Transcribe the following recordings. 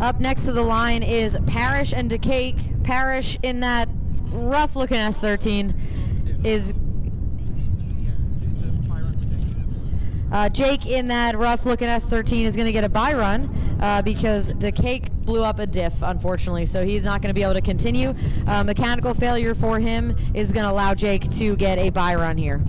Up next to the line is Parish and DeCake. Parish in that rough-looking S13 is... Jake in that rough-looking S13 is going to get a bye run because DeCake blew up a diff, unfortunately, so he's not going to be able to continue. Mechanical failure for him is going to allow Jake to get a bye run here.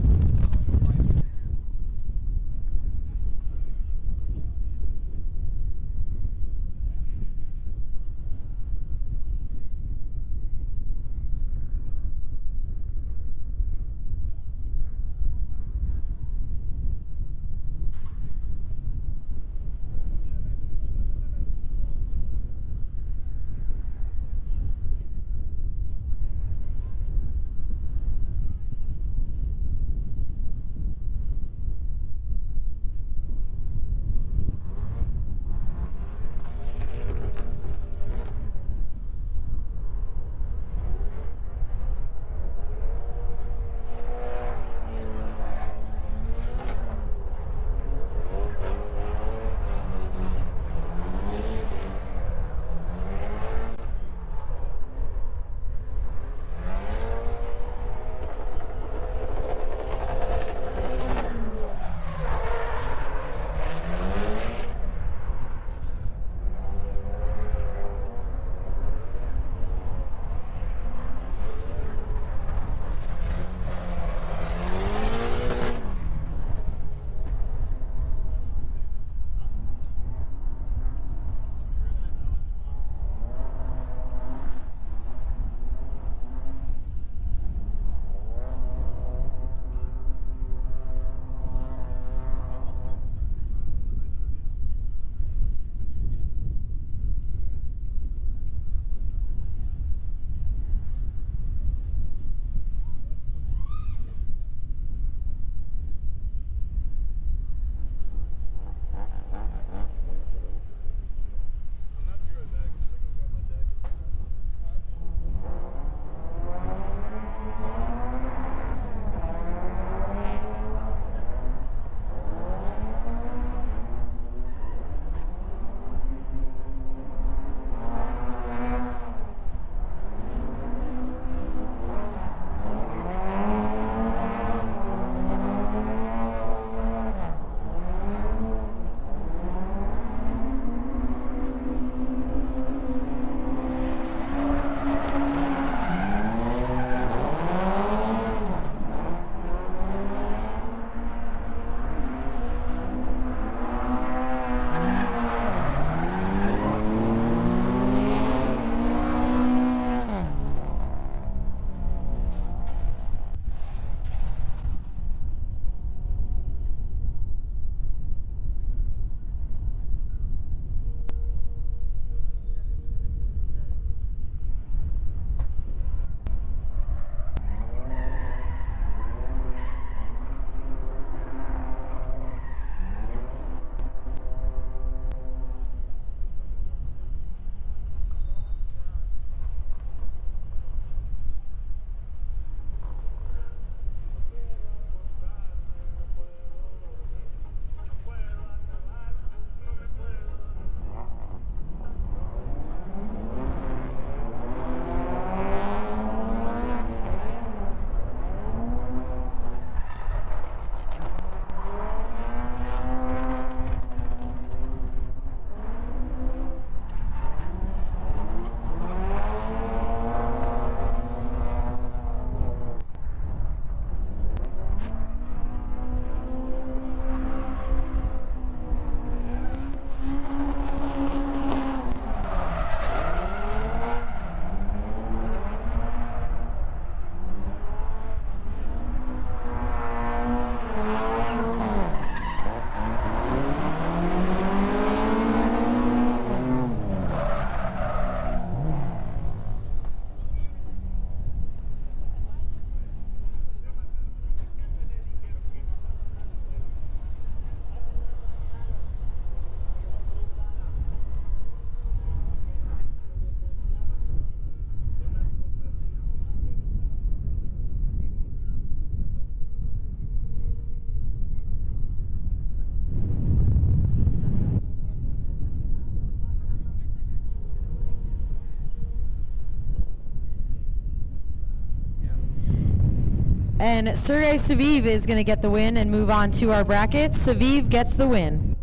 And Sergey Seiv is going to get the win and move on to our brackets. Seiv gets the win.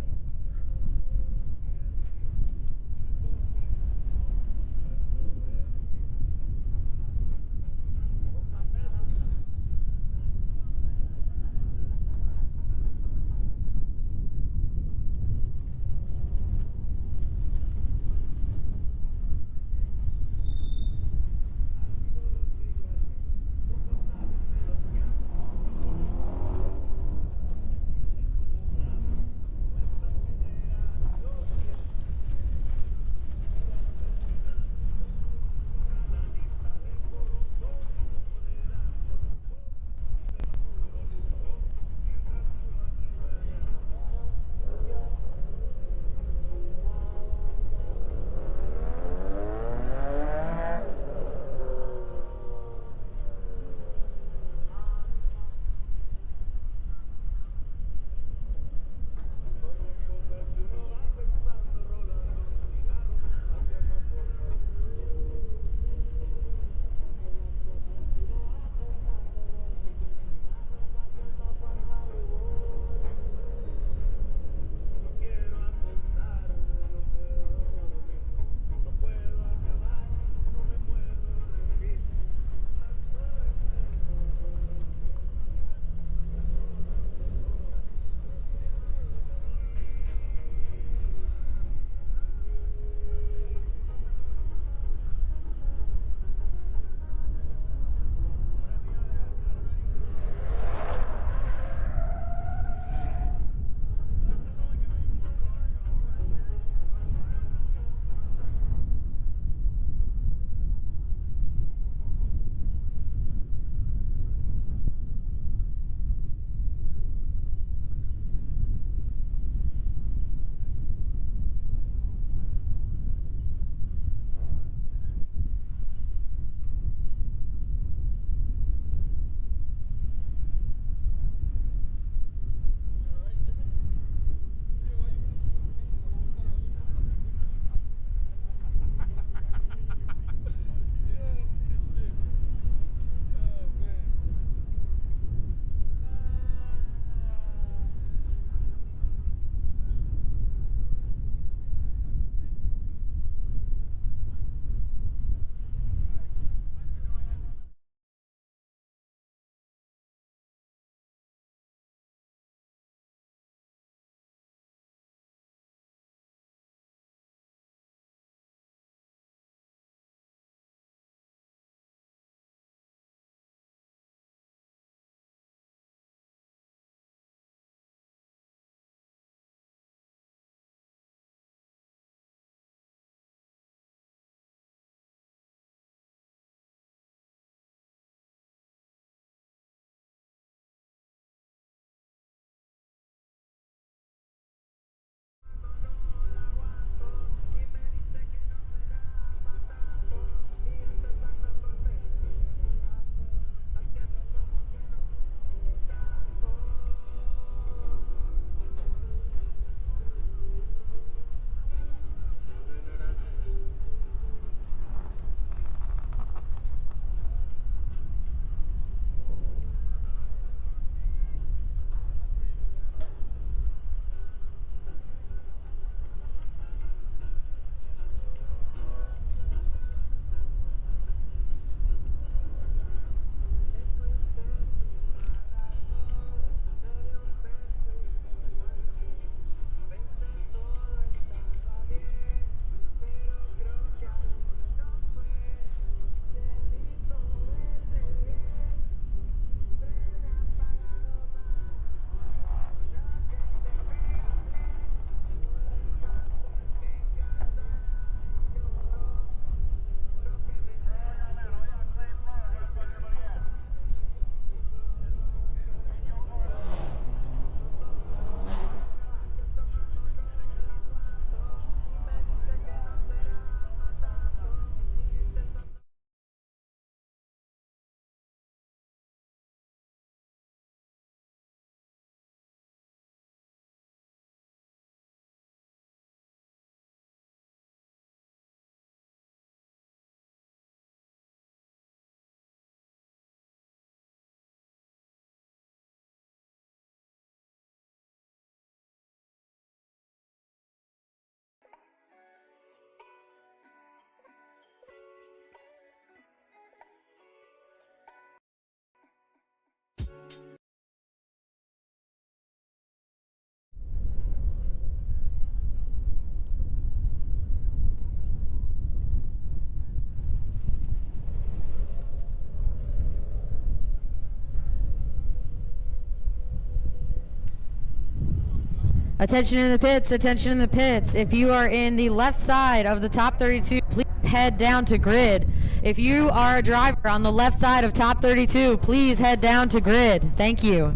Attention in the pits, attention in the pits. If you are in the left side of the top 32, please head down to grid. If you are a driver on the left side of top 32, please head down to grid. Thank you.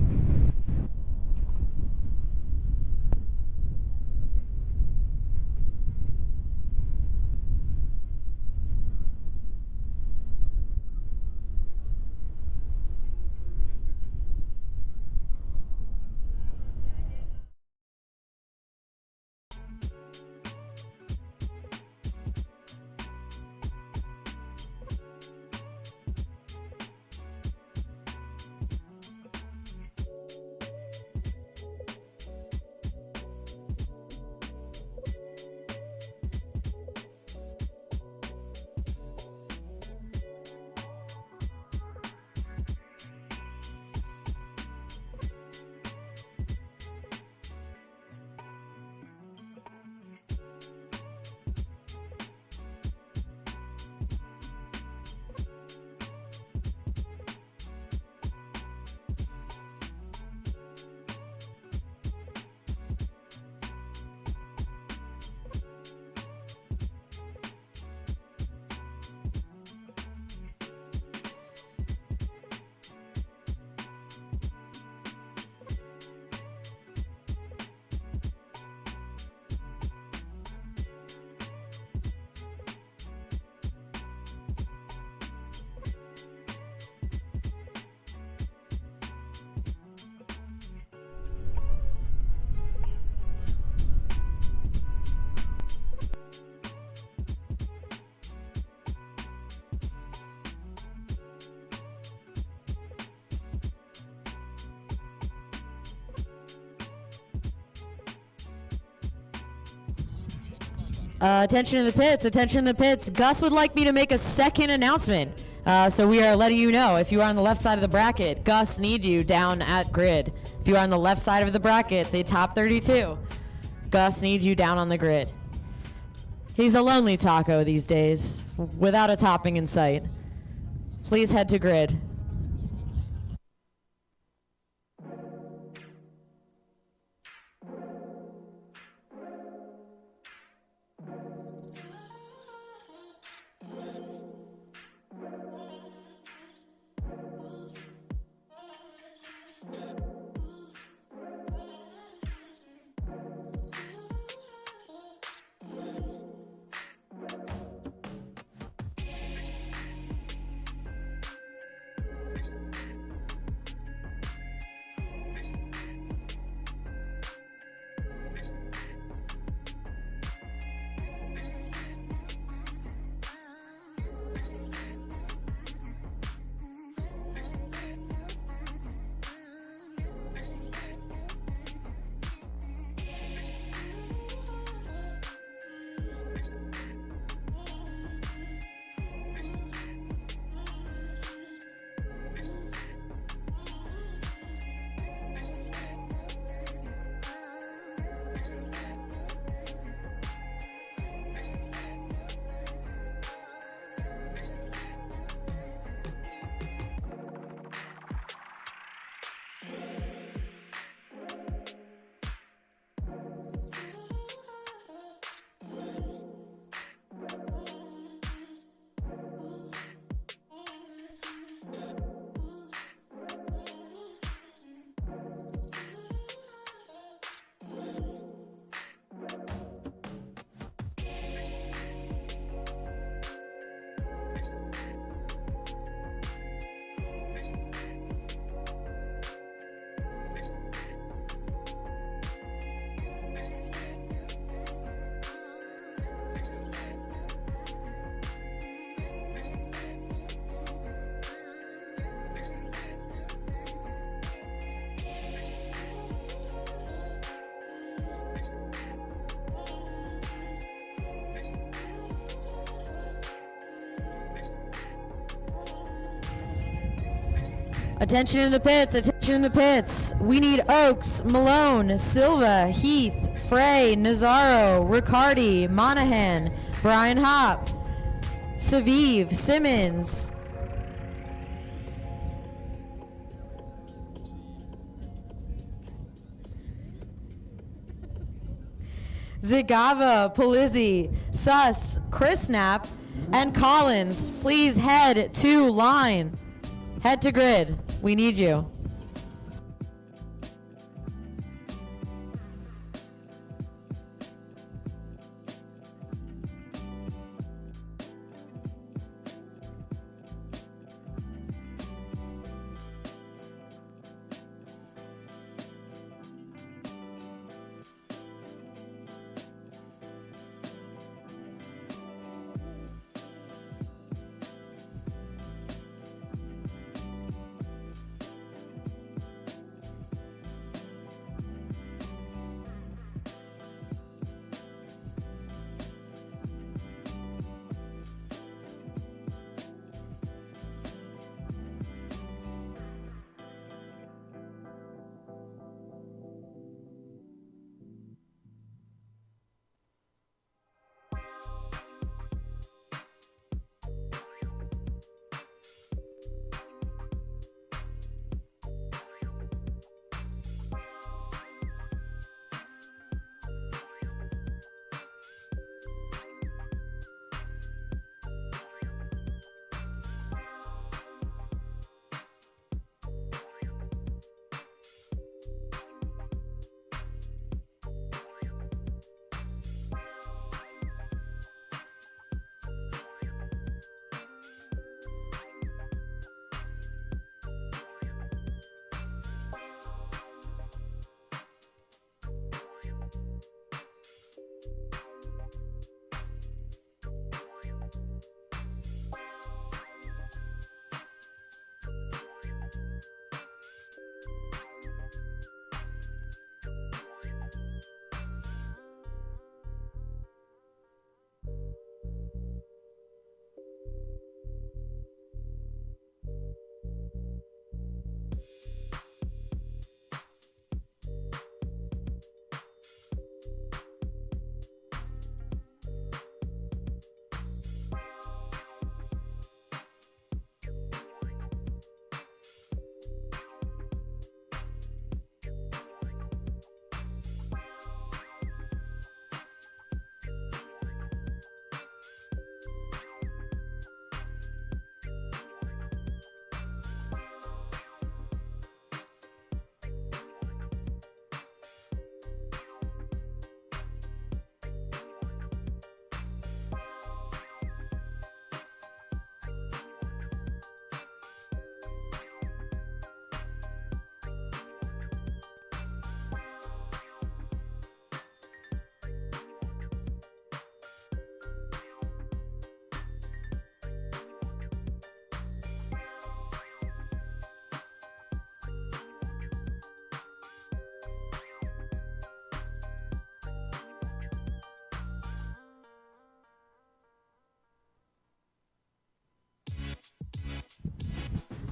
Attention in the pits, attention in the pits. Gus would like me to make a second announcement. So we are letting you know, if you are on the left side of the bracket, Gus needs you down at grid. If you are on the left side of the bracket, the top 32, Gus needs you down on the grid. He's a lonely taco these days, without a topping in sight. Please head to grid. Attention in the pits, attention in the pits. We need Oaks, Malone, Silva, Heath, Frey, Nazaro, Ricardi, Monahan, Brian Hop, Seiv, Simmons. Zagara, Pizzy, Sus, Chris Snap, and Collins, please head to line. Head to grid. We need you.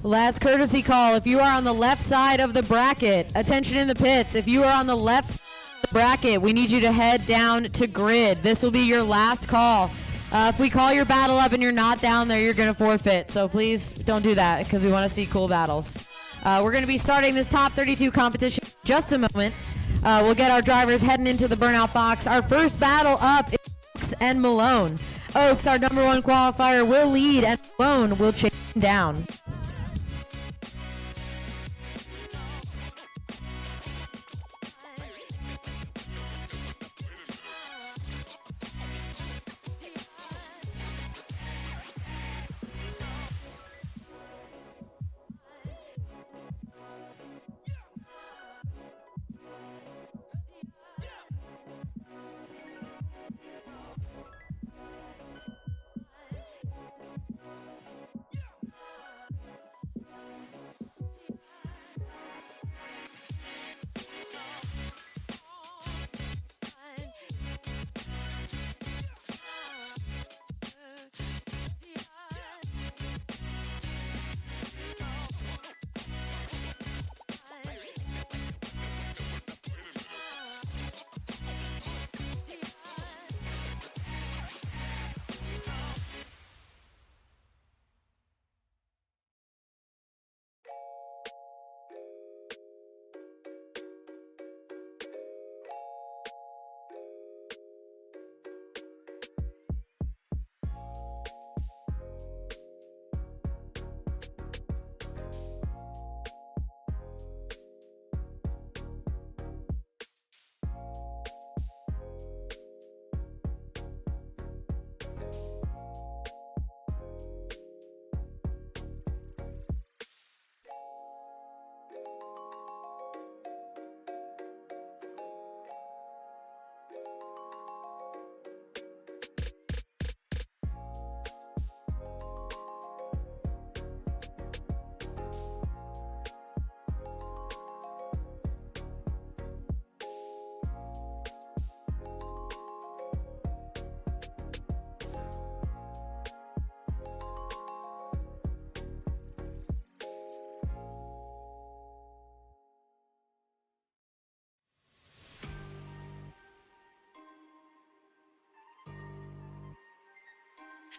Last courtesy call. If you are on the left side of the bracket, attention in the pits. If you are on the left bracket, we need you to head down to grid. This will be your last call. If we call your battle up and you're not down there, you're going to forfeit. So please don't do that because we want to see cool battles. We're going to be starting this top 32 competition in just a moment. We'll get our drivers heading into the burnout box. Our first battle up is Oaks and Malone. Oaks, our #1 qualifier, will lead and Malone will chase him down.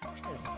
Yes.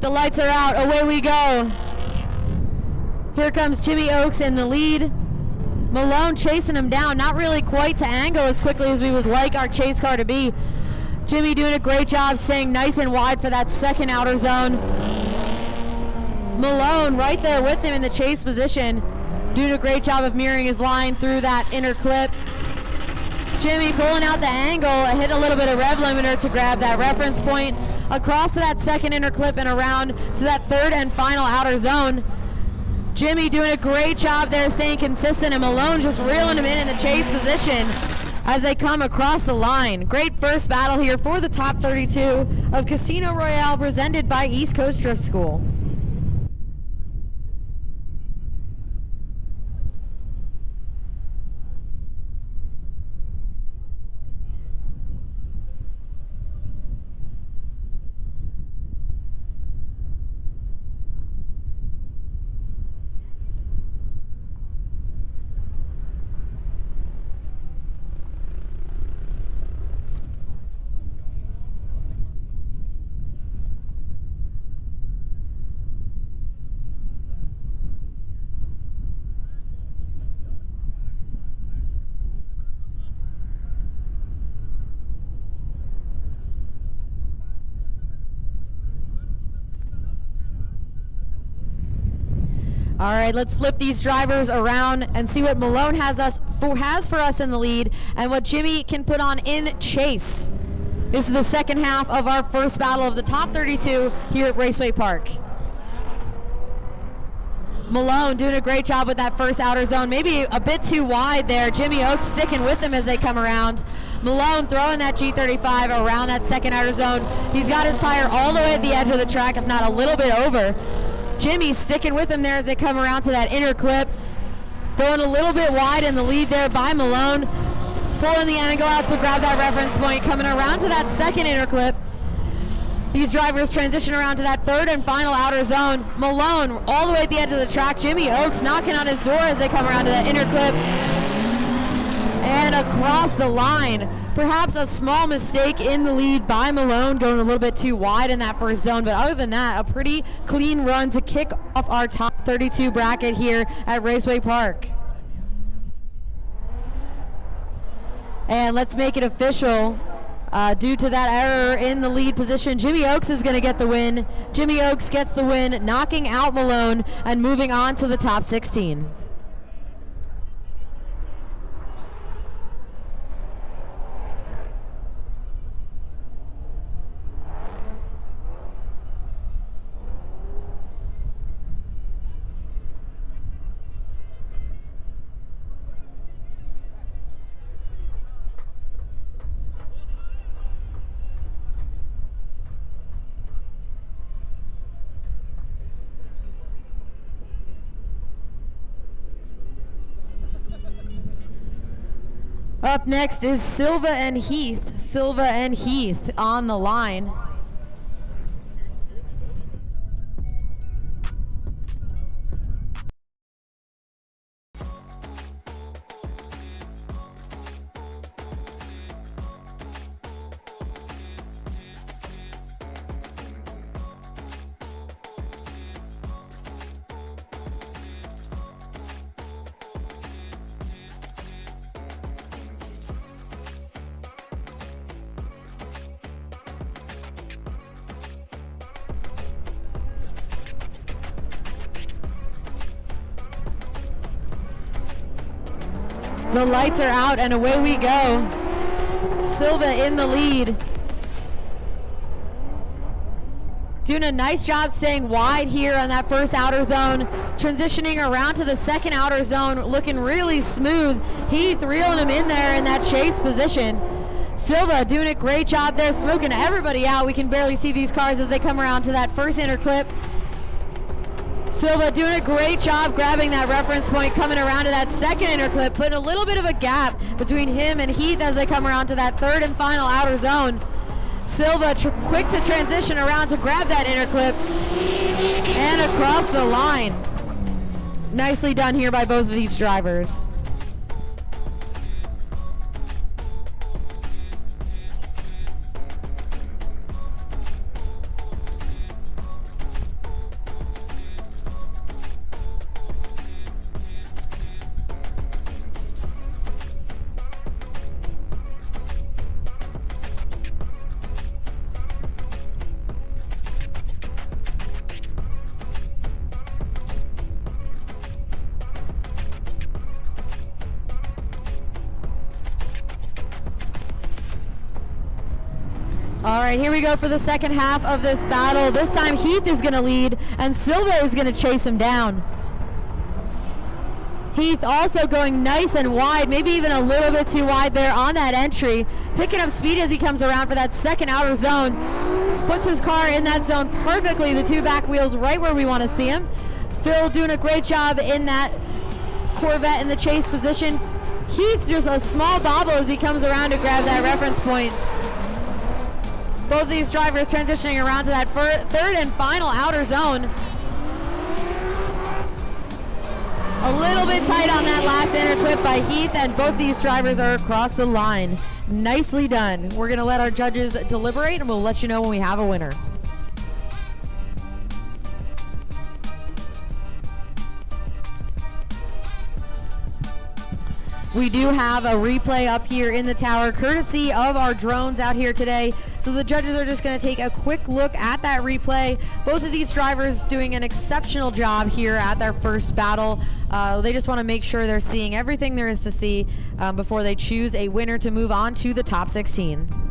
The lights are out. Away we go. Here comes Jimmy Oakes in the lead. Malone chasing him down. Not really quite to angle as quickly as we would like our chase car to be. Jimmy doing a great job staying nice and wide for that second outer zone. Malone right there with him in the chase position. Doing a great job of mirroring his line through that inner clip. Jimmy pulling out the angle, hit a little bit of rev limiter to grab that reference point. Across to that second inner clip and around to that third and final outer zone. Jimmy doing a great job there staying consistent, and Malone just reeling him in the chase position as they come across the line. Great first battle here for the top 32 of Casino Royale presented by East Coast Drift School. All right, let's flip these drivers around and see what Malone has for us in the lead and what Jimmy can put on in chase. This is the second half of our first battle of the top 32 here at Raceway Park. Malone doing a great job with that first outer zone, maybe a bit too wide there. Jimmy Oakes sticking with them as they come around. Malone throwing that G35 around that second outer zone. He's got his tire all the way at the edge of the track, if not a little bit over. Jimmy sticking with him there as they come around to that inner clip. Going a little bit wide in the lead there by Malone. Pulling the angle out to grab that reference point, coming around to that second inner clip. These drivers transition around to that third and final outer zone. Malone all the way at the edge of the track. Jimmy Oakes knocking on his door as they come around to that inner clip. And across the line. Perhaps a small mistake in the lead by Malone, going a little bit too wide in that first zone. But other than that, a pretty clean run to kick off our top 32 bracket here at Raceway Park. And let's make it official. Due to that error in the lead position, Jimmy Oakes is going to get the win. Jimmy Oakes gets the win, knocking out Malone and moving on to the top 16. Up next is Silva and Heath. Silva and Heath on the line. The lights are out and away we go. Silva in the lead. Doing a nice job staying wide here on that first outer zone. Transitioning around to the second outer zone, looking really smooth. Heath reeling him in there in that chase position. Silva doing a great job there, smoking everybody out. We can barely see these cars as they come around to that first inner clip. Silva doing a great job grabbing that reference point, coming around to that second inner clip, putting a little bit of a gap between him and Heath as they come around to that third and final outer zone. Silva quick to transition around to grab that inner clip and across the line. Nicely done here by both of these drivers. All right, here we go for the second half of this battle. This time Heath is going to lead and Silva is going to chase him down. Heath also going nice and wide, maybe even a little bit too wide there on that entry. Picking up speed as he comes around for that second outer zone. Puts his car in that zone perfectly, the two back wheels right where we want to see him. Phil doing a great job in that Corvette in the chase position. Heath just a small bobble as he comes around to grab that reference point. Both of these drivers transitioning around to that third and final outer zone. A little bit tight on that last inner clip by Heath, and both these drivers are across the line. Nicely done. We're going to let our judges deliberate, and we'll let you know when we have a winner. We do have a replay up here in the tower, courtesy of our drones out here today. So the judges are just going to take a quick look at that replay. Both of these drivers doing an exceptional job here at their first battle. They just want to make sure they're seeing everything there is to see before they choose a winner to move on to the top 16.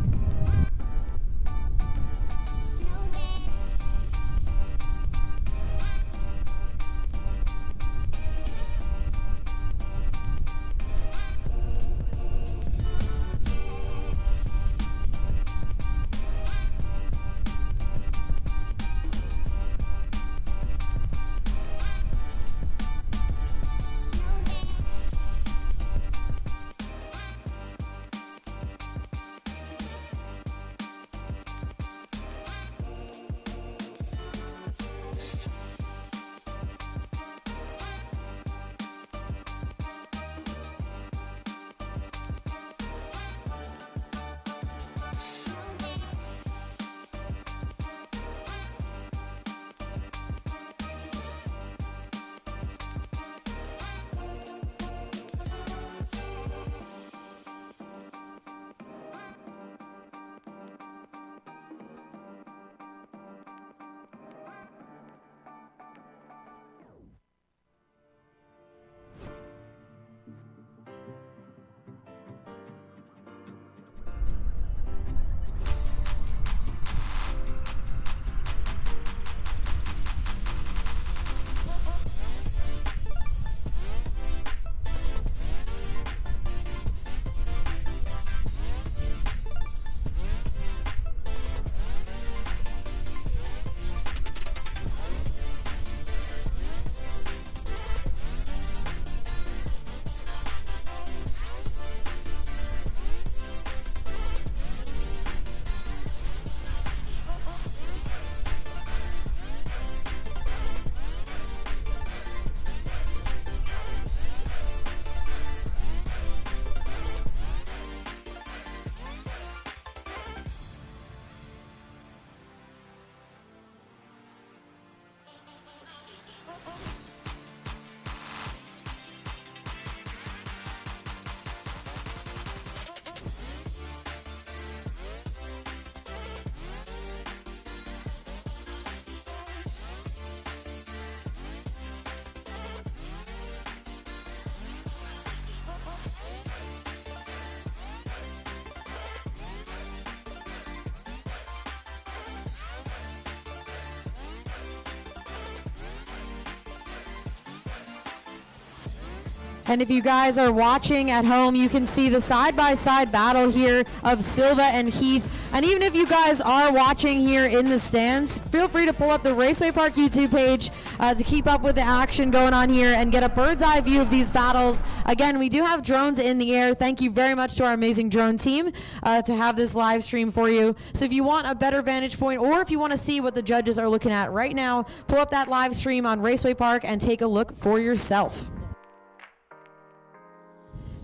And if you guys are watching at home, you can see the side-by-side battle here of Silva and Heath. And even if you guys are watching here in the stands, feel free to pull up the Raceway Park YouTube page to keep up with the action going on here and get a bird's eye view of these battles. Again, we do have drones in the air. Thank you very much to our amazing drone team to have this live stream for you. So if you want a better vantage point, or if you want to see what the judges are looking at right now, pull up that live stream on Raceway Park and take a look for yourself.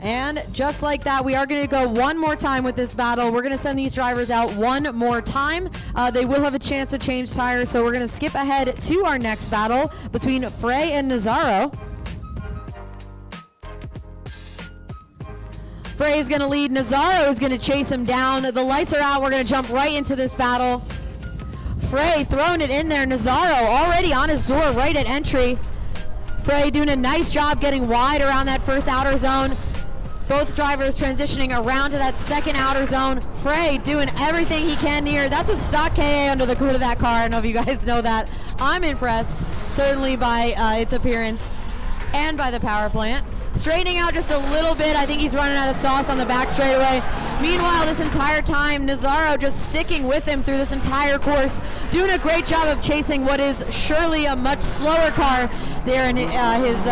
And just like that, we are going to go one more time with this battle. We're going to send these drivers out one more time. They will have a chance to change tires, so we're going to skip ahead to our next battle between Frey and Nazaro. Frey is going to lead. Nazaro is going to chase him down. The lights are out. We're going to jump right into this battle. Frey throwing it in there. Nazaro already on his door right at entry. Frey doing a nice job getting wide around that first outer zone. Both drivers transitioning around to that second outer zone. Frey doing everything he can here. That's a stock KA under the hood of that car. I don't know if you guys know that. I'm impressed, certainly by its appearance and by the power plant. Straightening out just a little bit. I think he's running out of sauce on the back straightaway. Meanwhile, this entire time, Nazaro just sticking with him through this entire course, doing a great job of chasing what is surely a much slower car there in his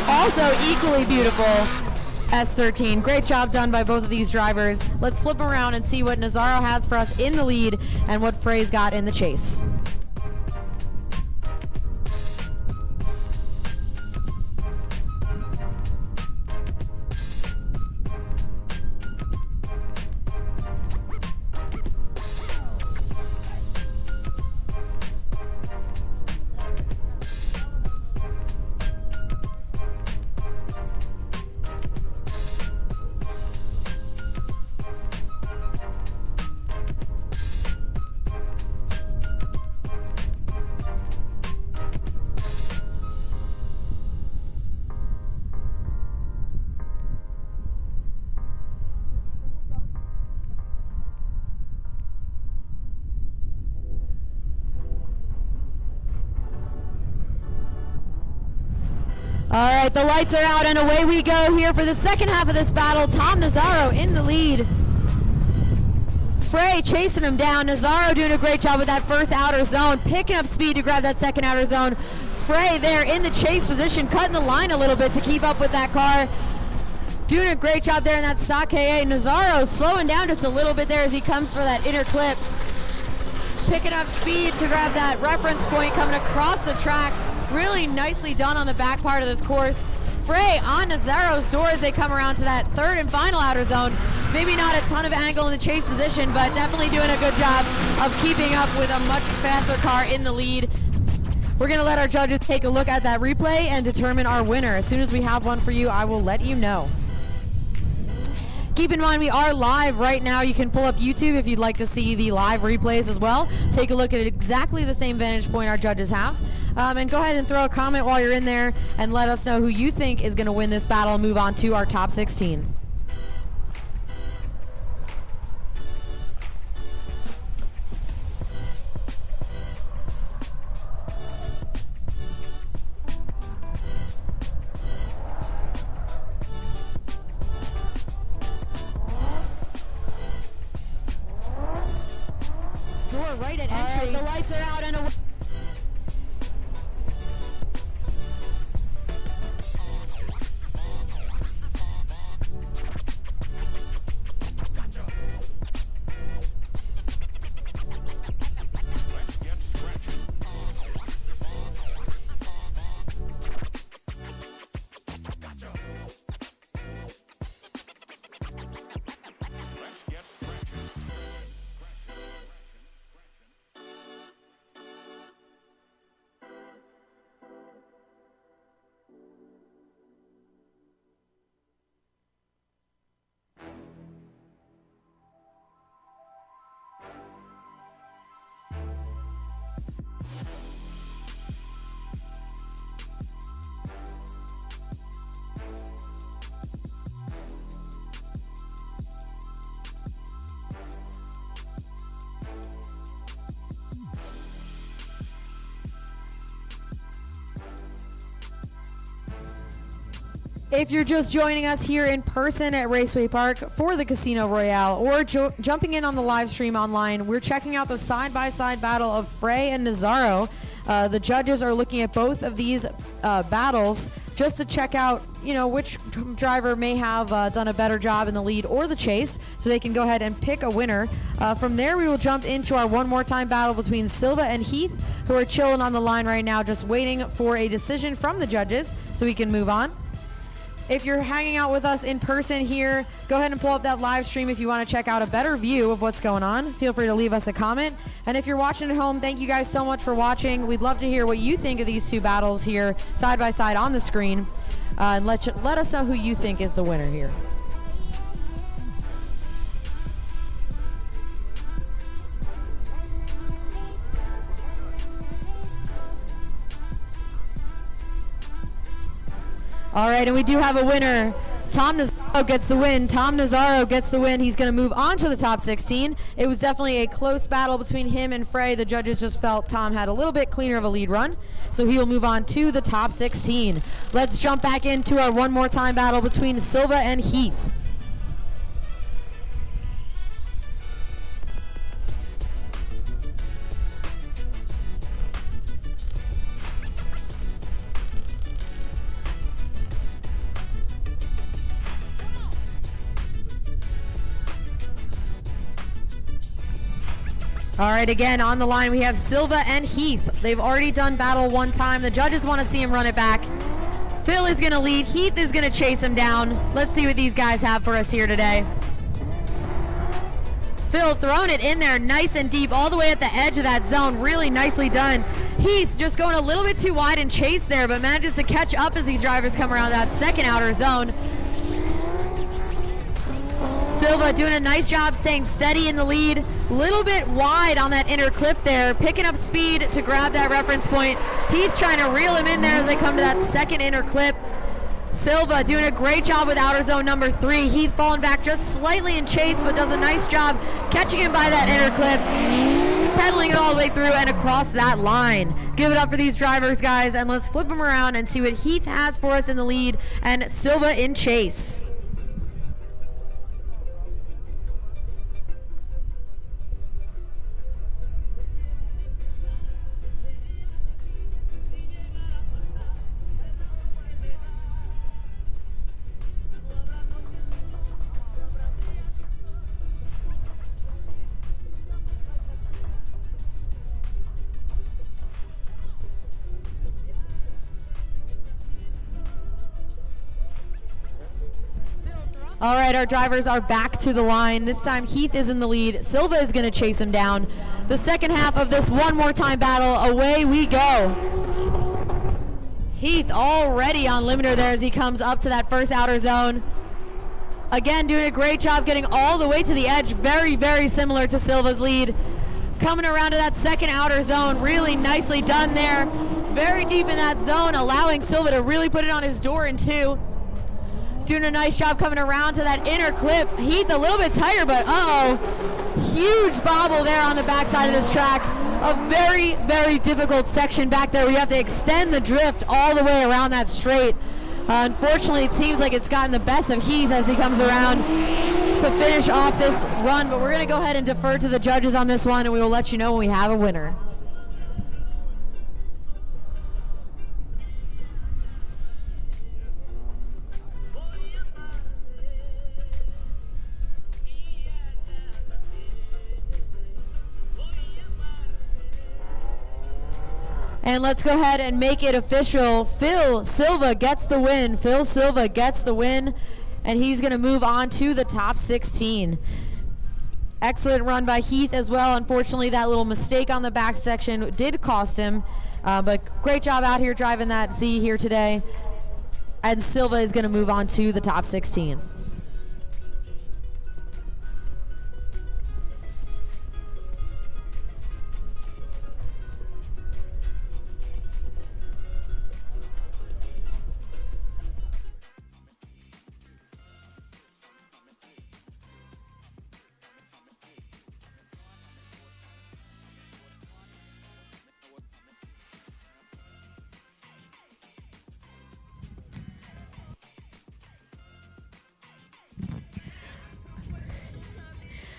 also equally beautiful S13. Great job done by both of these drivers. Let's flip around and see what Nazaro has for us in the lead and what Frey's got in the chase. All right, the lights are out and away we go here for the second half of this battle. Tom Nazaro in the lead. Frey chasing him down. Nazaro doing a great job with that first outer zone, picking up speed to grab that second outer zone. Frey there in the chase position, cutting the line a little bit to keep up with that car. Doing a great job there in that stock KA. Nazaro slowing down just a little bit there as he comes for that inner clip. Picking up speed to grab that reference point coming across the track. Really nicely done on the back part of this course. Frey on Nazaro's door as they come around to that third and final outer zone. Maybe not a ton of angle in the chase position, but definitely doing a good job of keeping up with a much faster car in the lead. We're gonna let our judges take a look at that replay and determine our winner. As soon as we have one for you, I will let you know. Keep in mind we are live right now. You can pull up YouTube if you'd like to see the live replays as well. Take a look at exactly the same vantage point our judges have. And go ahead and throw a comment while you're in there and let us know who you think is going to win this battle and move on to our top 16. Door right at entry. All right, the lights are out and away. If you're just joining us here in person at Raceway Park for the Casino Royale or jumping in on the live stream online, we're checking out the side-by-side battle of Frey and Nazaro. The judges are looking at both of these battles just to check out, you know, which driver may have done a better job in the lead or the chase, so they can go ahead and pick a winner. From there, we will jump into our one more time battle between Silva and Heath, who are chilling on the line right now, just waiting for a decision from the judges so we can move on. If you're hanging out with us in person here, go ahead and pull up that live stream if you want to check out a better view of what's going on. Feel free to leave us a comment. And if you're watching at home, thank you guys so much for watching. We'd love to hear what you think of these two battles here side by side on the screen. And let us know who you think is the winner here. All right, and we do have a winner. Tom Nazaro gets the win. Tom Nazaro gets the win. He's going to move on to the top 16. It was definitely a close battle between him and Frey. The judges just felt Tom had a little bit cleaner of a lead run, so he will move on to the top 16. Let's jump back into our one more time battle between Silva and Heath. All right, again, on the line, we have Silva and Heath. They've already done battle one time. The judges want to see him run it back. Phil is going to lead. Heath is going to chase him down. Let's see what these guys have for us here today. Phil throwing it in there nice and deep all the way at the edge of that zone. Really nicely done. Heath just going a little bit too wide in chase there, but manages to catch up as these drivers come around that second outer zone. Silva doing a nice job staying steady in the lead. Little bit wide on that inner clip there, picking up speed to grab that reference point. Heath trying to reel him in there as they come to that second inner clip. Silva doing a great job with outer zone number 3. Heath falling back just slightly in chase, but does a nice job catching him by that inner clip. pedaling it all the way through and across that line. Give it up for these drivers, guys, and let's flip them around and see what Heath has for us in the lead and Silva in chase. All right, our drivers are back to the line. This time Heath is in the lead. Silva is going to chase him down. The second half of this one more time battle, away we go. Heath already on limiter there as he comes up to that first outer zone. Again, doing a great job getting all the way to the edge. Very, very similar to Silva's lead. Coming around to that second outer zone, really nicely done there. Very deep in that zone, allowing Silva to really put it on his door in two. Doing a nice job coming around to that inner clip. Heath a little bit tighter, but huge bobble there on the backside of this track. A very, very difficult section back there. We have to extend the drift all the way around that straight. Unfortunately, it seems like it's gotten the best of Heath as he comes around to finish off this run, but we're gonna go ahead and defer to the judges on this one, and we will let you know when we have a winner. And let's go ahead and make it official. Phil Silva gets the win. Phil Silva gets the win, and he's going to move on to the top 16. Excellent run by Heath as well. Unfortunately, that little mistake on the back section did cost him, but great job out here driving that Z here today. And Silva is going to move on to the top 16.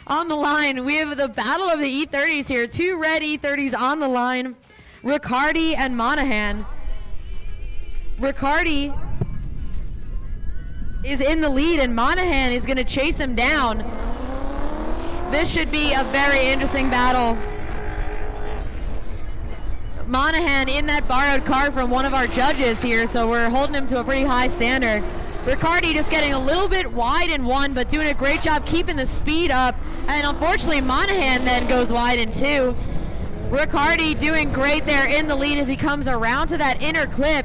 On the line, we have the battle of the E30s here. Two red E30s on the line. Ricardi and Monahan. Ricardi is in the lead, and Monahan is going to chase him down. This should be a very interesting battle. Monahan in that borrowed car from one of our judges here, so we're holding him to a pretty high standard. Ricardi just getting a little bit wide in one, but doing a great job keeping the speed up. And unfortunately, Monahan then goes wide in two. Ricardi doing great there in the lead as he comes around to that inner clip.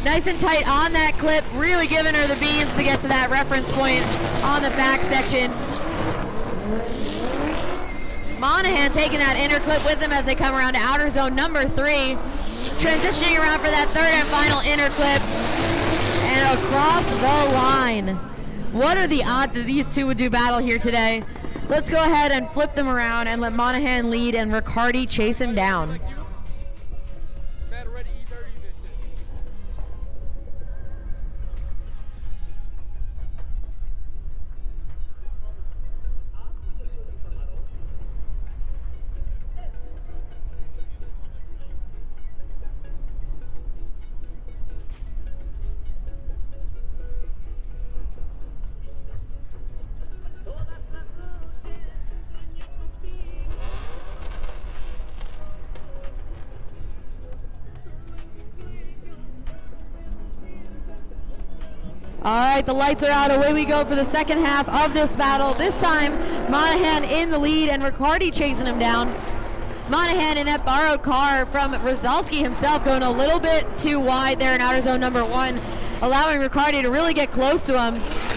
Nice and tight on that clip, really giving her the beans to get to that reference point on the back section. Monahan taking that inner clip with him as they come around to outer zone number 3. Transitioning around for that third and final inner clip. And across the line. What are the odds that these two would do battle here today? Let's go ahead and flip them around and let Monahan lead and Ricardi chase him down. All right, the lights are out. Away we go for the second half of this battle. This time, Monahan in the lead and Ricardi chasing him down. Monahan in that borrowed car from Rozalski himself going a little bit too wide there in outer zone number 1, allowing Ricardi to really get close to him.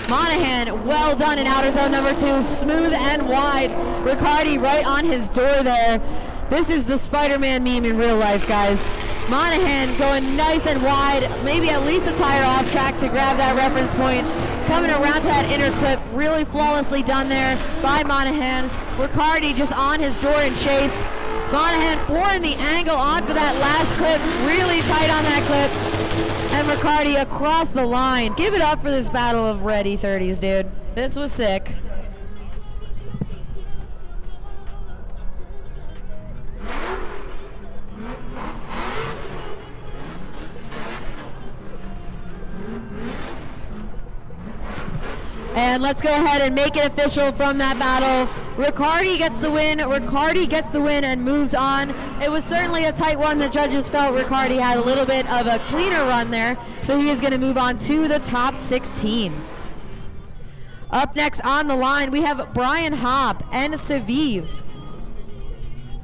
Monahan, well done in outer zone number 2, smooth and wide. Ricardi right on his door there. This is the Spider-Man meme in real life, guys. Monahan going nice and wide, maybe at least a tire off track to grab that reference point. Coming around to that inner clip, really flawlessly done there by Monahan. Ricardi just on his door and chase. Monahan pouring the angle on for that last clip. Really tight on that clip. And Ricardi across the line. Give it up for this battle of ready 30s, dude. This was sick. And let's go ahead and make it official from that battle. Ricardi gets the win. Ricardi gets the win and moves on. It was certainly a tight one. The judges felt Ricardi had a little bit of a cleaner run there, so he is going to move on to the top 16. Up next on the line, we have Brian Hop and Seiv.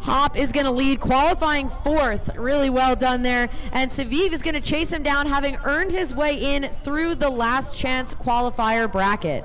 Hop is going to lead, qualifying 4th. Really well done there. And Seiv is going to chase him down, having earned his way in through the last chance qualifier bracket.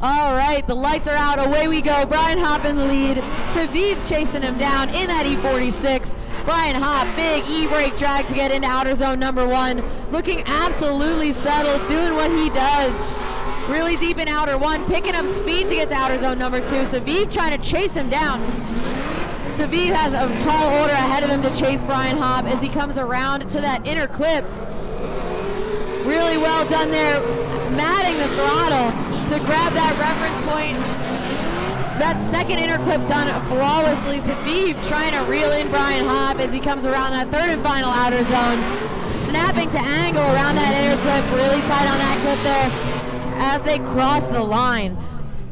All right, the lights are out. Away we go. Brian Hop in the lead. Seiv chasing him down in that E46. Brian Hop, big E-brake drag to get into outer zone number 1. Looking absolutely settled, doing what he does. Really deep in outer 1, picking up speed to get to outer zone number 2. Seiv trying to chase him down. Seiv has a tall order ahead of him to chase Brian Hop as he comes around to that inner clip. Really well done there, matting the throttle to grab that reference point. That second inner clip done flawlessly. Seiv trying to reel in Brian Hop as he comes around that 3rd and final outer zone. Snapping to angle around that inner clip, really tight on that clip there as they cross the line.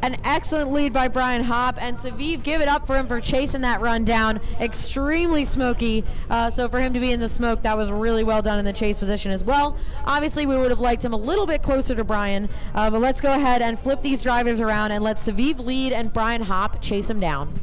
An excellent lead by Brian Hop, and Seiv, give it up for him for chasing that run down. Extremely smoky, so for him to be in the smoke, that was really well done in the chase position as well. Obviously, we would have liked him a little bit closer to Brian, but let's go ahead and flip these drivers around and let Seiv lead and Brian Hop chase him down.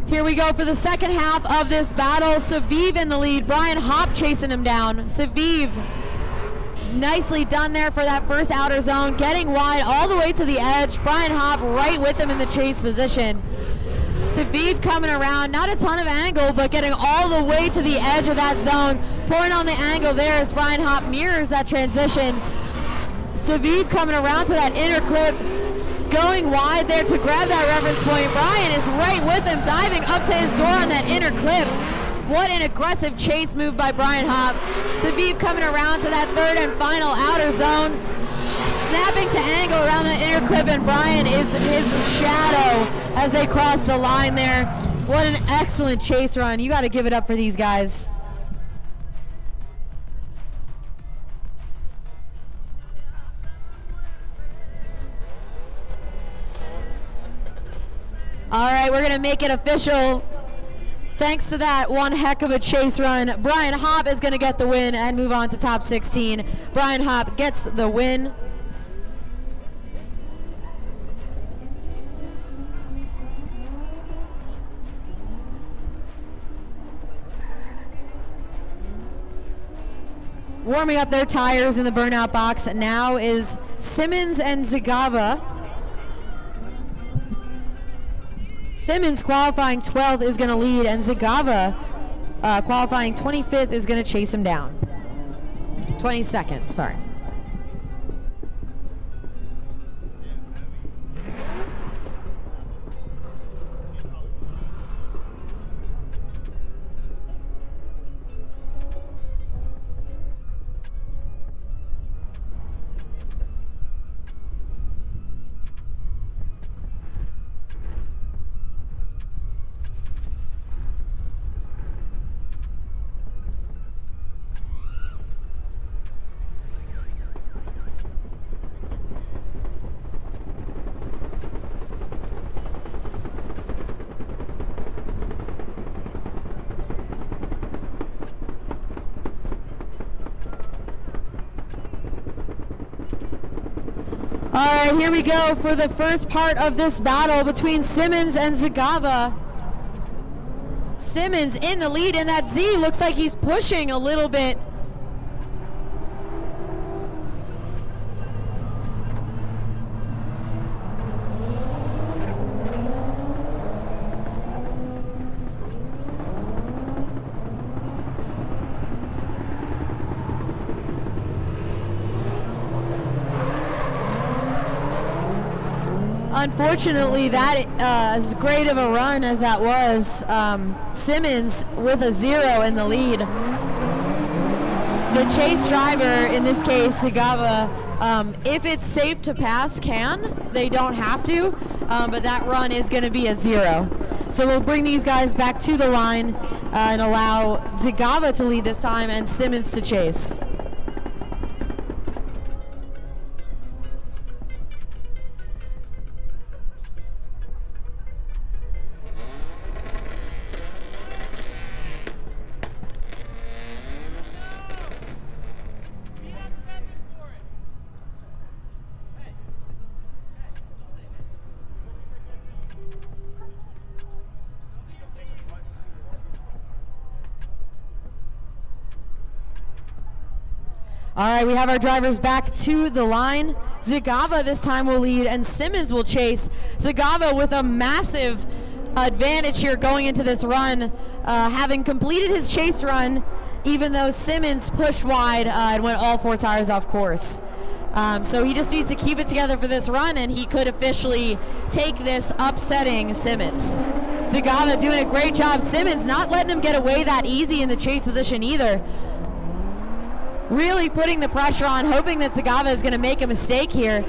Here we go for the second half of this battle. Seiv in the lead, Brian Hop chasing him down. Seiv, nicely done there for that first outer zone, getting wide all the way to the edge. Brian Hop right with him in the chase position. Seiv coming around, not a ton of angle, but getting all the way to the edge of that zone. Pouring on the angle there as Brian Hop mirrors that transition. Seiv coming around to that inner clip, going wide there to grab that reference point. Brian is right with him, diving up to his door on that inner clip. What an aggressive chase move by Brian Hop. Seiv coming around to that 3rd and final outer zone, snapping to angle around that inner clip, and Brian is his shadow as they cross the line there. What an excellent chase run. You got to give it up for these guys. All right, we're going to make it official. Thanks to that one heck of a chase run, Brian Hop is going to get the win and move on to top 16. Brian Hop gets the win. Warming up their tires in the burnout box now is Simmons and Zagara. Simmons qualifying 12th is going to lead, and Zagara qualifying 25th is going to chase him down. 22nd, sorry. here we go for the first part of this battle between Simmons and Zagara. Simmons in the lead, and that Z looks like he's pushing a little bit. Unfortunately, that as great of a run as that was, Simmons with a 0 in the lead. The chase driver, in this case, Zagara, if it's safe to pass, can. They don't have to, but that run is going to be a 0. So we'll bring these guys back to the line and allow Zagara to lead this time and Simmons to chase. All right, we have our drivers back to the line. Zagara this time will lead, and Simmons will chase. Zagara with a massive advantage here going into this run, having completed his chase run, even though Simmons pushed wide and went all 4 tires off course. So he just needs to keep it together for this run, and he could officially take this, upsetting Simmons. Zagara doing a great job. Simmons not letting him get away that easy in the chase position either. Really putting the pressure on, hoping that Zagara is going to make a mistake here.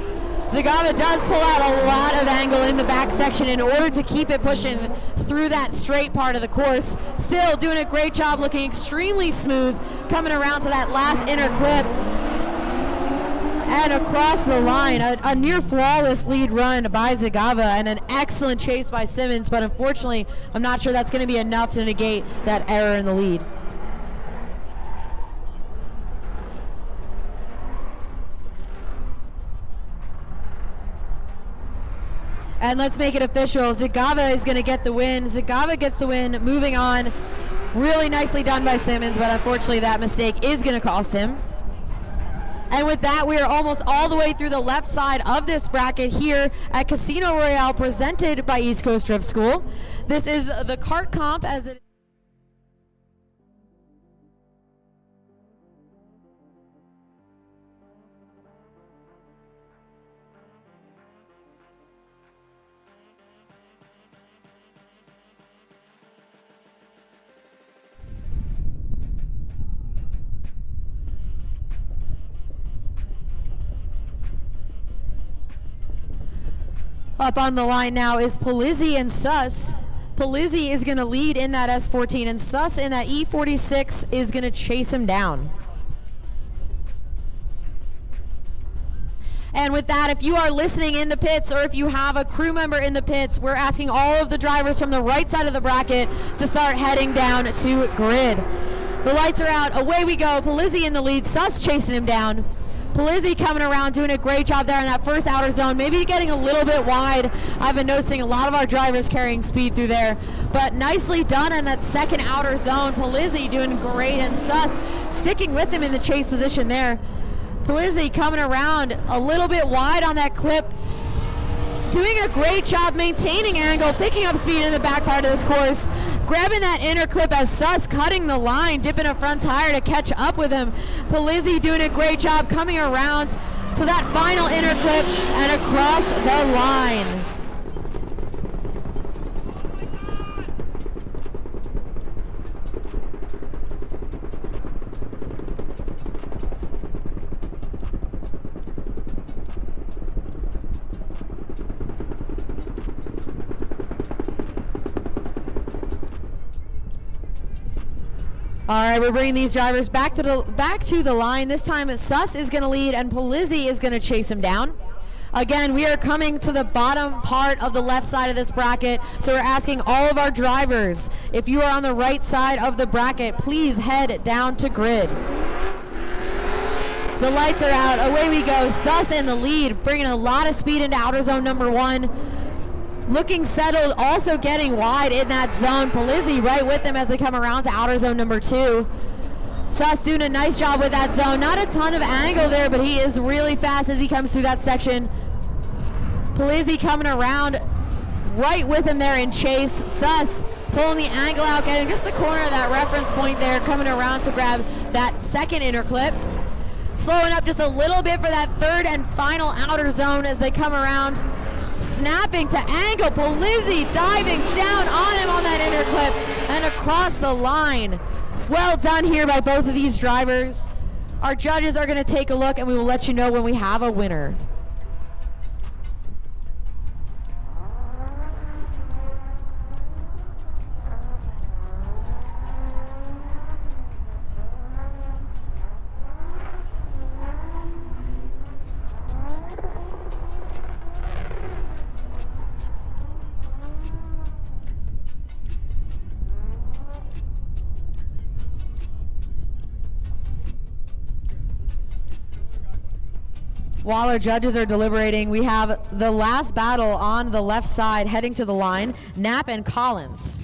Zagara does pull out a lot of angle in the back section in order to keep it pushing through that straight part of the course. Still doing a great job, looking extremely smooth, coming around to that last inner clip and across the line. A near flawless lead run by Zagara and an excellent chase by Simmons, but unfortunately, I'm not sure that's going to be enough to negate that error in the lead. And let's make it official. Zagara is going to get the win. Zagara gets the win, moving on. Really nicely done by Simmons, but unfortunately that mistake is going to cost him. And with that, we are almost all the way through the left side of this bracket here at Casino Royale, presented by East Coast Drift School. This is the kart comp as it up on the line now is Pizzy and Sus. Pizzy is going to lead in that S14, and Sus in that E46 is going to chase him down. And with that, if you are listening in the pits or if you have a crew member in the pits, we're asking all of the drivers from the right side of the bracket to start heading down to grid. The lights are out. Away we go. Pizzy in the lead. Sus chasing him down. Pizzy coming around, doing a great job there in that first outer zone, maybe getting a little bit wide. I've been noticing a lot of our drivers carrying speed through there, but nicely done in that second outer zone. Pizzy doing great, and Sus sticking with him in the chase position there. Pizzy coming around a little bit wide on that clip, doing a great job maintaining angle, picking up speed in the back part of this course, grabbing that inner clip as Sus cutting the line, dipping a front tire to catch up with him. Pizzy doing a great job coming around to that final inner clip and across the line. All right, we're bringing these drivers back to the line. This time, Sus is going to lead, and Pizzy is going to chase him down. Again, we are coming to the bottom part of the left side of this bracket, so we're asking all of our drivers, if you are on the right side of the bracket, please head down to grid. The lights are out. Away we go. Sus in the lead, bringing a lot of speed into outer zone number 1. Looking settled, also getting wide in that zone. Pizzy right with them as they come around to outer zone number 2. Sus doing a nice job with that zone. Not a ton of angle there, but he is really fast as he comes through that section. Pizzy coming around right with him there in chase. Sus pulling the angle out, getting just the corner of that reference point there, coming around to grab that second inner clip. Slowing up just a little bit for that third and final outer zone as they come around. Snapping to angle, Pizzy diving down on him on that inner clip and across the line. Well done here by both of these drivers. Our judges are going to take a look and we will let you know when we have a winner. While our judges are deliberating, we have the last battle on the left side heading to the line, Knapp and Collins.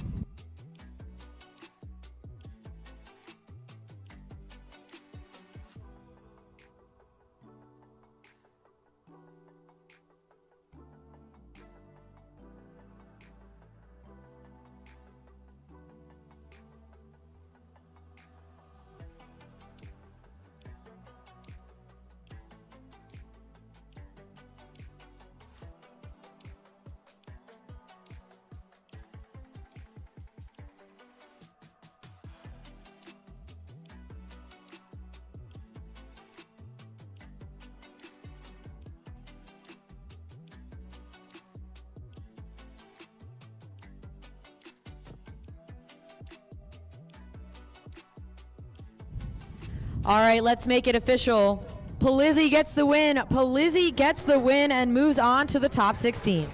All right, let's make it official. Pizzy gets the win. Pizzy gets the win and moves on to the top 16.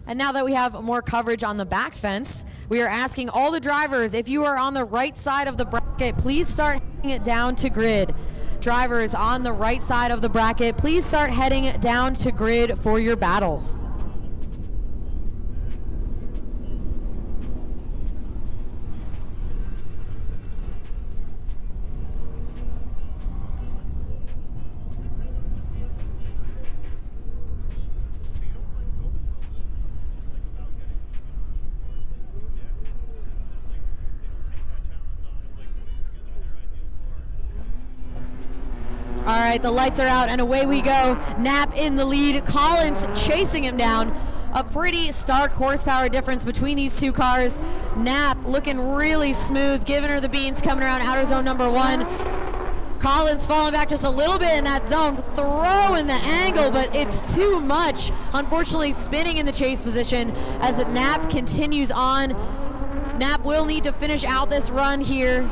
And now that we have more coverage on the back fence, we are asking all the drivers, if you are on the right side of the bracket, please start heading it down to grid. Drivers on the right side of the bracket, please start heading down to grid for your battles. All right, the lights are out and away we go. Knapp in the lead, Collins chasing him down. A pretty stark horsepower difference between these two cars. Knapp looking really smooth, giving her the beans, coming around outer zone number 1. Collins falling back just a little bit in that zone, throwing the angle, but it's too much. Unfortunately, spinning in the chase position as Knapp continues on. Knapp will need to finish out this run here.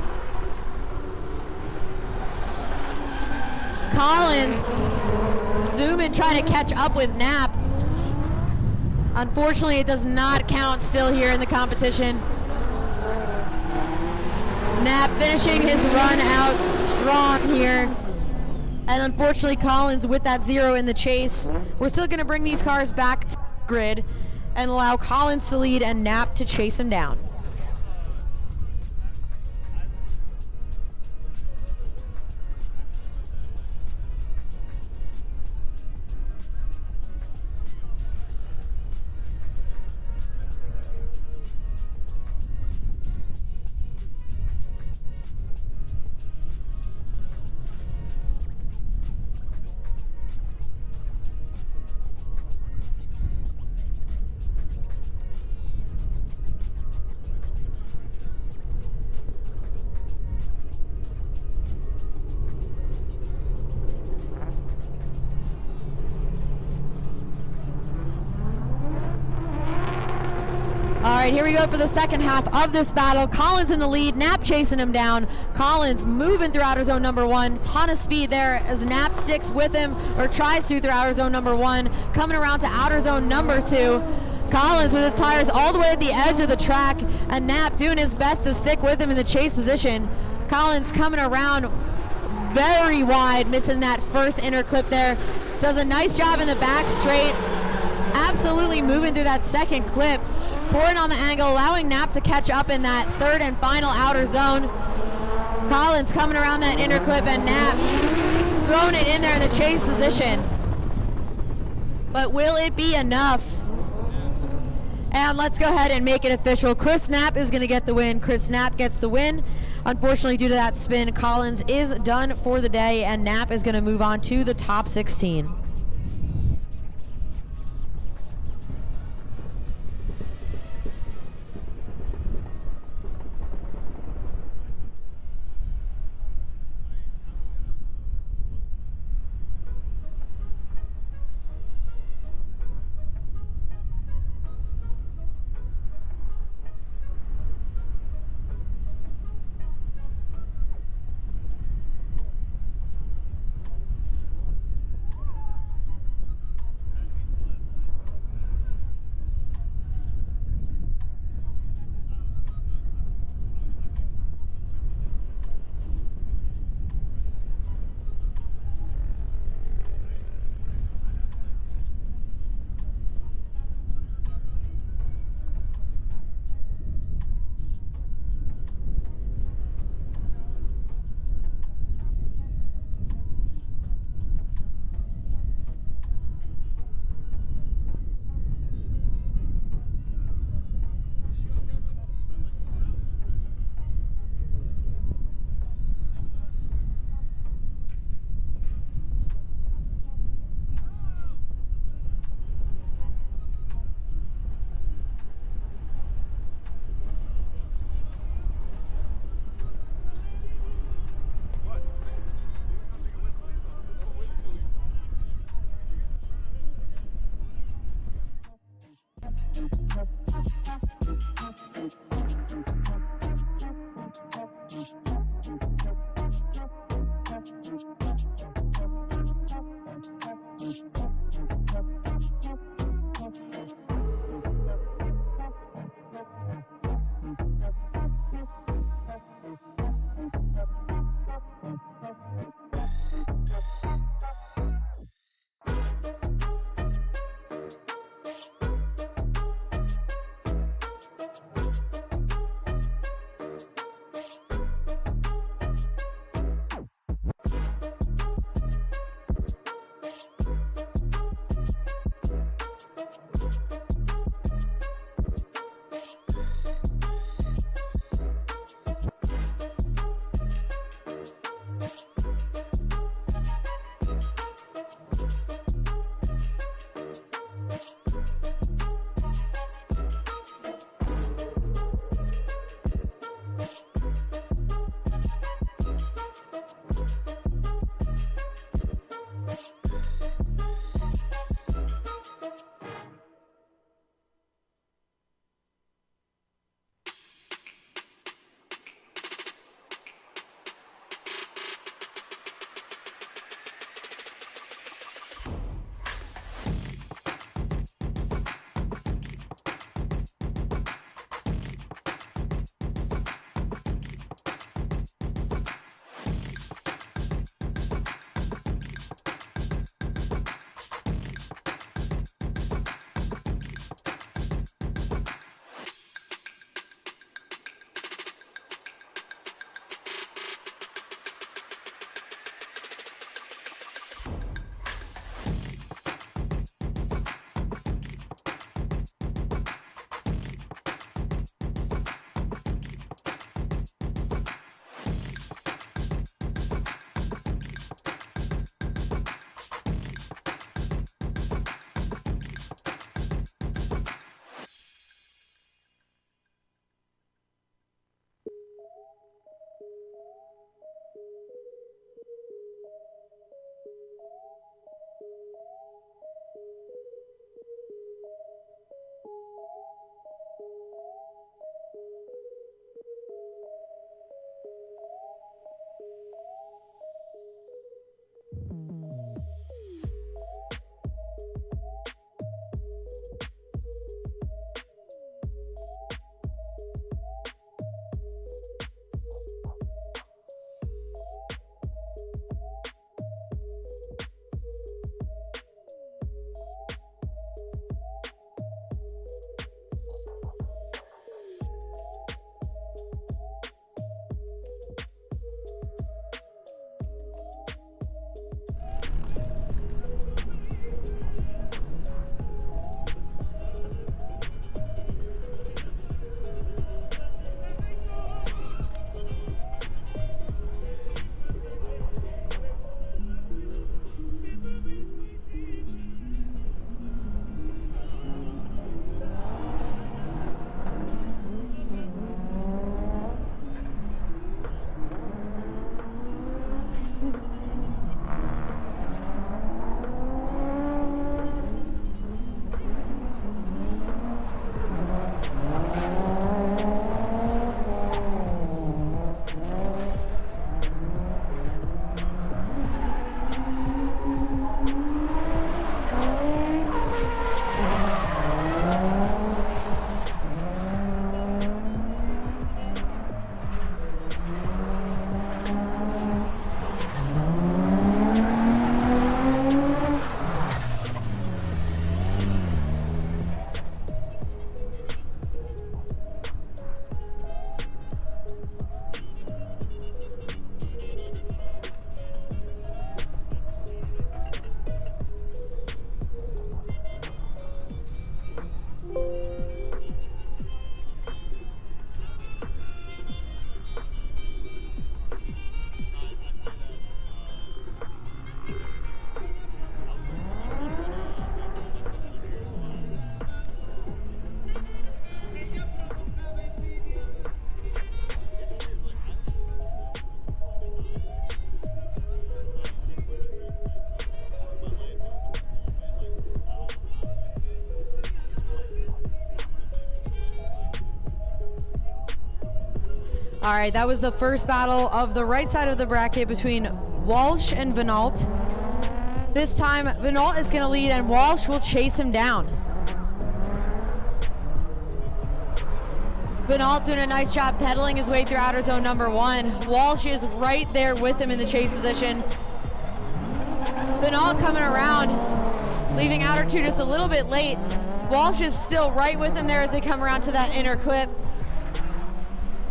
Collins zooming, trying to catch up with Knapp. Unfortunately, it does not count still here in the competition. Knapp finishing his run out strong here. And unfortunately, Collins with that 0 in the chase. We're still going to bring these cars back to grid and allow Collins to lead and Knapp to chase him down. All right, here we go for the second half of this battle. Collins in the lead, Knapp chasing him down. Collins moving through outer zone number 1. Ton of speed there as Knapp sticks with him, or tries to through outer zone number 1. Coming around to outer zone number 2. Collins with his tires all the way at the edge of the track, and Knapp doing his best to stick with him in the chase position. Collins coming around very wide, missing that first inner clip there. Does a nice job in the back straight, absolutely moving through that second clip, pouring on the angle, allowing Knapp to catch up in that third and final outer zone. Collins coming around that inner clip, and Knapp throwing it in there in the chase position. But will it be enough? And let's go ahead and make it official. Chris Knapp is going to get the win. Chris Knapp gets the win. Unfortunately, due to that spin, Collins is done for the day, and Knapp is going to move on to the top 16. All right, that was the first battle of the right side of the bracket between Walsh and Venal. This time, Venal is going to lead and Walsh will chase him down. Venal doing a nice job pedaling his way through outer zone number 1. Walsh is right there with him in the chase position. Venal coming around, leaving outer 2 just a little bit late. Walsh is still right with him there as they come around to that inner clip.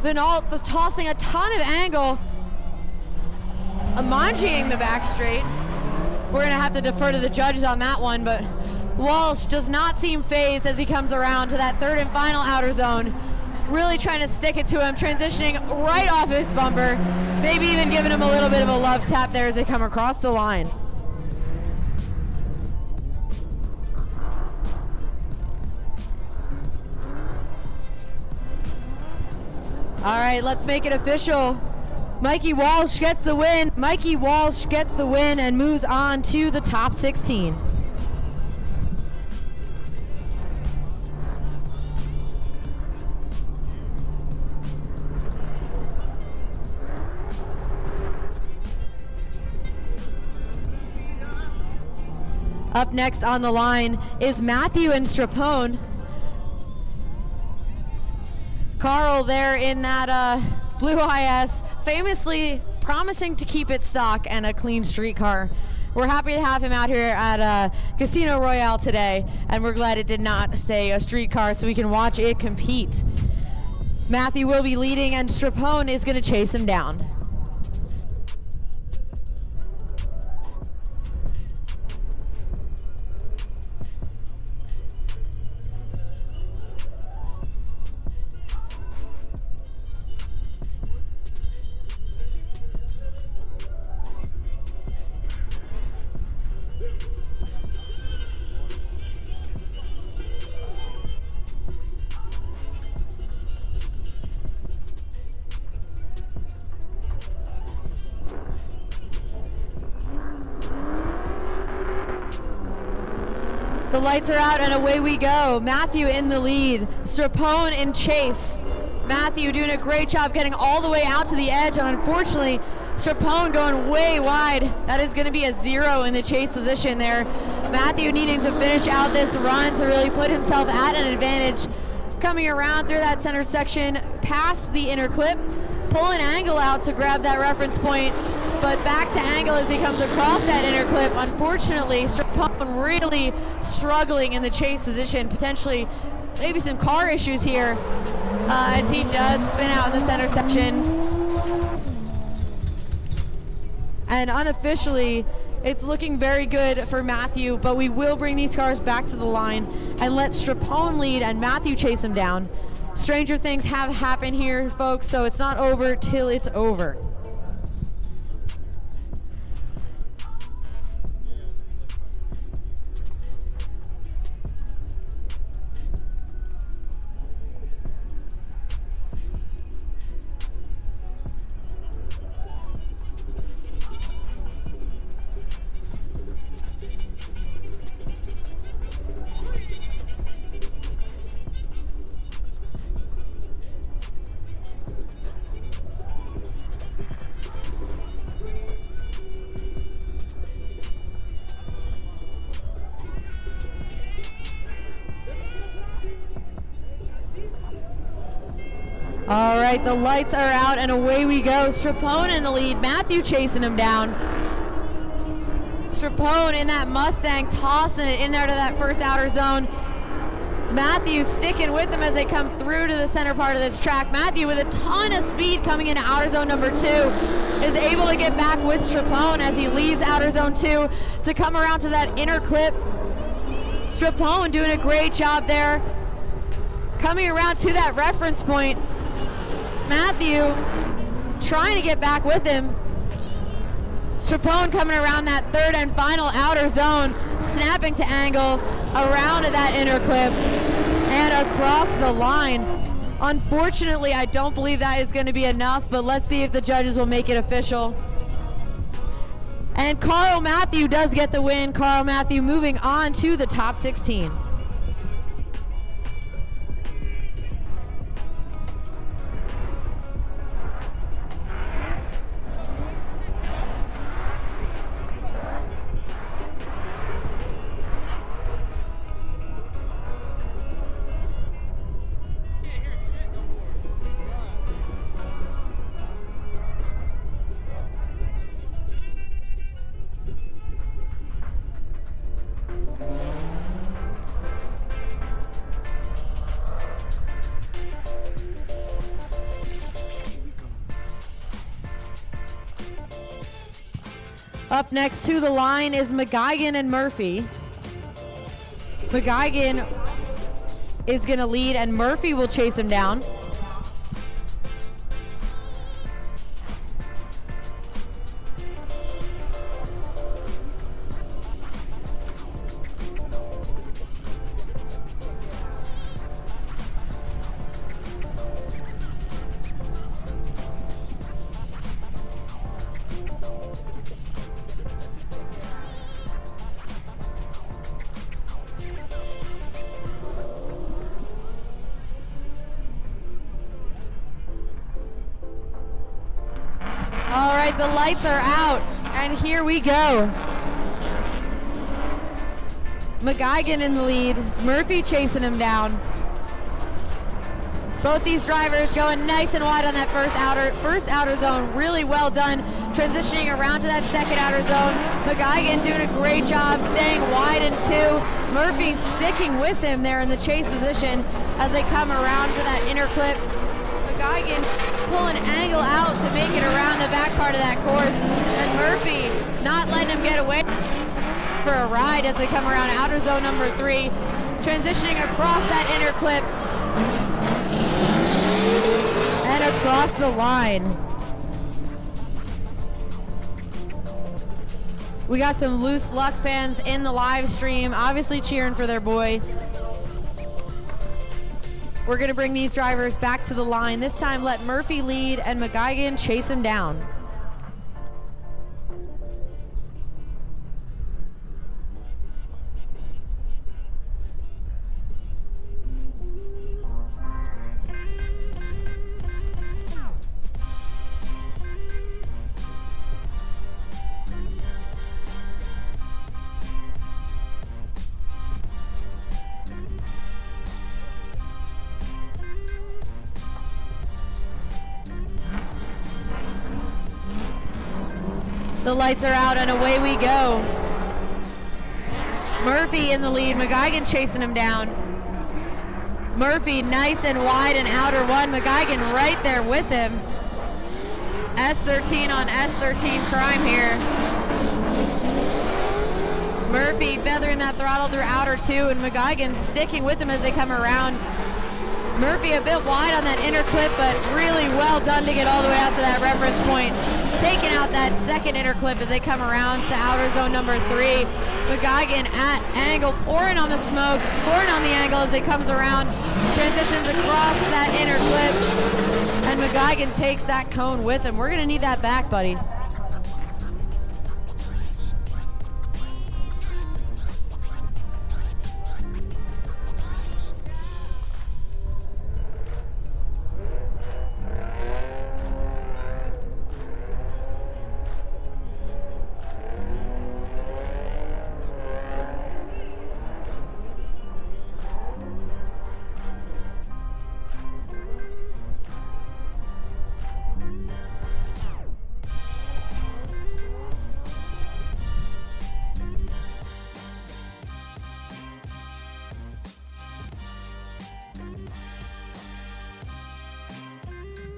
Venal tossing a ton of angle, Amanjiing the back straight. We're gonna have to defer to the judges on that one, but Walsh does not seem phased as he comes around to that third and final outer zone. Really trying to stick it to him, transitioning right off his bumper, maybe even giving him a little bit of a love tap there as they come across the line. All right, let's make it official. Mikey Walsh gets the win. Mikey Walsh gets the win and moves on to the top 16. Up next on the line is Matthew and Strapone. Carl there in that blue IS, famously promising to keep it stock and a clean street car. We're happy to have him out here at Casino Royale today, and we're glad it did not stay a street car so we can watch it compete. Matthew will be leading and Strapone is going to chase him down. The lights are out and away we go. Matthew in the lead, Strapone in chase. Matthew doing a great job getting all the way out to the edge, and unfortunately, Strapone going way wide. That is going to be a 0 in the chase position there. Matthew needing to finish out this run to really put himself at an advantage. Coming around through that center section, past the inner clip, pulling Angle out to grab that reference point, but back to Angle as he comes across that inner clip. Unfortunately, Strapone really struggling in the chase position, potentially maybe some car issues here as he does spin out in the center section. And unofficially, it's looking very good for Matthew, but we will bring these cars back to the line and let Strapone lead and Matthew chase him down. Stranger things have happened here, folks, so it's not over till it's over. All right, the lights are out and away we go. Strapone in the lead, Matthew chasing him down. Strapone in that Mustang, tossing it in there to that first outer zone. Matthew sticking with them as they come through to the center part of this track. Matthew with a ton of speed coming into outer zone number 2 is able to get back with Strapone as he leaves outer zone 2 to come around to that inner clip. Strapone doing a great job there. Coming around to that reference point. Matthew trying to get back with him. Strapone coming around that third and final outer zone, snapping to Angle, around to that inner clip, and across the line. Unfortunately, I don't believe that is going to be enough, but let's see if the judges will make it official. And Carl Matthew does get the win. Carl Matthew moving on to the top 16. Up next to the line is McGuigan and Murphy. McGuigan is going to lead, and Murphy will chase him down. All right, the lights are out, and here we go. McGuigan in the lead, Murphy chasing him down. Both these drivers going nice and wide on that first outer zone. Really well done, transitioning around to that second outer zone. McGuigan doing a great job staying wide in two. Murphy sticking with him there in the chase position as they come around for that inner clip. McGuigan pulling angle out to make it around the back part of that course, and Murphy not letting him get away for a ride as they come around outer zone number 3, transitioning across that inner clip and across the line. We got some Loose Luck fans in the live stream, obviously cheering for their boy. We're going to bring these drivers back to the line. This time, let Murphy lead and McGuigan chase him down. The lights are out and away we go. Murphy in the lead, McGuigan chasing him down. Murphy nice and wide and outer one, McGuigan right there with him. S13 on S13 crime here. Murphy feathering that throttle through outer 2, and McGuigan sticking with him as they come around. Murphy a bit wide on that inner clip, but really well done to get all the way out to that reference point. Taking out that second inner clip as they come around to outer zone number 3. McGuigan at angle, pouring on the smoke, pouring on the angle as it comes around. Transitions across that inner clip, and McGuigan takes that cone with him. We're gonna need that back, buddy.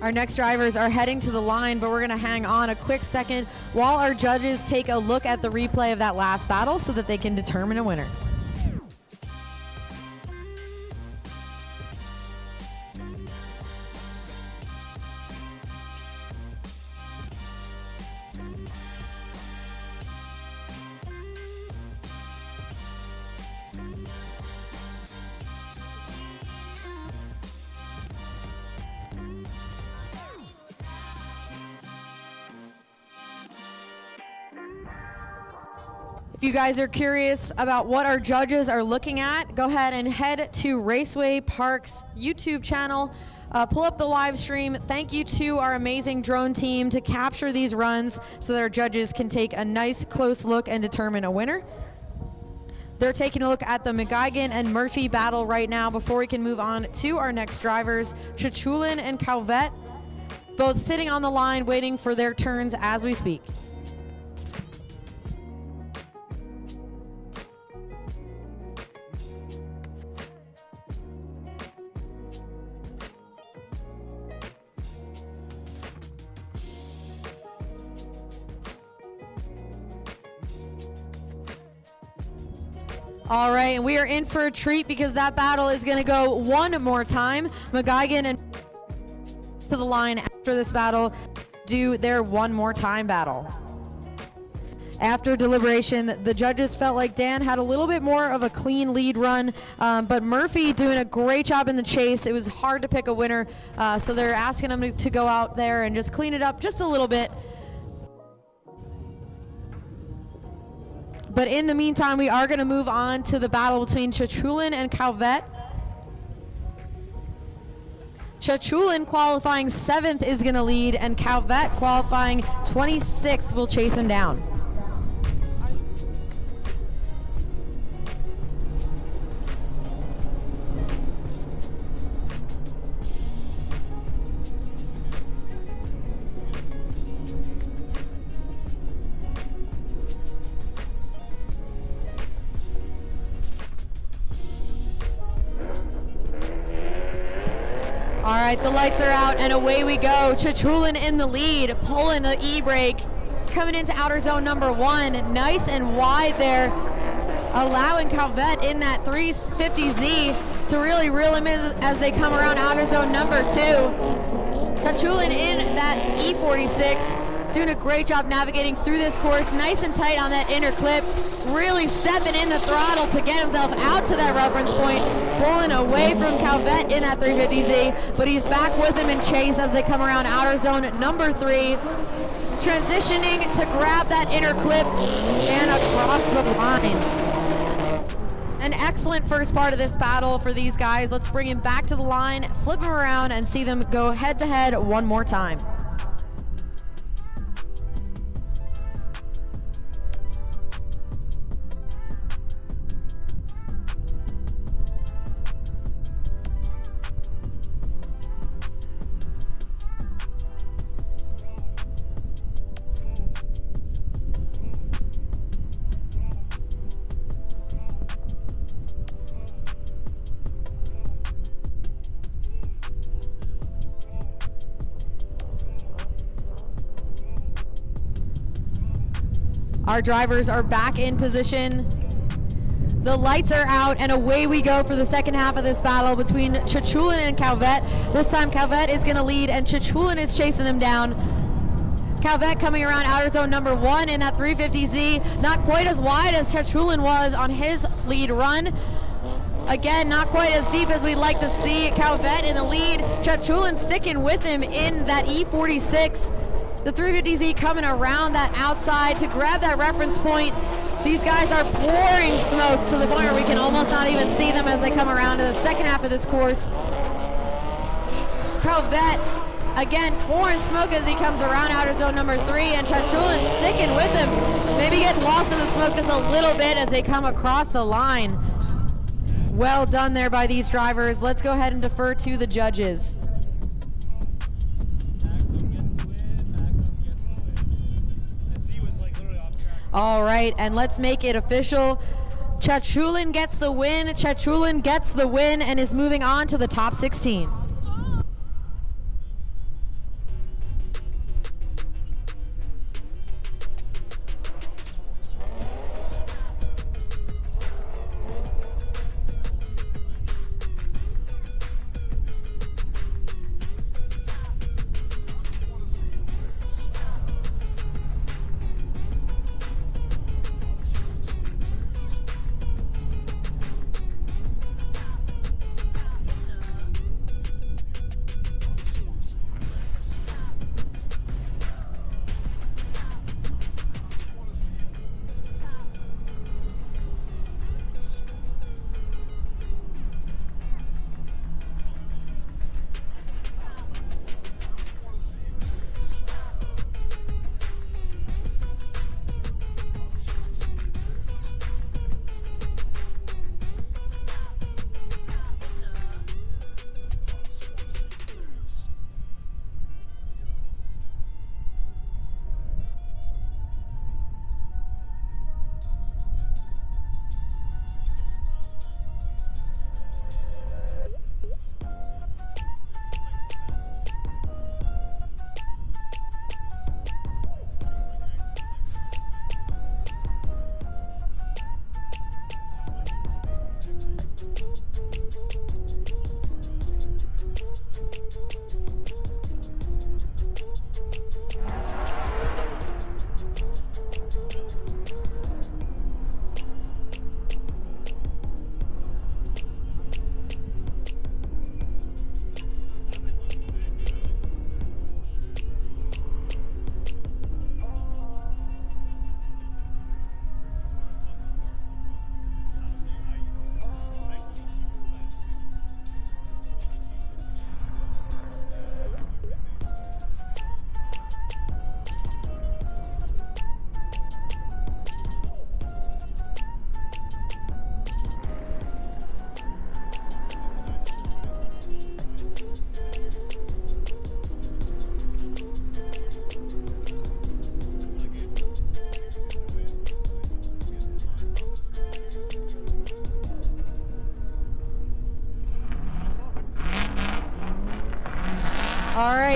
Our next drivers are heading to the line, but we're going to hang on a quick second while our judges take a look at the replay of that last battle so that they can determine a winner. If you guys are curious about what our judges are looking at, go ahead and head to Raceway Park's YouTube channel. Pull up the live stream. Thank you to our amazing drone team to capture these runs so that our judges can take a nice close look and determine a winner. They're taking a look at the McGuigan and Murphy battle right now before we can move on to our next drivers, Chulin and Calette, both sitting on the line waiting for their turns as we speak. All right, and we are in for a treat because that battle is going to go one more time. McGuigan and to the line after this battle do their one more time battle. After deliberation, the judges felt like Dan had a little bit more of a clean lead run, but Murphy doing a great job in the chase. It was hard to pick a winner, so they're asking him to go out there and just clean it up just a little bit. But in the meantime, we are going to move on to the battle between Chulin and Calette. Chulin qualifying 7th is going to lead, and Calette qualifying 26th will chase him down. All right, the lights are out and away we go. Chulin in the lead, pulling the e-brake, coming into outer zone number 1. Nice and wide there, allowing Calette in that 350Z to really reel him in as they come around outer zone number 2. Chulin in that E46, doing a great job navigating through this course, nice and tight on that inner clip, really stepping in the throttle to get himself out to that reference point, pulling away from Calette in that 350Z, but he's back with him in chase as they come around outer zone number 3, transitioning to grab that inner clip and across the line. An excellent first part of this battle for these guys. Let's bring him back to the line, flip him around, and see them go head to head one more time. Our drivers are back in position. The lights are out and away we go for the second half of this battle between Chulin and Calette. This time Calette is gonna lead and Chulin is chasing him down. Calette coming around outer zone number 1 in that 350Z. Not quite as wide as Chulin was on his lead run. Again, not quite as deep as we'd like to see. Calette in the lead. Chulin sticking with him in that E46. The 350Z coming around that outside to grab that reference point. These guys are pouring smoke to the point where we can almost not even see them as they come around to the second half of this course. Calette, again, pouring smoke as he comes around outer zone number 3, and Chulin sticking with him. Maybe getting lost in the smoke just a little bit as they come across the line. Well done there by these drivers. Let's go ahead and defer to the judges. All right, and let's make it official. Chulin gets the win. Chulin gets the win and is moving on to the top 16.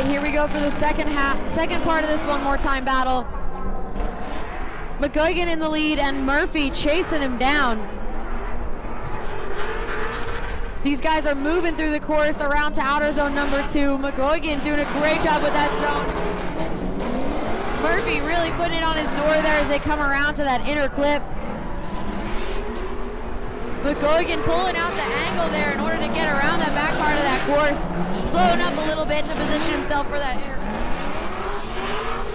right, here we go for the second part of this one more time battle. McGuigan in the lead and Murphy chasing him down. These guys are moving through the course around to outer zone number 2. McGuigan doing a great job with that zone. Murphy really putting it on his door there as they come around to that inner clip. McGuigan pulling out the angle there in order to get around that back part of that course. Slowing up a little bit to position himself for that inner.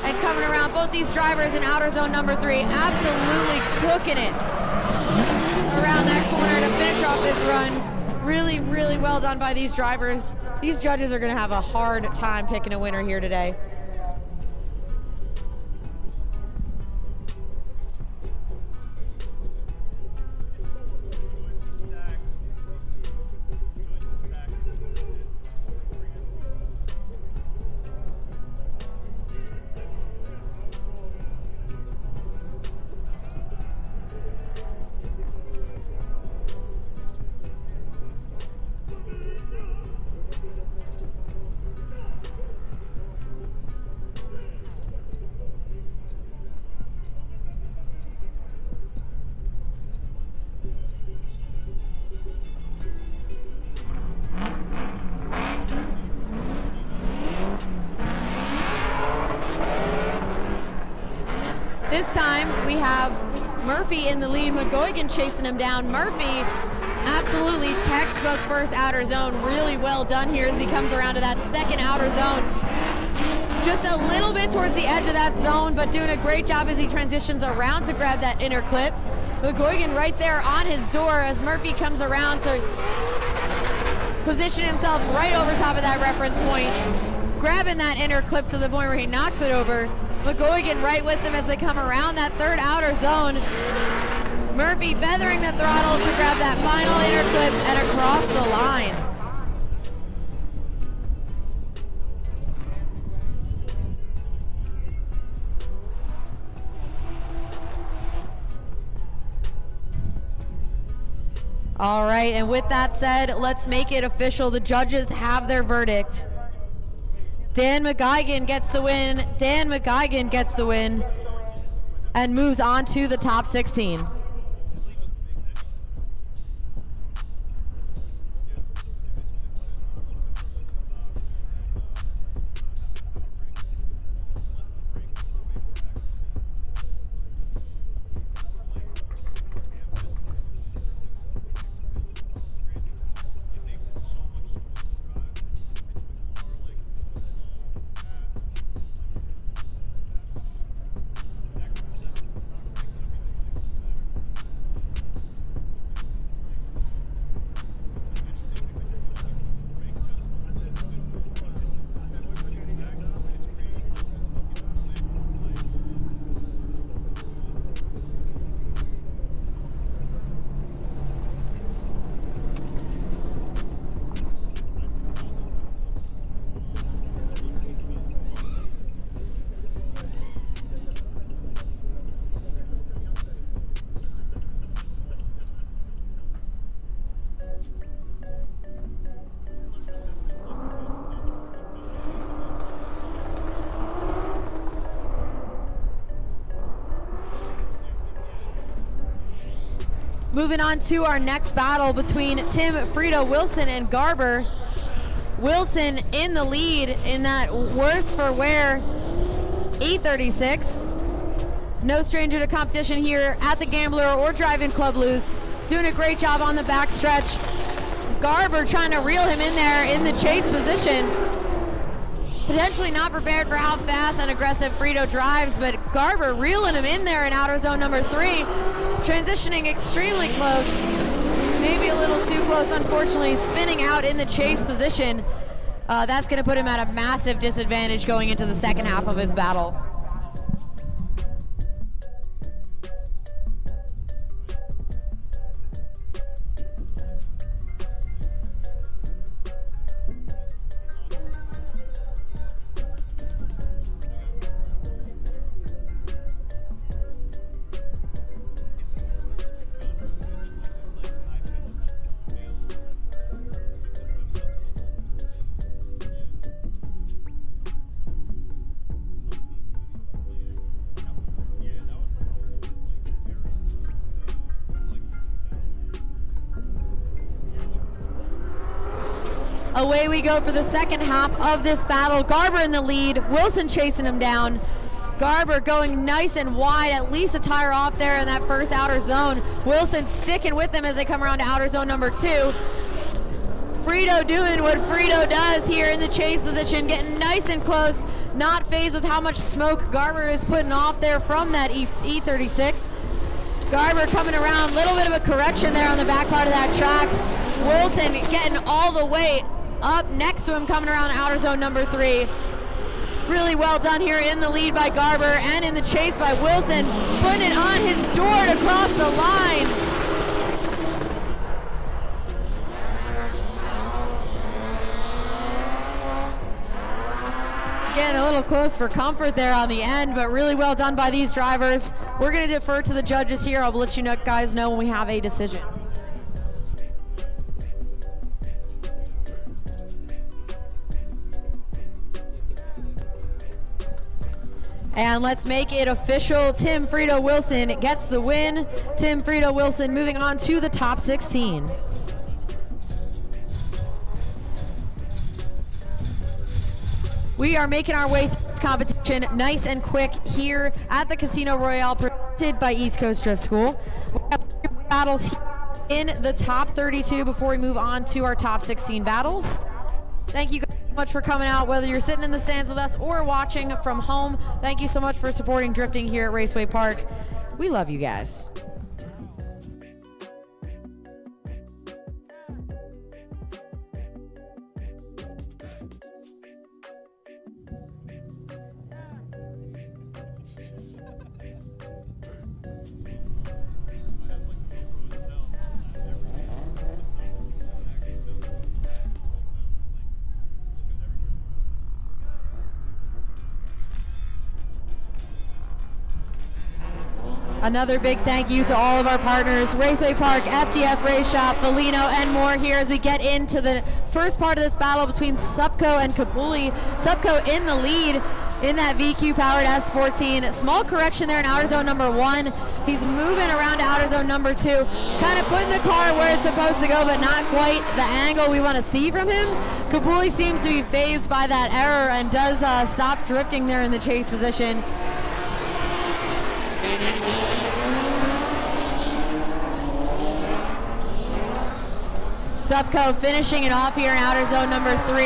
And coming around, both these drivers in outer zone number 3, absolutely cooking it around that corner to finish off this run. Really, really well done by these drivers. These judges are going to have a hard time picking a winner here today. This time we have Murphy in the lead, McGuigan chasing him down. Murphy, absolutely textbook first outer zone. Really well done here as he comes around to that second outer zone. Just a little bit towards the edge of that zone, but doing a great job as he transitions around to grab that inner clip. McGuigan right there on his door as Murphy comes around to position himself right over top of that reference point, grabbing that inner clip to the point where he knocks it over. McGuigan right with them as they come around that third outer zone. Murphy feathering the throttle to grab that final inner clip and across the line. All right, and with that said, let's make it official. The judges have their verdict. Dan McGuigan gets the win. Dan McGuigan gets the win and moves on to the top 16. Moving on to our next battle between Tim Frito Wilson and Garber. Wilson in the lead in that worse for wear E36. No stranger to competition here at the Gambler or Drive-In Club Loose. Doing a great job on the backstretch. Garber trying to reel him in there in the chase position. Potentially not prepared for how fast and aggressive Frito drives, but Garber reeling him in there in outer zone number 3. Transitioning extremely close, maybe a little too close, unfortunately, spinning out in the chase position. That's going to put him at a massive disadvantage going into the second half of his battle. Away we go for the second half of this battle. Garber in the lead, Wilson chasing him down. Garber going nice and wide, at least a tire off there in that first outer zone. Wilson sticking with them as they come around to outer zone number 2. Frito doing what Frito does here in the chase position, getting nice and close, not phased with how much smoke Garber is putting off there from that E36. Garber coming around, little bit of a correction there on the back part of that track. Wilson getting all the way up next to him, coming around outer zone number 3. Really well done here in the lead by Garber and in the chase by Wilson, putting it on his door to cross the line. Getting a little close for comfort there on the end, but really well done by these drivers. We're going to defer to the judges here. I'll let you guys know when we have a decision. And let's make it official. Tim Frito Wilson gets the win. Tim Frito Wilson moving on to the top 16. We are making our way through this competition nice and quick here at the Casino Royale, presented by East Coast Drift School. We have 3 battles here in the top 32 before we move on to our top 16 battles. Thank you guys so much for coming out, whether you're sitting in the stands with us or watching from home. Thank you so much for supporting drifting here at Raceway Park. We love you guys. Another big thank you to all of our partners, Raceway Park, FDF Race Shop, Valino, and more here as we get into the first part of this battle between Subco and Kabuli. Subco in the lead in that VQ-powered S14. Small correction there in outer zone number 1. He's moving around to outer zone number 2, kind of putting the car where it's supposed to go, but not quite the angle we want to see from him. Kabuli seems to be phased by that error and does stop drifting there in the chase position. Subco finishing it off here in outer zone number 3.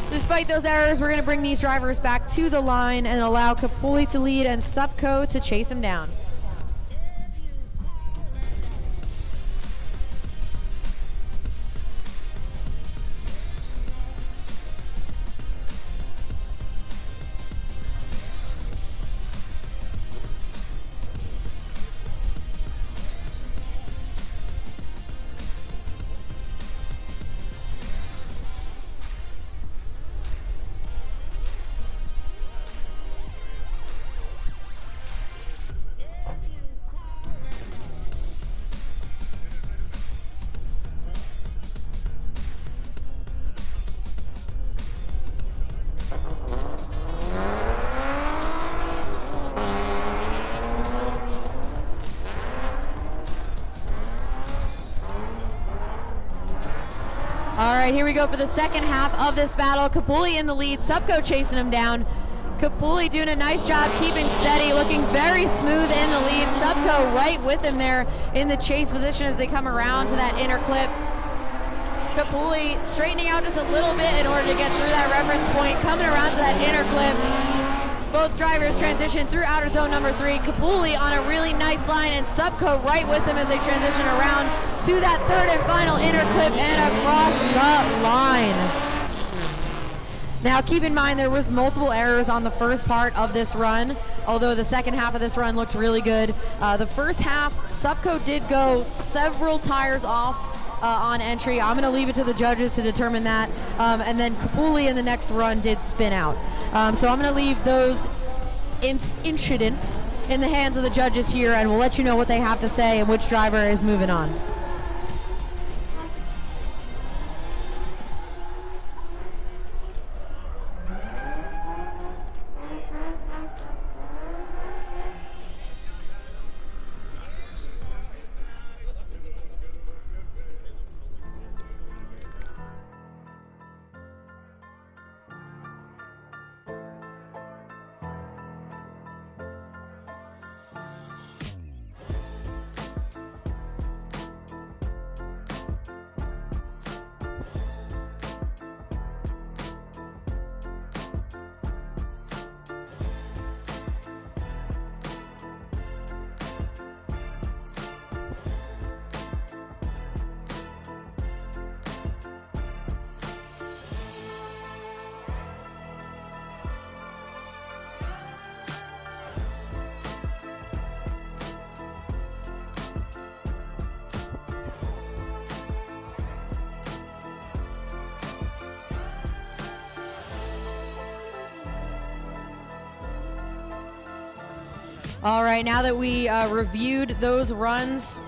Despite those errors, we're going to bring these drivers back to the line and allow Kabuli to lead and Subco to chase him down. All right, here we go for the second half of this battle. Kabuli in the lead, Subco chasing him down. Kabuli doing a nice job keeping steady, looking very smooth in the lead. Subco right with him there in the chase position as they come around to that inner clip. Kabuli straightening out just a little bit in order to get through that reference point, coming around to that inner clip. Both drivers transition through outer zone number 3. Kabuli on a really nice line and Subco right with them as they transition around to that third and final inner clip and across the line. Now keep in mind there was multiple errors on the first part of this run, although the second half of this run looked really good. The first half, Subco did go several tires off on entry. I'm going to leave it to the judges to determine that. And then Kabuli in the next run did spin out. So I'm going to leave those incidents in the hands of the judges here, and we'll let you know what they have to say and which driver is moving on. All right, now that we reviewed those runs,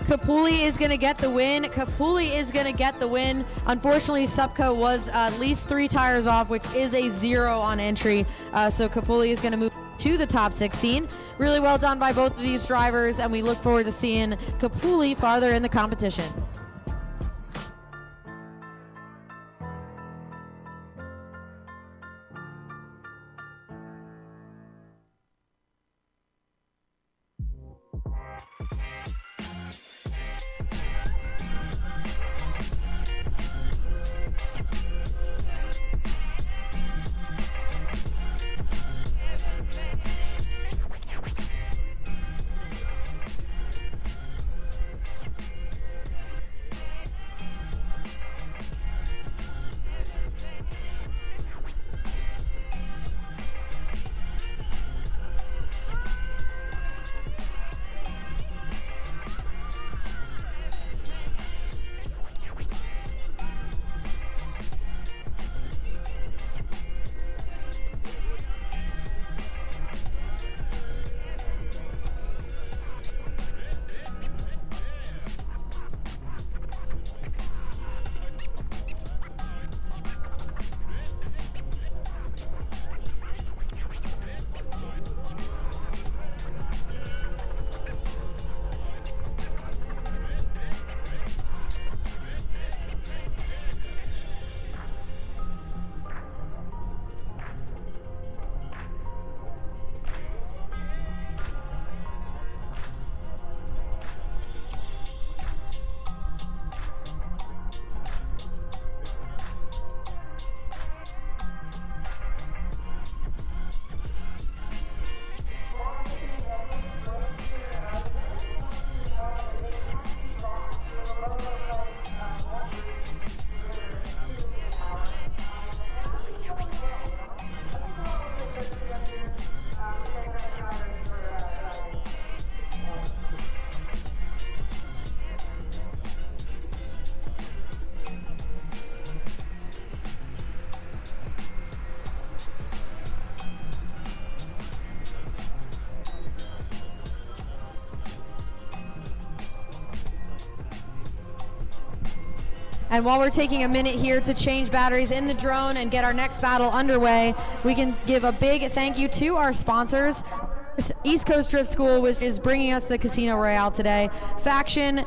Kabuli is going to get the win. Kabuli is going to get the win. Unfortunately, Subco was at least 3 tires off, which is a 0 on entry. So Kabuli is going to move to the top 16. Really well done by both of these drivers, and we look forward to seeing Kabuli farther in the competition. And while we're taking a minute here to change batteries in the drone and get our next battle underway, we can give a big thank you to our sponsors. East Coast Drift School, which is bringing us the Casino Royale today, Faction,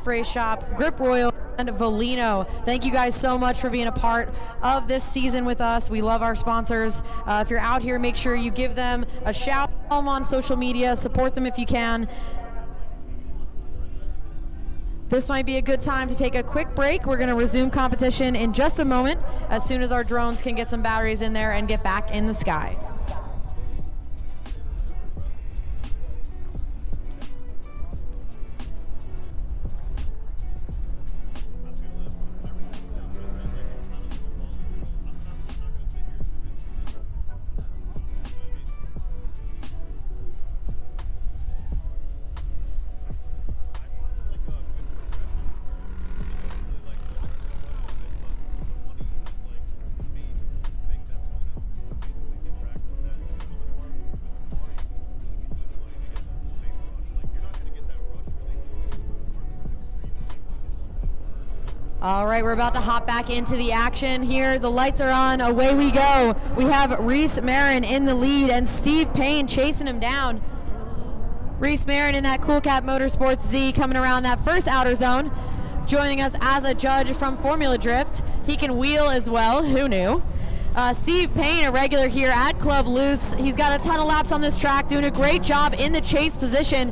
Frey Shop, Grip Royal, and Valino. Thank you guys so much for being a part of this season with us. We love our sponsors. If you're out here, make sure you give them a shout, follow them on social media, support them if you can. This might be a good time to take a quick break. We're going to resume competition in just a moment as soon as our drones can get some batteries in there and get back in the sky. All right, we're about to hop back into the action here. The lights are on, away we go. We have Marin in the lead and Steve Payne chasing him down. Marin in that Cool Cat Motorsports Z coming around that first outer zone. Joining us as a judge from Formula Drift. He can wheel as well, who knew? Steve Payne, a regular here at Club Loose. He's got a ton of laps on this track, doing a great job in the chase position.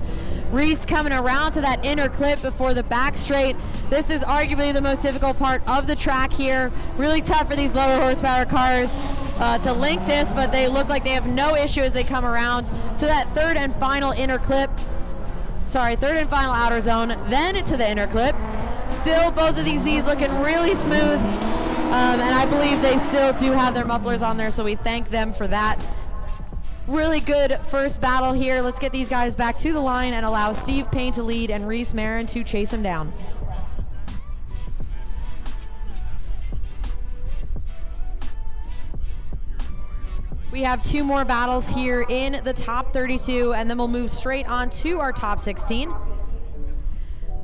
Reese coming around to that inner clip before the back straight. This is arguably the most difficult part of the track here. Really tough for these lower horsepower cars to link this, but they look like they have no issue as they come around to that third and final outer zone, then to the inner clip. Still, both of these Z's looking really smooth, and I believe they still do have their mufflers on there, so we thank them for that. Really good first battle here. Let's get these guys back to the line and allow Steve Payne to lead and Marin to chase him down. We have 2 more battles here in the top 32, and then we'll move straight on to our top 16.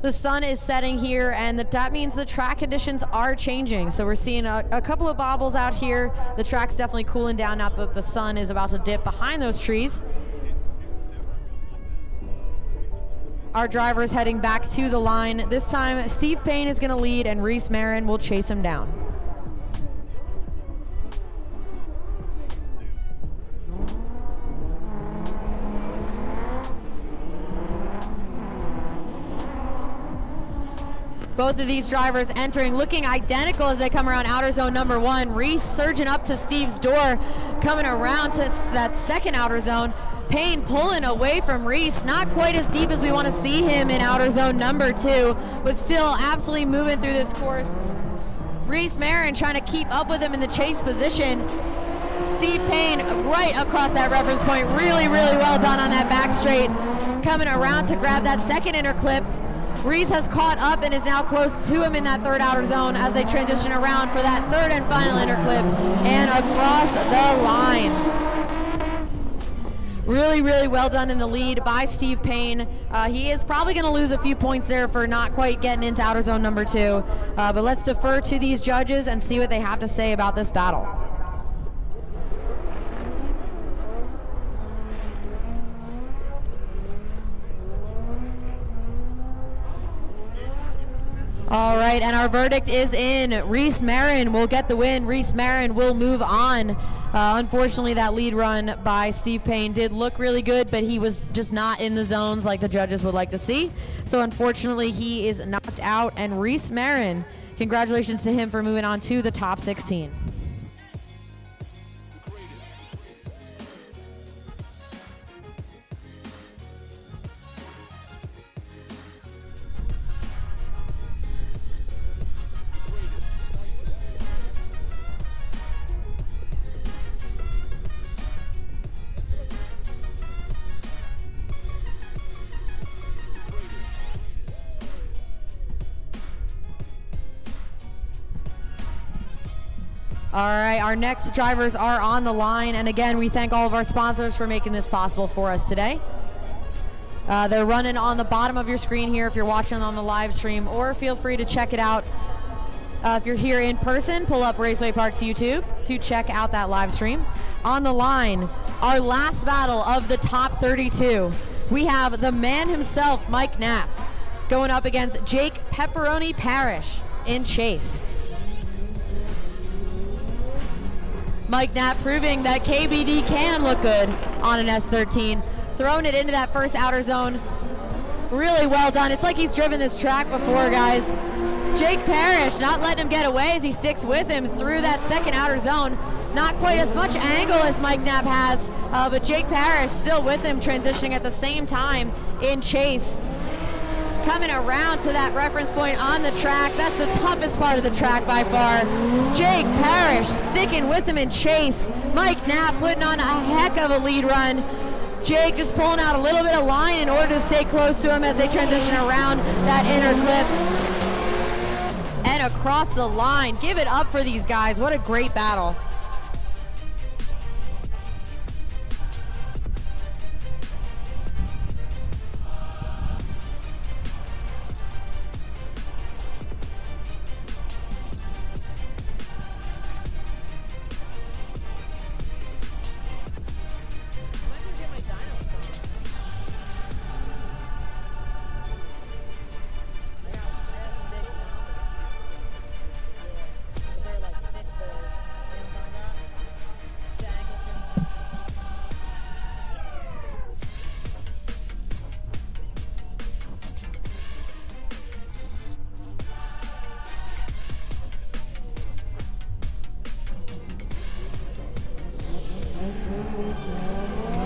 The sun is setting here, and that means the track conditions are changing. So we're seeing a couple of bobbles out here. The track's definitely cooling down now that the sun is about to dip behind those trees. Our driver is heading back to the line. This time, Steve Payne is going to lead, and Marin will chase him down. Both of these drivers entering, looking identical as they come around outer zone number 1. Reese surging up to Steve's door, coming around to that second outer zone. Payne pulling away from Reese, not quite as deep as we want to see him in outer zone number 2, but still absolutely moving through this course. Marin trying to keep up with him in the chase position. Steve Payne right across that reference point. Really, really well done on that back straight. Coming around to grab that second inner clip. Reese has caught up and is now close to him in that third outer zone as they transition around for that third and final inner clip and across the line. Really, really well done in the lead by Steve Payne. He is probably going to lose a few points there for not quite getting into outer zone number 2. But let's defer to these judges and see what they have to say about this battle. All right, and our verdict is in. Marin will get the win. Marin will move on. Unfortunately, that lead run by Steve Payne did look really good, but he was just not in the zones like the judges would like to see. So unfortunately, he is knocked out. And Marin, congratulations to him for moving on to the top 16. All right, our next drivers are on the line, and again, we thank all of our sponsors for making this possible for us today. They're running on the bottom of your screen here if you're watching on the live stream, or feel free to check it out. If you're here in person, pull up Raceway Park's YouTube to check out that live stream. On the line, our last battle of the top 32. We have the man himself, Mike Knapp, going up against Jake Pepperoni Parish in chase. Mike Knapp proving that KBD can look good on an S13. Throwing it into that first outer zone. Really well done. It's like he's driven this track before, guys. Jake Parish not letting him get away as he sticks with him through that second outer zone. Not quite as much angle as Mike Knapp has, but Jake Parish still with him, transitioning at the same time in chase. Coming around to that reference point on the track. That's the toughest part of the track by far. Jake Parish sticking with him in chase. Mike Knapp putting on a heck of a lead run. Jake just pulling out a little bit of line in order to stay close to him as they transition around that inner clip and across the line. Give it up for these guys. What a great battle.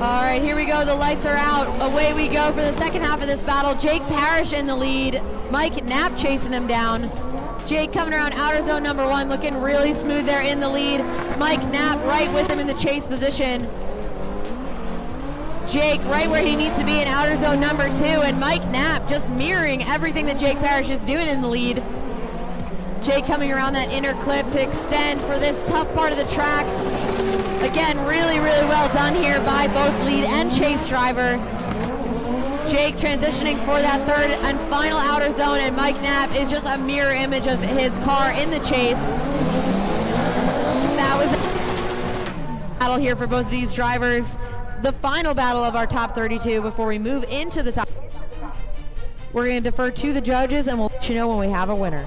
All right, here we go. The lights are out. Away we go for the second half of this battle. Jake Parish in the lead. Mike Knapp chasing him down. Jake coming around outer zone number 1, looking really smooth there in the lead. Mike Knapp right with him in the chase position. Jake right where he needs to be in outer zone number 2, and Mike Knapp just mirroring everything that Jake Parish is doing in the lead. Jake coming around that inner clip to extend for this tough part of the track. Again, really, really well done here by both lead and chase driver. Jake transitioning for that third and final outer zone, and Mike Knapp is just a mirror image of his car in the chase. That was a battle here for both of these drivers. The final battle of our top 32 before we move into the top. We're going to defer to the judges, and we'll let you know when we have a winner.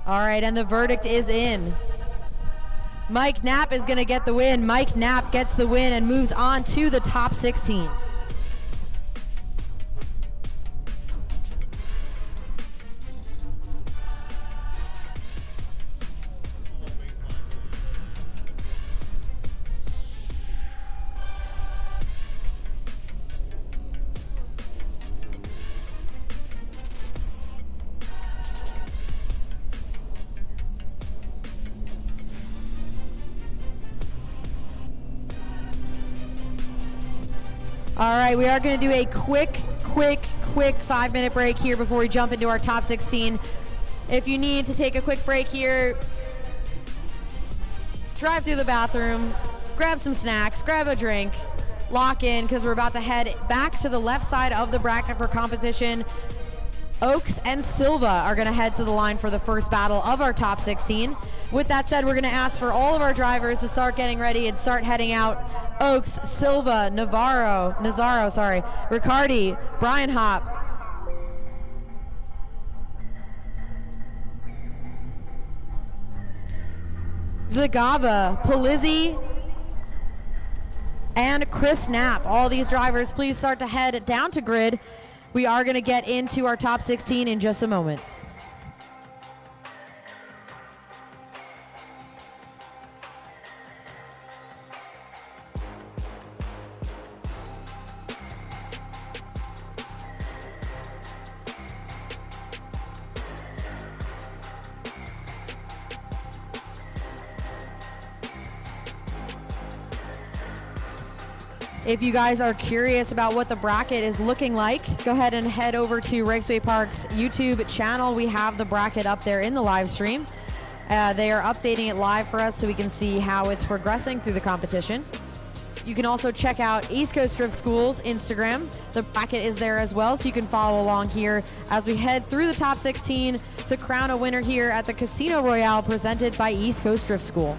All right, and the verdict is in. Mike Knapp is going to get the win. Mike Knapp gets the win and moves on to the top 16. All right, we are going to do a quick 5-minute break here before we jump into our top 16. If you need to take a quick break here, drive through the bathroom, grab some snacks, grab a drink, lock in, because we're about to head back to the left side of the bracket for competition. Oaks and Silva are going to head to the line for the first battle of our top 16. With that said, we're going to ask for all of our drivers to start getting ready and start heading out. Oaks, Silva, Nazaro, Ricardi, Brian Hopp. Zagava, Pizzy, and Chris Knapp. All these drivers, please start to head down to grid. We are going to get into our top 16 in just a moment. If you guys are curious about what the bracket is looking like, go ahead and head over to Raceway Park's YouTube channel. We have the bracket up there in the live stream. They are updating it live for us so we can see how it's progressing through the competition. You can also check out East Coast Drift School's Instagram. The bracket is there as well, so you can follow along here as we head through the top 16 to crown a winner here at the Casino Royale presented by East Coast Drift School.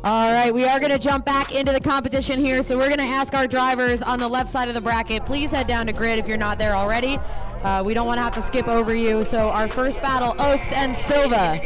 All right, we are going to jump back into the competition here. So we're going to ask our drivers on the left side of the bracket, please head down to grid if you're not there already. We don't want to have to skip over you. So our first battle, Oaks and Silva.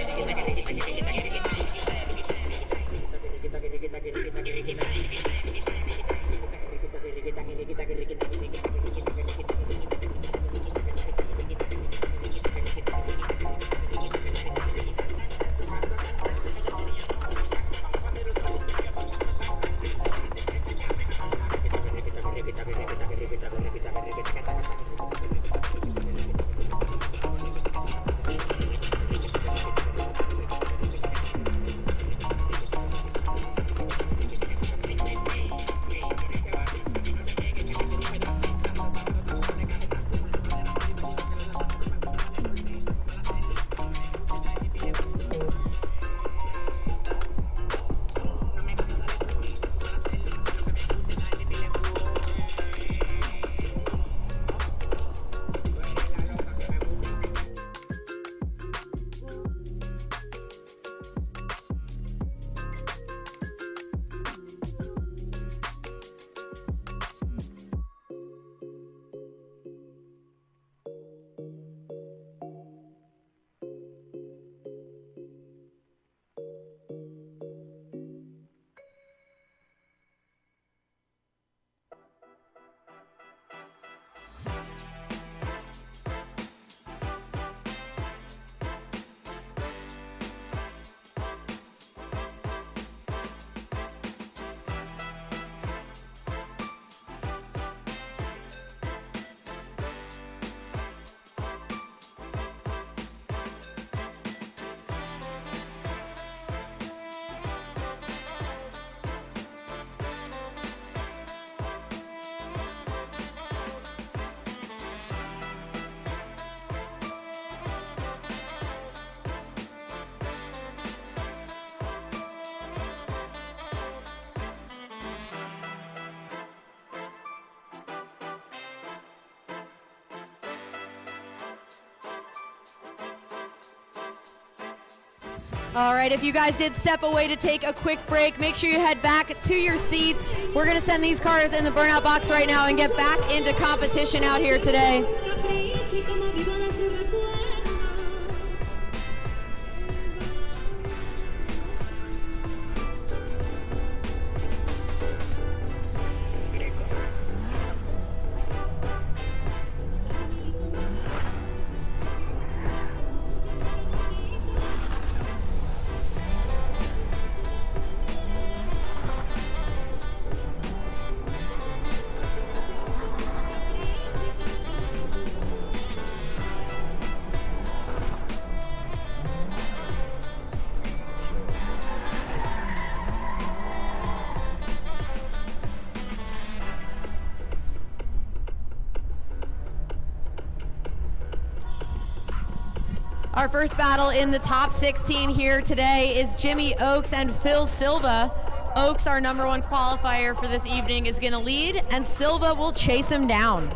All right, if you guys did step away to take a quick break, make sure you head back to your seats. We're going to send these cars in the burnout box right now and get back into competition out here today. Our first battle in the top 16 here today is Jimmy Oaks and Phil Silva. Oaks, our #1 qualifier for this evening, is going to lead, and Silva will chase him down.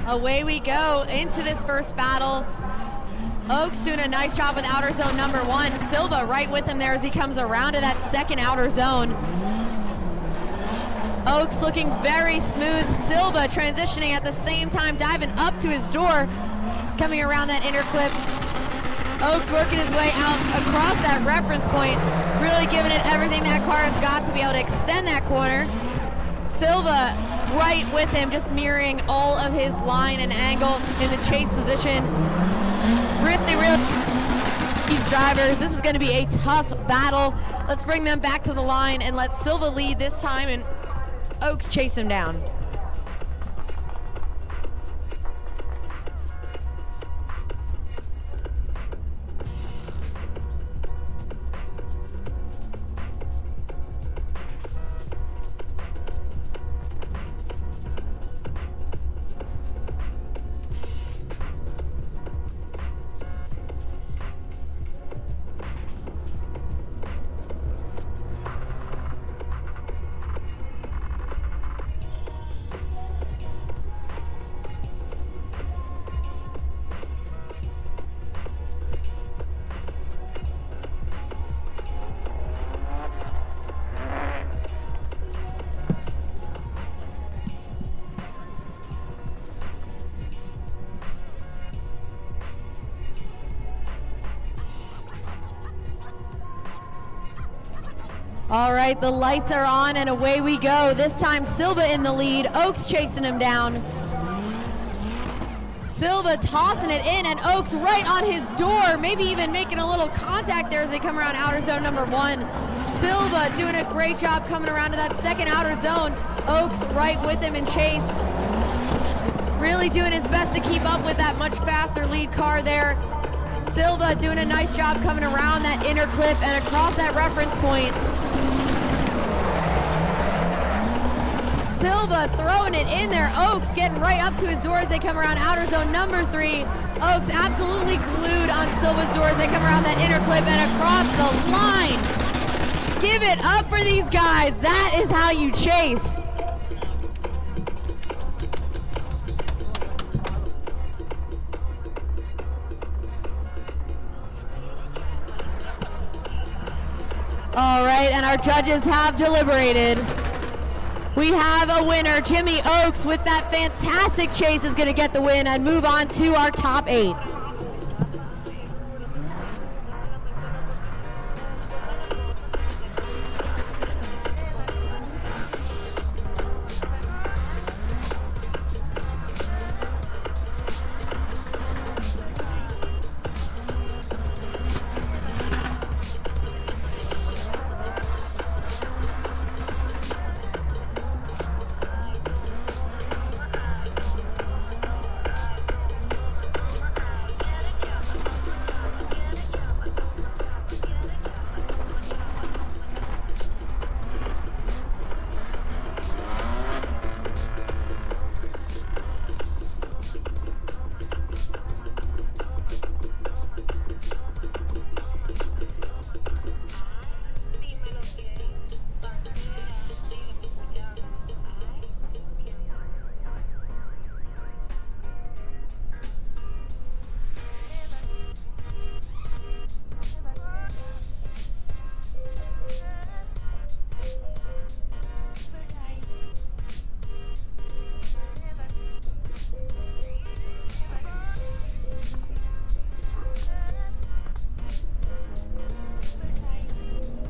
Away we go into this first battle. Oaks doing a nice job with outer zone #1. Silva right with him there as he comes around to that second outer zone. Oaks looking very smooth. Silva transitioning at the same time, diving up to his door, coming around that inner clip. Oaks working his way out across that reference point, really giving it everything that car has got to be able to extend that corner. Silva right with him, just mirroring all of his line and angle in the chase position. Really, these drivers, this is going to be a tough battle. Let's bring them back to the line and let Silva lead this time and Oaks chase him down. All right, the lights are on and away we go. This time Silva in the lead, Oaks chasing him down. Silva tossing it in and Oaks right on his door, maybe even making a little contact there as they come around outer zone number 1. Silva doing a great job coming around to that second outer zone. Oaks right with him in chase. Really doing his best to keep up with that much faster lead car there. Silva doing a nice job coming around that inner clip and across that reference point. Silva throwing it in there. Oaks getting right up to his door as they come around outer zone number 3. Oaks absolutely glued on Silva's door as they come around that inner clip and across the line. Give it up for these guys. That is how you chase. All right, and our judges have deliberated. We have a winner. Jimmy Oaks with that fantastic chase is going to get the win and move on to our top 8.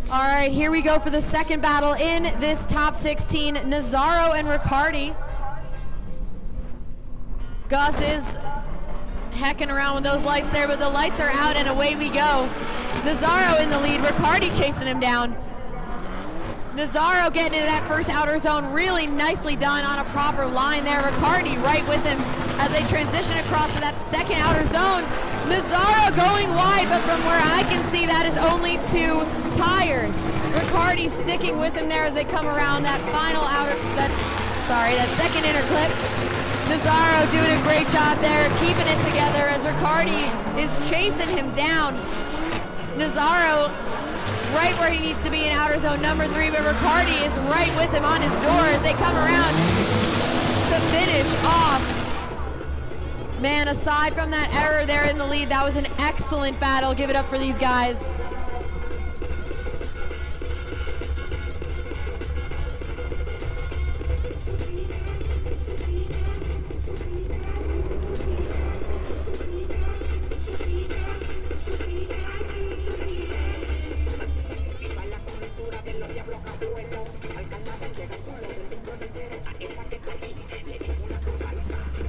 All right, here we go for the second battle in this top 16, Nazaro and Ricardi. Gus is hecking around with those lights there, but the lights are out and away we go. Nazaro in the lead, Ricardi chasing him down. Nazaro getting into that first outer zone, really nicely done on a proper line there. Ricardi right with him as they transition across to that second outer zone. Nazaro going wide, but from where I can see, that is only 2 tires. Ricardi sticking with him there as they come around that final that second inner clip. Nazaro doing a great job there, keeping it together as Ricardi is chasing him down. Nazaro right where he needs to be in outer zone number 3, but Ricardi is right with him on his door as they come around to finish off. Man, aside from that error there in the lead, that was an excellent battle. Give it up for these guys.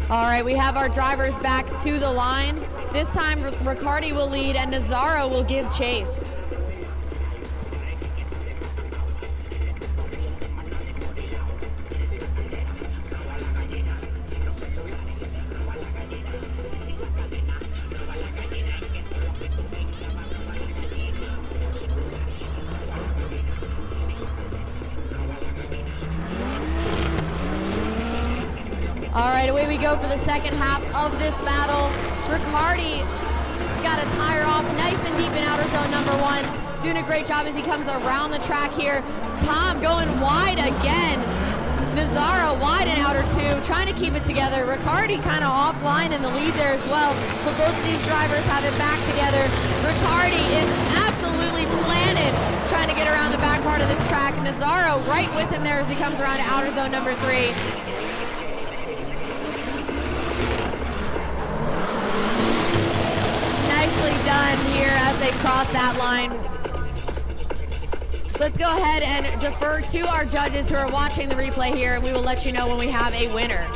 All right, we have our drivers back to the line. This time, Ricardi will lead and Nazaro will give chase. All right, away we go for the second half of this battle. Ricardi's got a tire off nice and deep in outer zone number 1. Doing a great job as he comes around the track here. Tom going wide again. Nazaro wide in outer 2, trying to keep it together. Ricardi kind of offline in the lead there as well, but both of these drivers have it back together. Ricardi is absolutely planted trying to get around the back part of this track. Nazaro right with him there as he comes around to outer zone number 3. Nicely done here as they cross that line. Let's go ahead and defer to our judges who are watching the replay here, and we will let you know when we have a winner.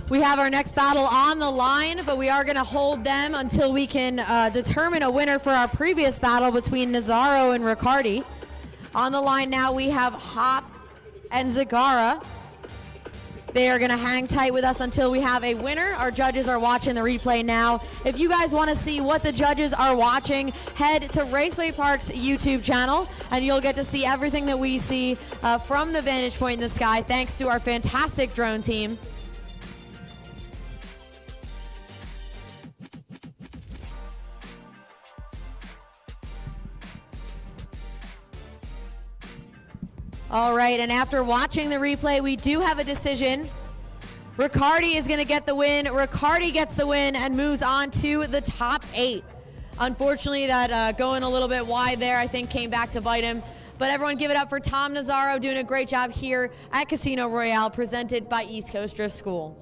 We have our next battle on the line, but we are going to hold them until we can determine a winner for our previous battle between Nazaro and Ricardi. On the line now, we have Hop and Zagara. They are going to hang tight with us until we have a winner. Our judges are watching the replay now. If you guys want to see what the judges are watching, head to Raceway Park's YouTube channel, and you'll get to see everything that we see from the vantage point in the sky, thanks to our fantastic drone team. All right, and after watching the replay, we do have a decision. Ricardi is going to get the win. Ricardi gets the win and moves on to the top 8. Unfortunately, that going a little bit wide there, I think, came back to bite him. But everyone give it up for Tom Nazaro doing a great job here at Casino Royale, presented by East Coast Drift School.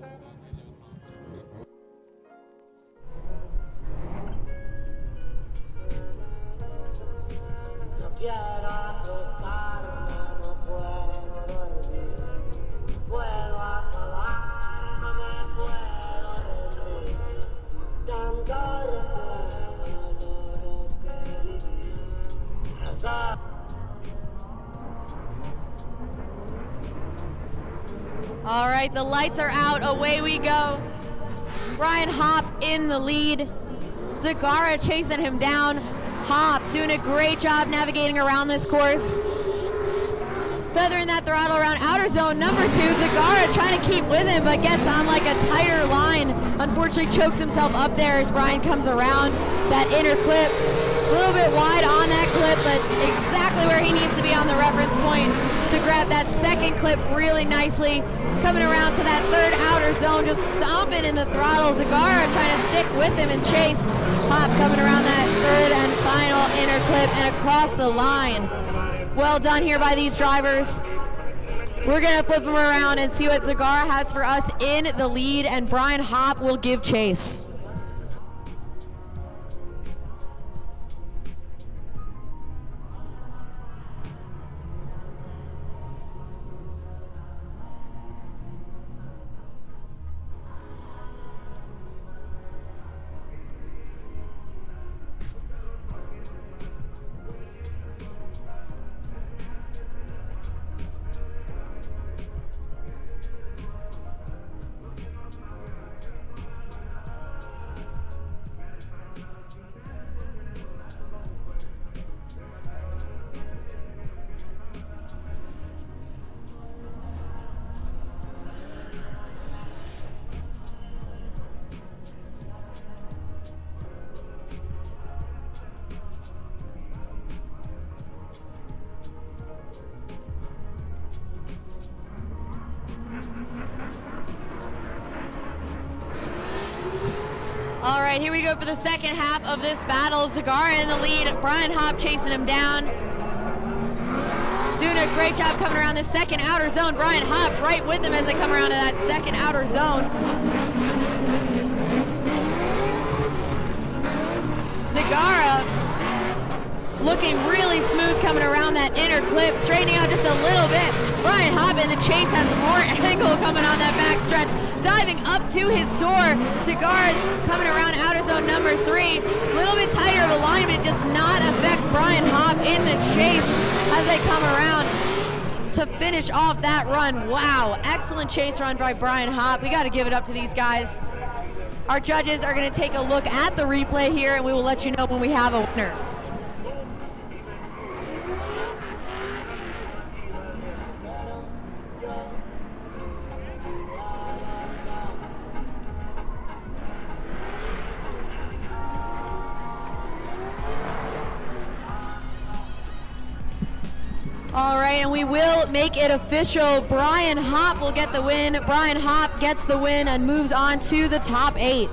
All right, the lights are out. Away we go. Brian Hop in the lead. Zagara chasing him down. Hop doing a great job navigating around this course. Feathering that throttle around outer zone number 2. Zagara trying to keep with him, but gets on like a tighter line. Unfortunately chokes himself up there as Brian comes around that inner clip. A little bit wide on that clip, but exactly where he needs to be on the reference point to grab that second clip really nicely. Coming around to that third outer zone, just stomping in the throttle. Zagara trying to stick with him and chase. Hop coming around that third and final inner clip and across the line. Well done here by these drivers. We're gonna flip them around and see what Zagara has for us in the lead, and Brian Hop will give chase. All right, here we go for the second half of this battle. Zagara in the lead, Brian Hop chasing him down. Doing a great job coming around the second outer zone. Brian Hop right with him as they come around to that second outer zone. Zagara looking really smooth coming around that inner clip, straightening out just a little bit. Brian Hop in the chase has more angle coming on that back stretch, diving up to his door. Zagara coming around outer zone number 3. A little bit tighter of a line, but it does not affect Brian Hop in the chase as they come around. to finish off that run. Wow, excellent chase run by Brian Hopp. We got to give it up to these guys. Our judges are going to take a look at the replay here, and we will let you know when we have a winner. All right, and we will make it official. Brian Hopp will get the win. Brian Hopp gets the win and moves on to the top 8.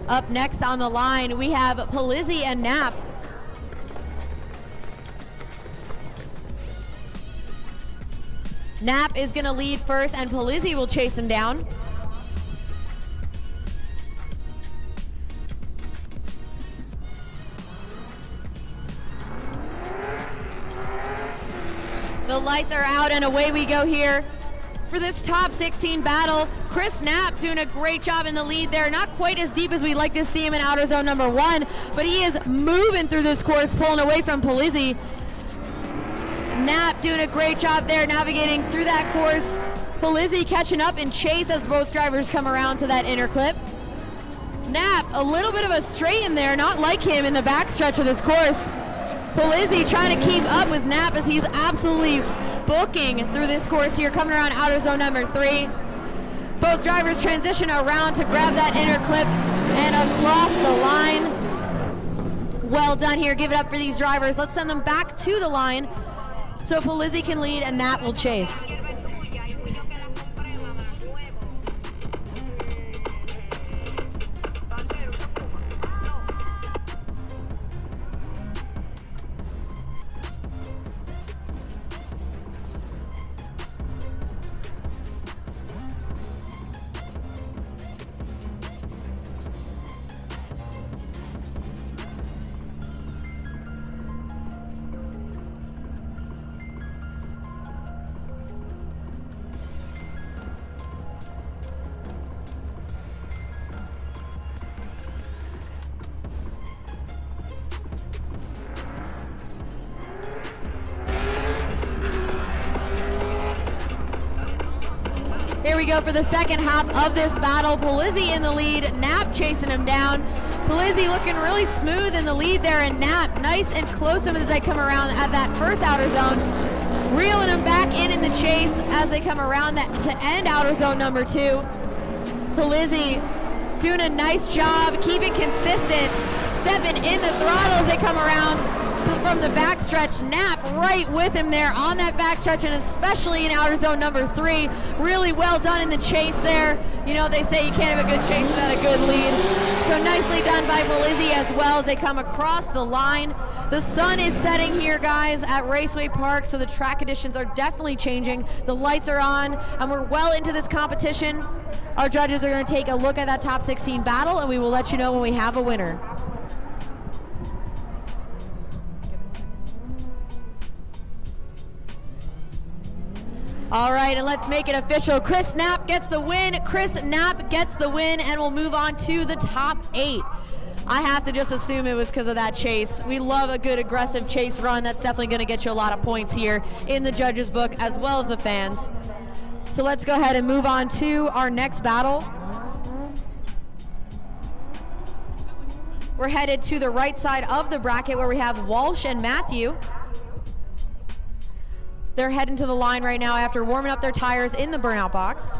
Up next on the line, we have Pizzy and Nap. Nap is going to lead first, and Pizzy will chase him down. The lights are out, and away we go here for this top 16 battle. Chris Knapp doing a great job in the lead there. Not quite as deep as we'd like to see him in outer zone number 1, but he is moving through this course, pulling away from Pizzy. Knapp doing a great job there, navigating through that course. Pizzy catching up in chase as both drivers come around to that inner clip. Knapp, a little bit of a straight in there, not like him in the backstretch of this course. Pizzy trying to keep up with Knapp as he's absolutely booking through this course here, coming around outer zone number 3. Both drivers transition around to grab that inner clip and across the line. Well done here. Give it up for these drivers. Let's send them back to the line so Pizzy can lead and Nat will chase. Here we go for the second half of this battle. Pizzy in the lead, Nap chasing him down. Pizzy looking really smooth in the lead there, and Nap nice and close to him as they come around at that first outer zone. Reeling him back in the chase as they come around that to end outer zone number 2. Pizzy doing a nice job, keeping consistent, stepping in the throttle as they come around from the backstretch. Nap right with him there on that backstretch, and especially in outer zone number 3. Really well done in the chase there. You know, they say you can't have a good chase without a good lead. So nicely done by Pizzy as well as they come across the line. The sun is setting here, guys, at Raceway Park, so the track conditions are definitely changing. The lights are on, and we're well into this competition. Our judges are going to take a look at that top 16 battle, and we will let you know when we have a winner. All right, and let's make it official. Chris Knapp gets the win. Chris Knapp gets the win, and we'll move on to the top 8. I have to just assume it was because of that chase. We love a good aggressive chase run. That's definitely going to get you a lot of points here in the judges' book as well as the fans. So let's go ahead and move on to our next battle. We're headed to the right side of the bracket where we have Walsh and Matthew. They're heading to the line right now after warming up their tires in the burnout box.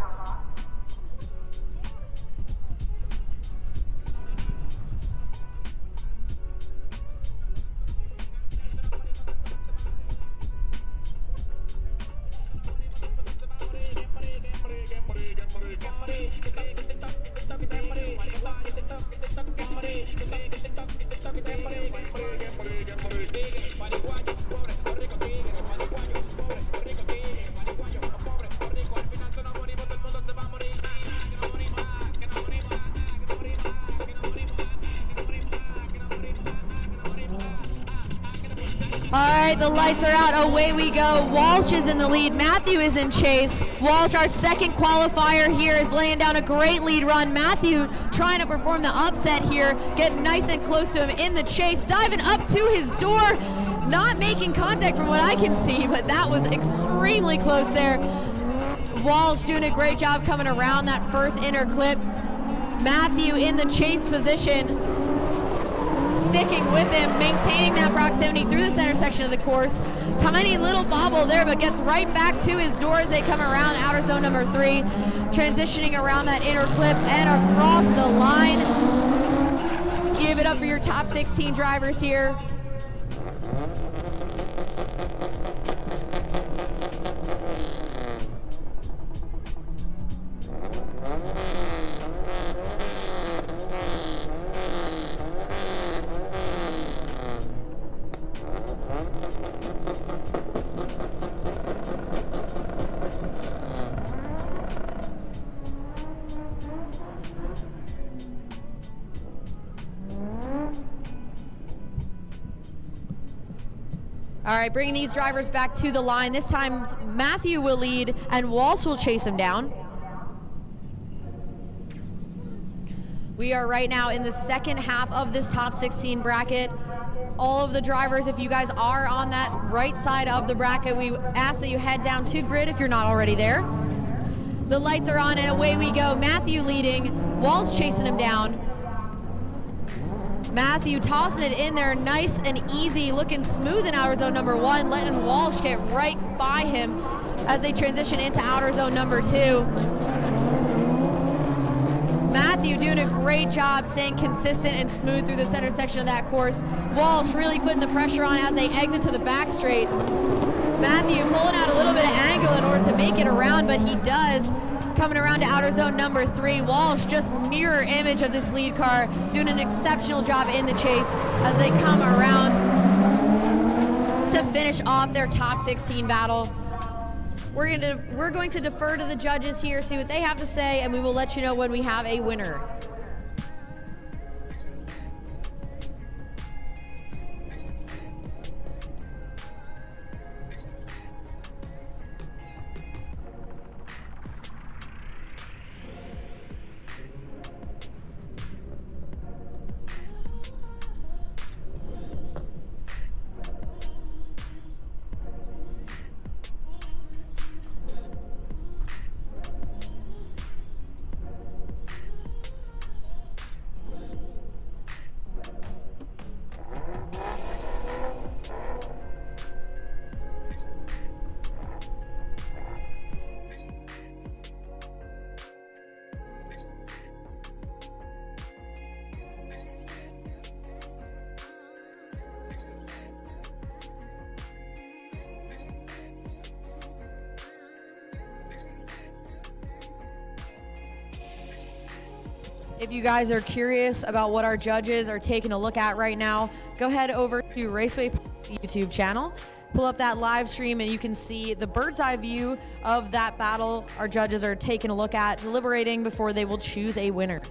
All right, the lights are out. Away we go. Walsh is in the lead. Matthew is in chase. Walsh, our second qualifier here, is laying down a great lead run. Matthew trying to perform the upset here, getting nice and close to him in the chase, diving up to his door, not making contact from what I can see, but that was extremely close there. Walsh doing a great job coming around that first inner clip. Matthew in the chase position, sticking with him, maintaining that proximity through the center section of the course. Tiny little bobble there, but gets right back to his door as they come around outer zone number 3, transitioning around that inner clip and across the line. Give it up for your top 16 drivers here. All right, bringing these drivers back to the line. This time Matthew will lead and Walsh will chase him down. We are right now in the second half of this top 16 bracket. All of the drivers, if you guys are on that right side of the bracket, we ask that you head down to grid if you're not already there. The lights are on and away we go. Matthew leading, Walsh chasing him down. Matthew tossing it in there, nice and easy, looking smooth in outer zone number 1, letting Walsh get right by him as they transition into outer zone number 2. Matthew doing a great job staying consistent and smooth through the center section of that course. Walsh really putting the pressure on as they exit to the back straight. Matthew pulling out a little bit of angle in order to make it around, but he does. Coming around to outer zone number 3, Walsh just mirror image of this lead car, doing an exceptional job in the chase as they come around to finish off their top 16 battle. We're going to defer to the judges here, see what they have to say, and we will let you know when we have a winner. If you guys are curious about what our judges are taking a look at right now, go head over to Raceway YouTube channel, pull up that live stream, and you can see the bird's eye view of that battle our judges are taking a look at, deliberating before they will choose a winner.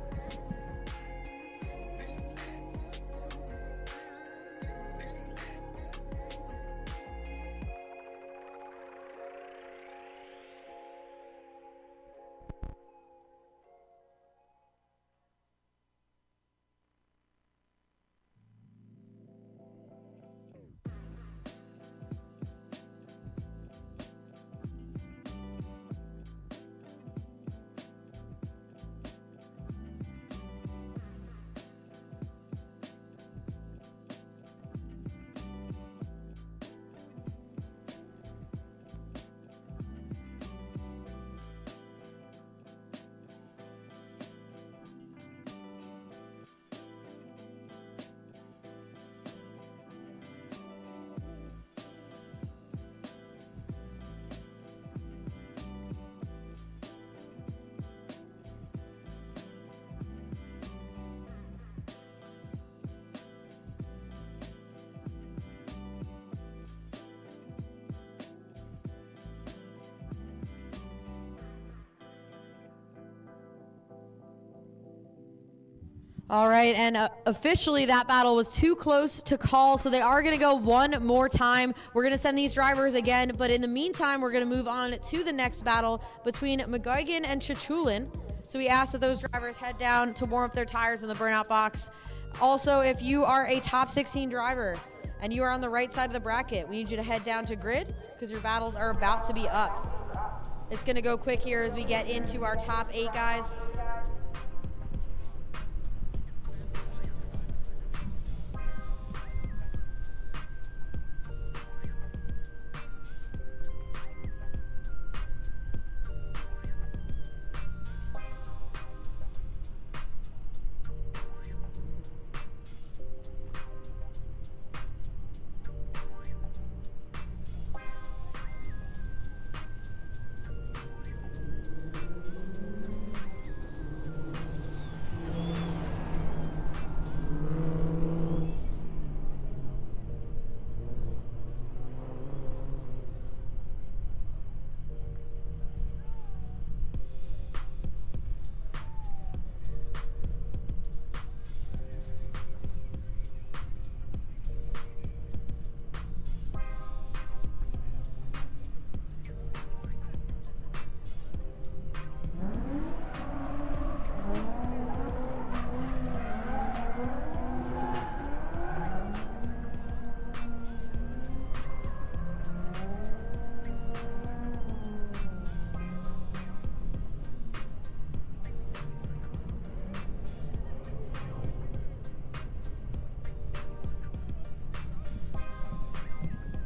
All right, and officially that battle was too close to call, so they are going to go one more time. We're going to send these drivers again, but in the meantime, we're going to move on to the next battle between Mcen and Chulin. So we ask that those drivers head down to warm up their tires in the burnout box. Also, if you are a top 16 driver and you are on the right side of the bracket, we need you to head down to grid because your battles are about to be up. It's going to go quick here as we get into our top 8 guys.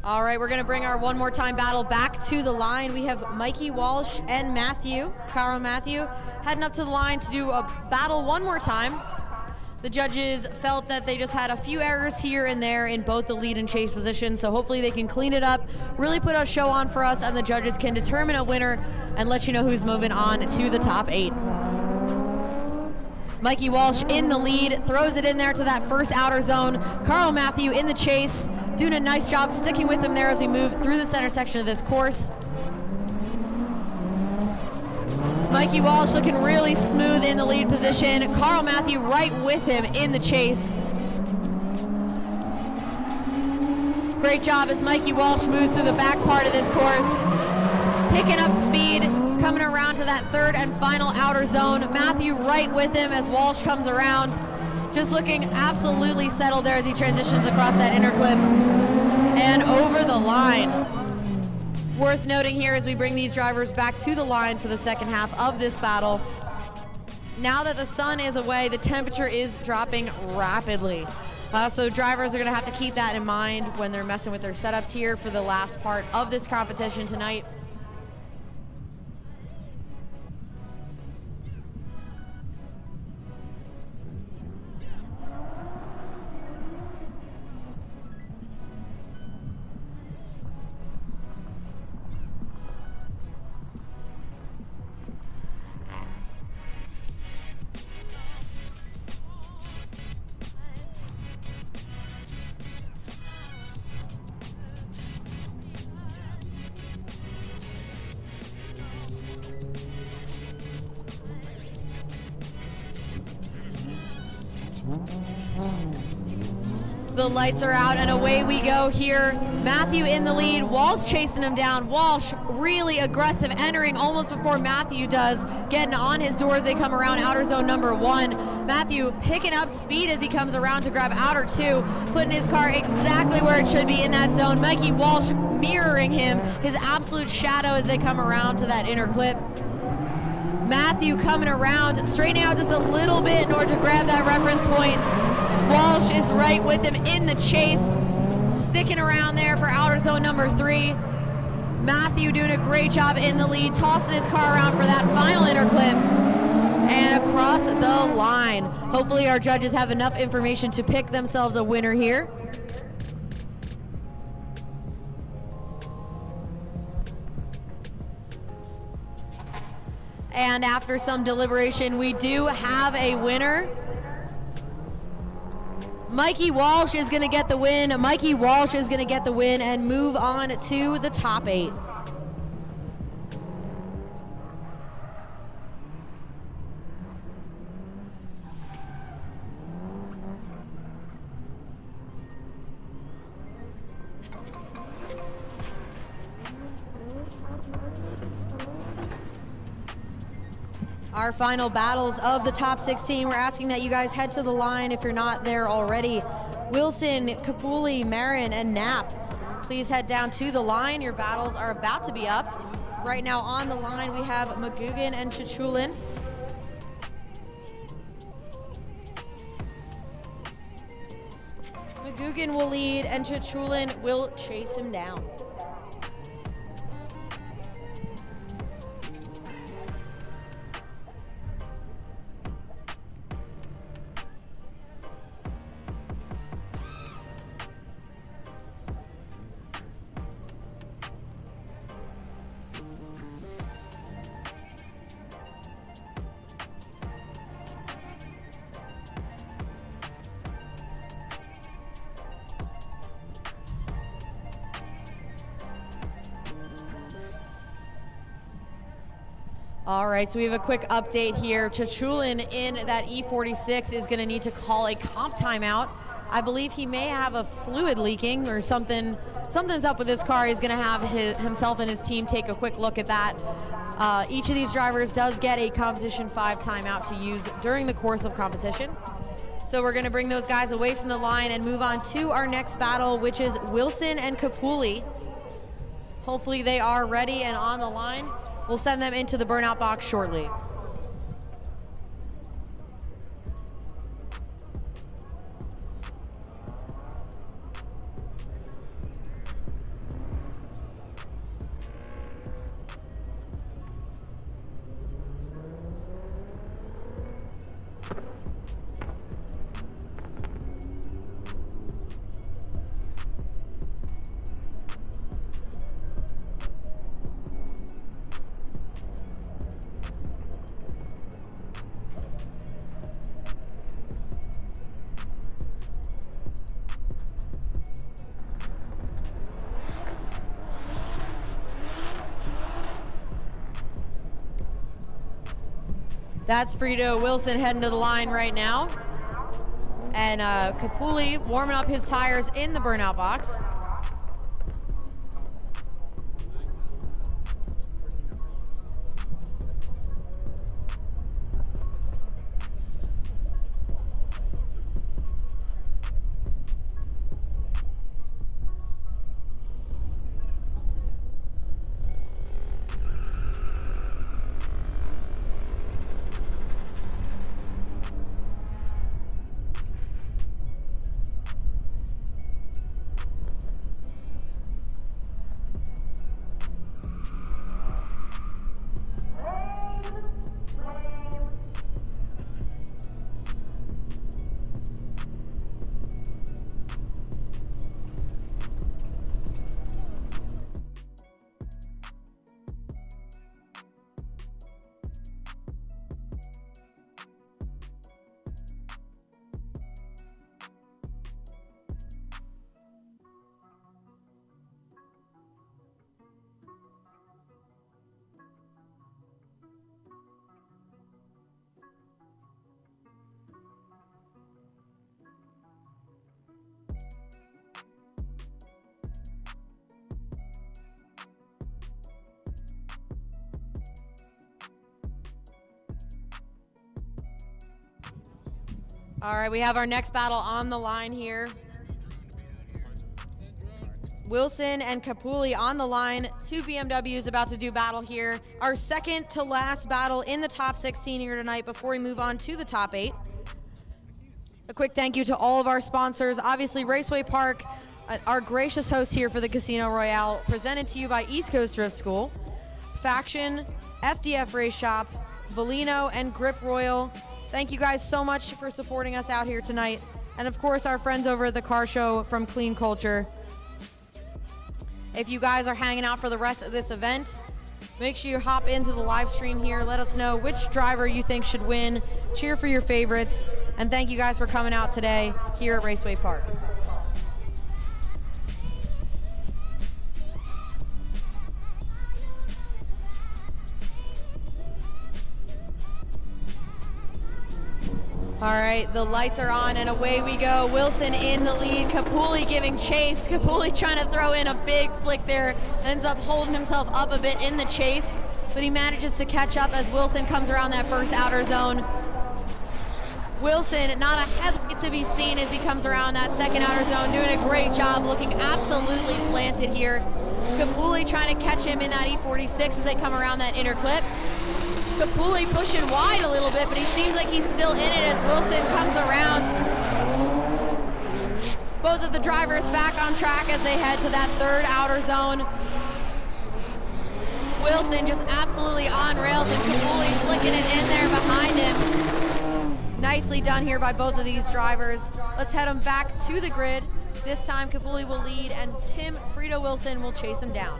All right, we're going to bring our one more time battle back to the line. We have Mikey Walsh and Kara Matthew, heading up to the line to do a battle one more time. The judges felt that they just had a few errors here and there in both the lead and chase positions, so hopefully they can clean it up, really put a show on for us, and the judges can determine a winner and let you know who's moving on to the top 8. Mikey Walsh in the lead, throws it in there to that first outer zone. Carl Matthew in the chase, doing a nice job sticking with him there as we move through the center section of this course. Mikey Walsh looking really smooth in the lead position. Carl Matthew right with him in the chase. Great job as Mikey Walsh moves through the back part of this course, picking up speed, coming around to that third and final outer zone. Matthew right with him as Walsh comes around, just looking absolutely settled there as he transitions across that inner clip and over the line. Worth noting here as we bring these drivers back to the line for the second half of this battle. Now that the sun is away, the temperature is dropping rapidly. So drivers are going to have to keep that in mind when they're messing with their setups here for the last part of this competition tonight. The lights are out and away we go here. Matthew in the lead, Walsh chasing him down. Walsh really aggressive, entering almost before Matthew does, getting on his door as they come around outer zone number 1. Matthew picking up speed as he comes around to grab outer 2, putting his car exactly where it should be in that zone. Mikey Walsh mirroring him, his absolute shadow as they come around to that inner clip. Matthew coming around, straightening out just a little bit in order to grab that reference point. Walsh is right with him in the chase, sticking around there for outer zone number 3. Matthew doing a great job in the lead, tossing his car around for that final inner clip and across the line. Hopefully our judges have enough information to pick themselves a winner here. And after some deliberation, we do have a winner. Mikey Walsh is going to get the win. Mikey Walsh is going to get the win and move on to the top 8. Our final battles of the top 16. We're asking that you guys head to the line if you're not there already. Wilson, Kabuli, Marin, and Nap. Please head down to the line. Your battles are about to be up. Right now on the line, we have Magoogan and Chulin. Magoogan will lead, and Chulin will chase him down. All right, so we have a quick update here. Chulin in that E46 is going to need to call a comp timeout. I believe he may have a fluid leaking or something. Something's up with his car. He's going to have himself and his team take a quick look at that. Each of these drivers does get a Competition 5 timeout to use during the course of competition. So we're going to bring those guys away from the line and move on to our next battle, which is Wilson and Kabuli. Hopefully they are ready and on the line. We'll send them into the burnout box shortly. That's Frito Wilson heading to the line right now. And Kabuli warming up his tires in the burnout box. All right, we have our next battle on the line here. Wilson and Kabuli on the line. Two BMWs about to do battle here. Our second to last battle in the top 16 here tonight before we move on to the top 8. A quick thank you to all of our sponsors. Obviously, Raceway Park, our gracious host here for the Casino Royale, presented to you by East Coast Drift School, Faction, FDF Race Shop, Valino, and Grip Royal. Thank you guys so much for supporting us out here tonight. And of course, our friends over at the car show from Clean Culture. If you guys are hanging out for the rest of this event, make sure you hop into the live stream here. Let us know which driver you think should win. Cheer for your favorites. And thank you guys for coming out today here at Raceway Park. All right, the lights are on and away we go. Wilson in the lead, Kabuli giving chase. Kabuli trying to throw in a big flick there, ends up holding himself up a bit in the chase. but he manages to catch up as Wilson comes around that first outer zone. Wilson, not a headlight to be seen as he comes around that second outer zone, doing a great job, looking absolutely planted here. Kabuli trying to catch him in that E46 as they come around that inner clip. Kabuli pushing wide a little bit, but he seems like he's still in it as Wilson comes around. Both of the drivers back on track as they head to that third outer zone. Wilson just absolutely on rails and Kabuli flicking it in there behind him. Nicely done here by both of these drivers. Let's head them back to the grid. This time Kabuli will lead and Tim Frito Wilson will chase him down.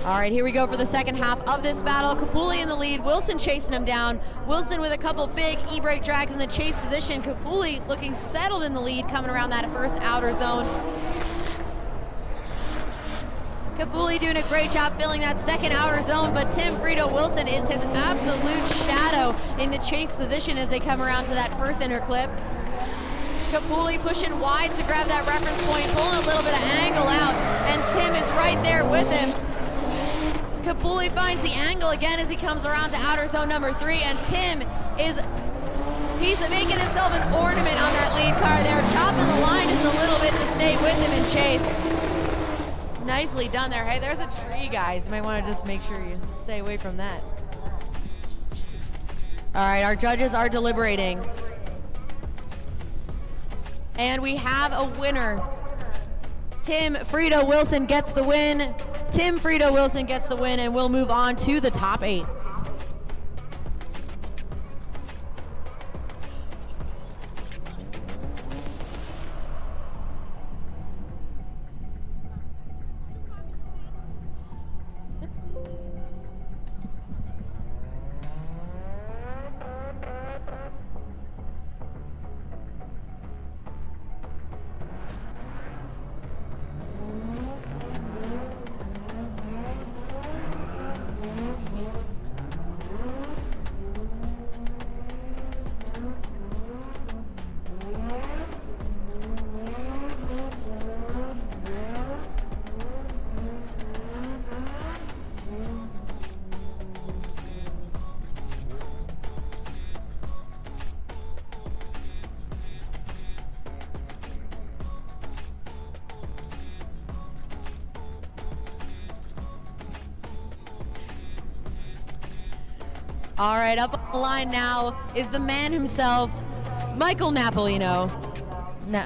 All right, here we go for the second half of this battle. Kabuli in the lead, Wilson chasing him down. Wilson with a couple big e-brake drags in the chase position. Kabuli looking settled in the lead coming around that first outer zone. Kabuli doing a great job filling that second outer zone, but Tim Frito Wilson is his absolute shadow in the chase position as they come around to that first inner clip. Kabuli pushing wide to grab that reference point, pulling a little bit of angle out, and Tim is right there with him. Kabuli finds the angle again as he comes around to outer zone number 3, and Tim he's making himself an ornament on that lead car there, chopping the line just a little bit to stay with him and chase. Nicely done there. Hey, there's a tree, guys. You might want to just make sure you stay away from that. All right, our judges are deliberating. And we have a winner. Tim Frito Wilson gets the win. Tim Frito Wilson gets the win, and we'll move on to the top 8. All right, up on the line now is the man himself, Michael Napolino. No,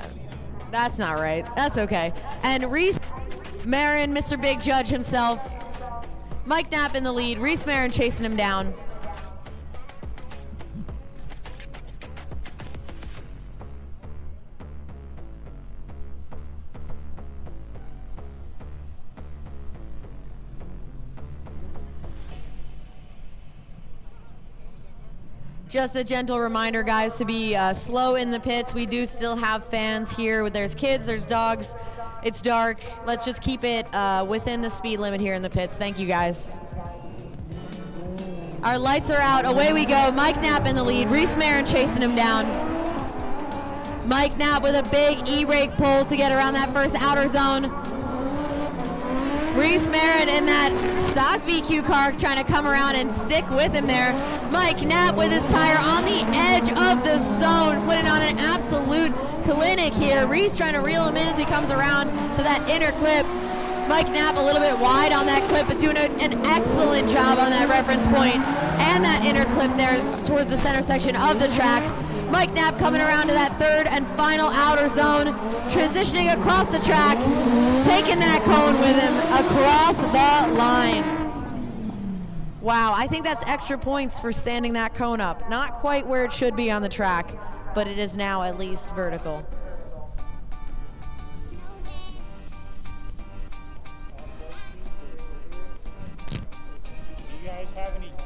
that's not right. That's okay. And Reese Marin, Mr. Big Judge himself. Mike Knapp in the lead, Reese Marin chasing him down. Just a gentle reminder, guys, to be slow in the pits. We do still have fans here. There's kids, there's dogs. It's dark. Let's just keep it within the speed limit here in the pits. Thank you, guys. Our lights are out. Away we go. Mike Knapp in the lead. Reese Marin chasing him down. Mike Knapp with a big e-brake pull to get around that first outer zone. Reese Marin in that stock VQ car trying to come around and stick with him there. Mike Knapp with his tire on the edge of the zone, putting on an absolute clinic here. Reese trying to reel him in as he comes around to that inner clip. Mike Knapp a little bit wide on that clip, but doing an excellent job on that reference point and that inner clip there towards the center section of the track. Mike Knapp coming around to that third and final outer zone, transitioning across the track, taking that cone with him across the line. Wow, I think that's extra points for standing that cone up. Not quite where it should be on the track, but it is now at least vertical. Do you guys have any keys?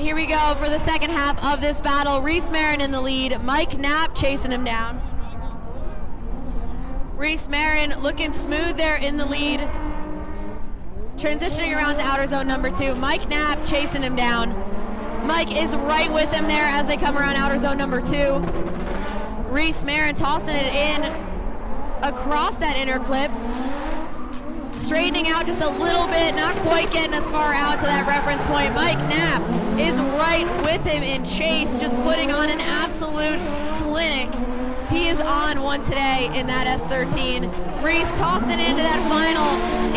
Here we go for the second half of this battle. Reese Marin in the lead. Mike Knapp chasing him down. Reese Marin looking smooth there in the lead. Transitioning around to outer zone number 2. Mike Knapp chasing him down. Mike is right with him there as they come around outer zone number 2. Reese Marin tossing it in across that inner clip. Straightening out just a little bit, not quite getting as far out to that reference point. Mike Knapp is right with him in chase, just putting on an absolute clinic. He is on one today in that S13. Reese tossing it into that final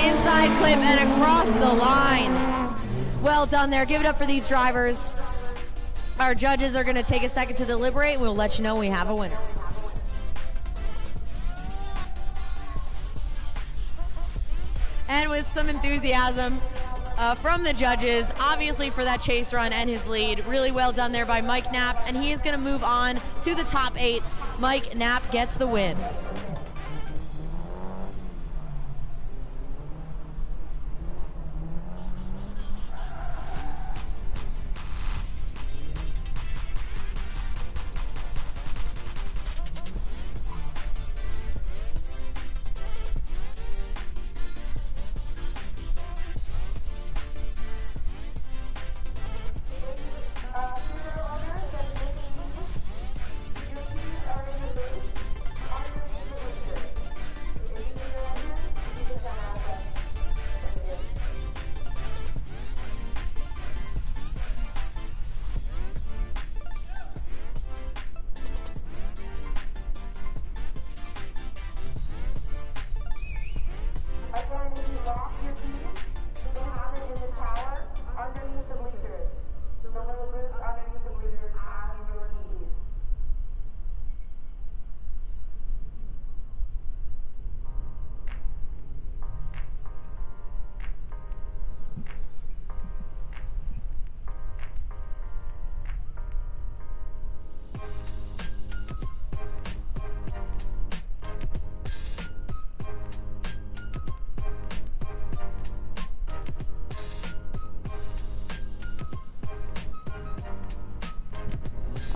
inside clip and across the line. Well done there. Give it up for these drivers. Our judges are going to take a second to deliberate. We'll let you know we have a winner. And with some enthusiasm from the judges, obviously for that chase run and his lead. Really well done there by Mike Knapp, and he is going to move on to the top 8. Mike Knapp gets the win.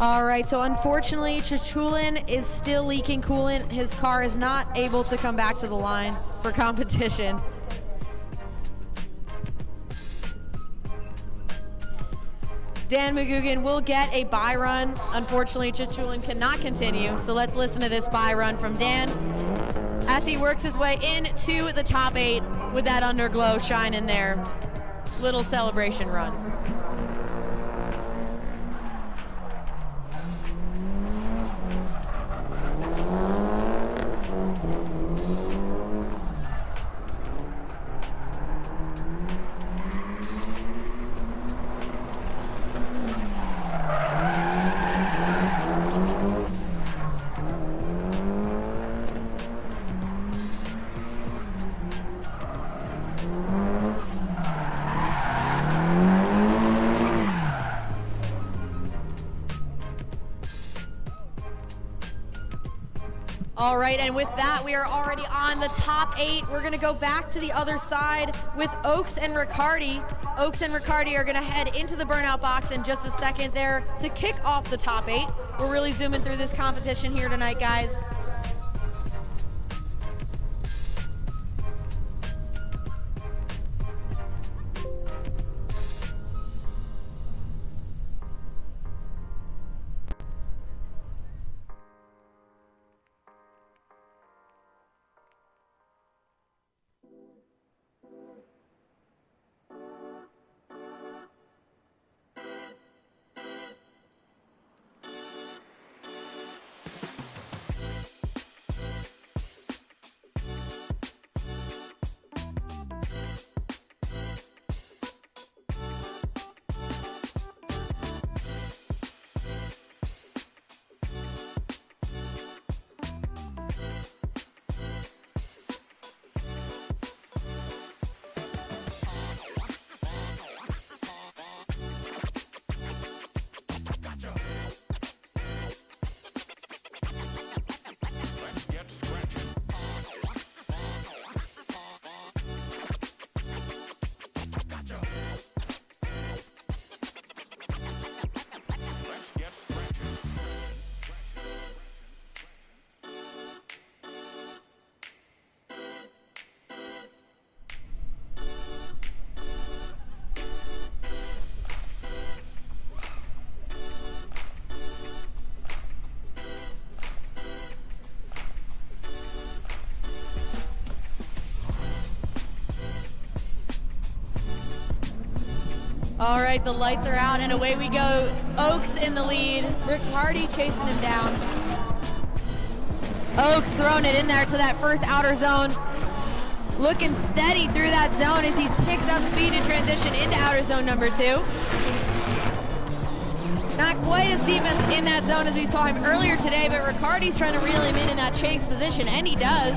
All right, so unfortunately, Chulin is still leaking coolant. His car is not able to come back to the line for competition. Dan McGugan will get a bye run. Unfortunately, Chulin cannot continue, so let's listen to this bye run from Dan as he works his way into the top 8 with that underglow shining there. Little celebration run. All right, and with that, we are already on the top 8. We're gonna go back to the other side with Oaks and Ricardi. Oaks and Ricardi are gonna head into the burnout box in just a second there to kick off the top 8. We're really zooming through this competition here tonight, guys. All right, the lights are out, and away we go. Oaks in the lead. Ricardi chasing him down. Oaks throwing it in there to that first outer zone. Looking steady through that zone as he picks up speed in transition into outer zone number 2. Not quite as deep as in that zone as we saw him earlier today, but Ricardi's trying to reel him in that chase position, and he does.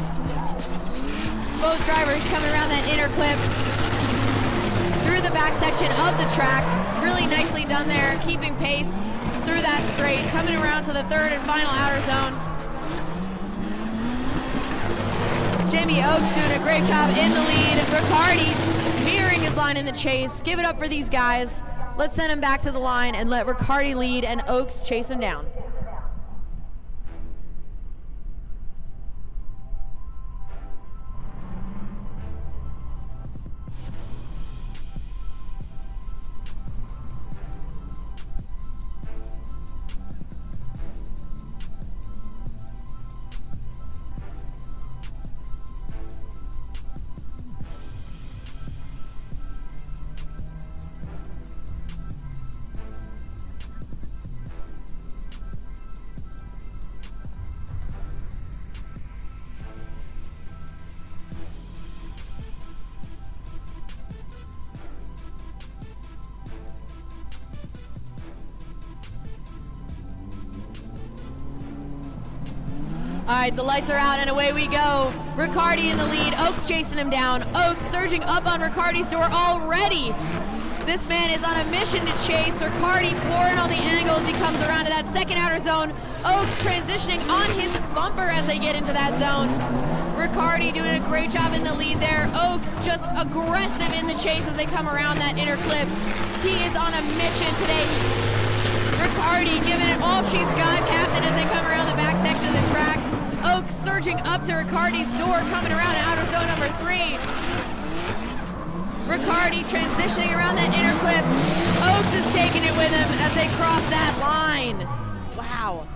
Both drivers coming around that inner clip through the back section of the track. Really nicely done there, keeping pace through that straight, coming around to the third and final outer zone. Jimmy Oaks doing a great job in the lead. Ricardi mirroring his line in the chase. Give it up for these guys. Let's send him back to the line and let Ricardi lead and Oaks chase him down. All right, the lights are out and away we go. Ricardi in the lead, Oaks chasing him down. Oaks surging up on Ricardi's door already. This man is on a mission to chase. Ricardi pouring on the angle as he comes around to that second outer zone. Oaks transitioning on his bumper as they get into that zone. Ricardi doing a great job in the lead there. Oaks just aggressive in the chase as they come around that inner clip. He is on a mission today. Ricardi giving it all she's got, captain, as they come around the back section of the track. Oaks surging up to Ricardi's door, coming around outer zone number 3. Ricardi transitioning around that inner clip. Oaks is taking it with him as they cross that line. Wow.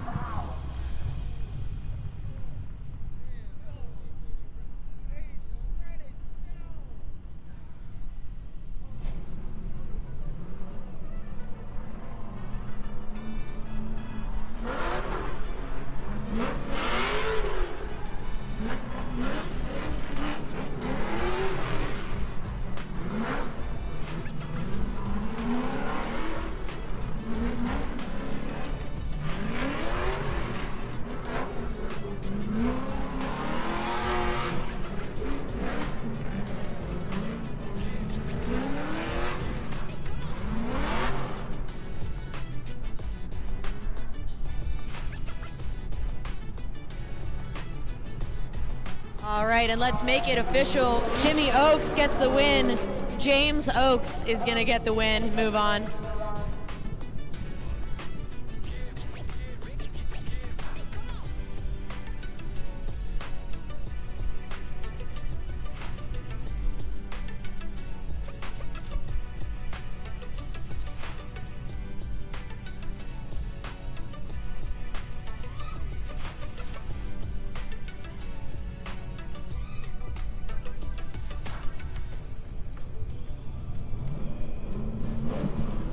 All right, and let's make it official. Jimmy Oaks gets the win. James Oaks is gonna get the win. Move on.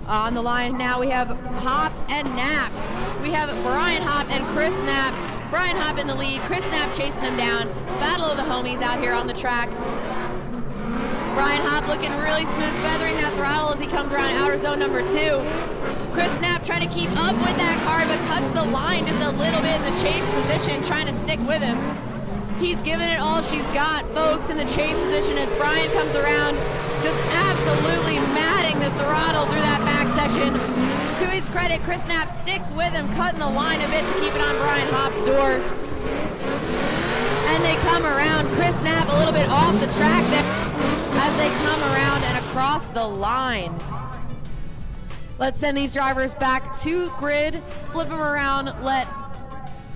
On the line now we have Hop and Knapp. We have Brian Hop and Chris Knapp. Brian Hop in the lead, Chris Knapp chasing him down. Battle of the homies out here on the track. Brian Hop looking really smooth, feathering that throttle as he comes around outer zone number 2. Chris Knapp trying to keep up with that car, but cuts the line just a little bit in the chase position, trying to stick with him. He's giving it all she's got, folks, in the chase position as Brian comes around, just absolutely matting the throttle through that back section. To his credit, Chris Knapp sticks with him, cutting the line a bit to keep it on Brian Hop's door. And they come around, Chris Knapp a little bit off the track there as they come around and across the line. Let's send these drivers back to grid, flip them around, let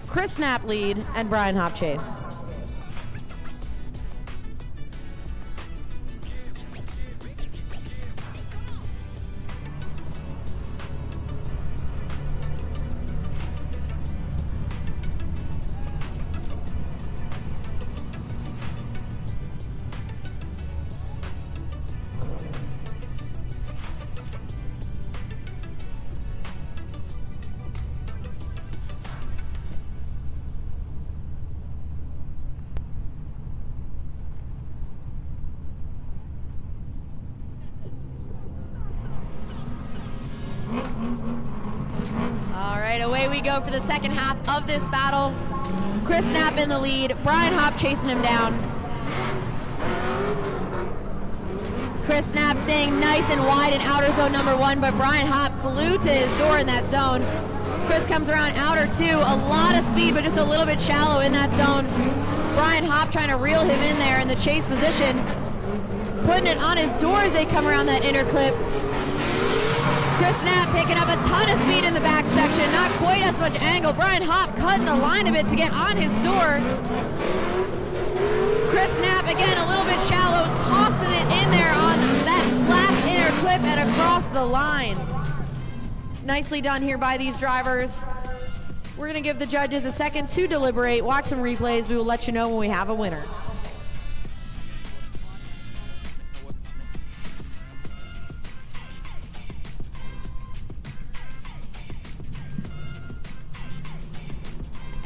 Chris Knapp lead and Brian Hop chase. All right, away we go for the second half of this battle. Chris Knapp in the lead, Brian Hopp chasing him down. Chris Knapp staying nice and wide in outer zone number 1, but Brian Hopp glued to his door in that zone. Chris comes around outer 2, a lot of speed, but just a little bit shallow in that zone. Brian Hopp trying to reel him in there in the chase position, putting it on his door as they come around that inner clip. Chris Knapp picking up a ton of speed in the back section, not quite as much angle. Brian Hopp cutting the line a bit to get on his door. Chris Knapp, again, a little bit shallow, tossing it in there on that last inner clip and across the line. Nicely done here by these drivers. We're gonna give the judges a second to deliberate, watch some replays. We will let you know when we have a winner.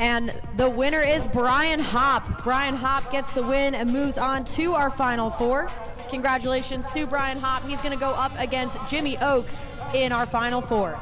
And the winner is Brian Hopp. Brian Hopp gets the win and moves on to our Final Four. Congratulations to Brian Hopp. He's gonna go up against Jimmy Oakes in our Final Four.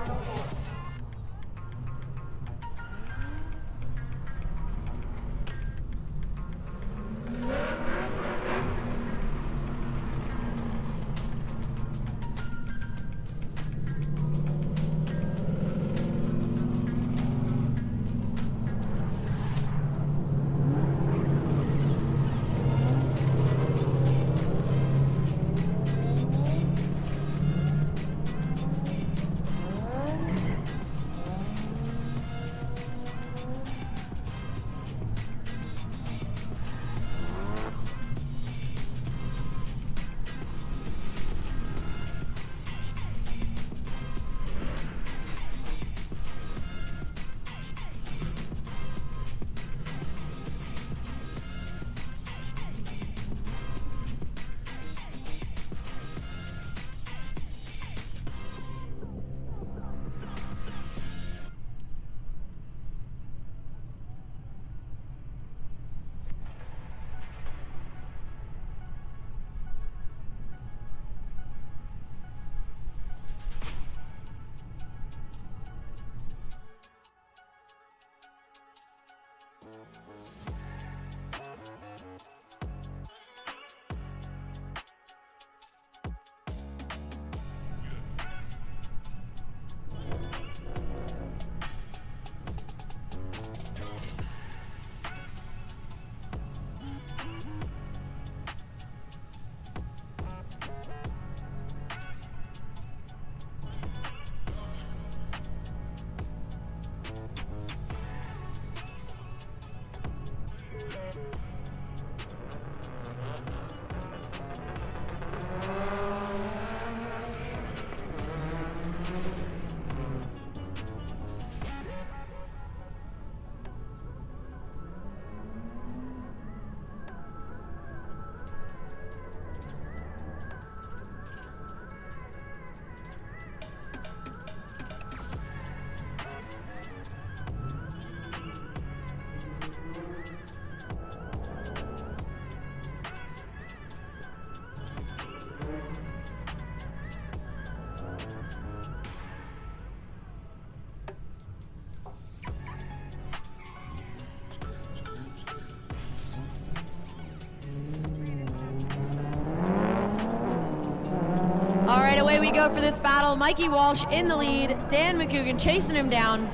All right, away we go for this battle. Mikey Walsh in the lead, Dan McCugan chasing him down.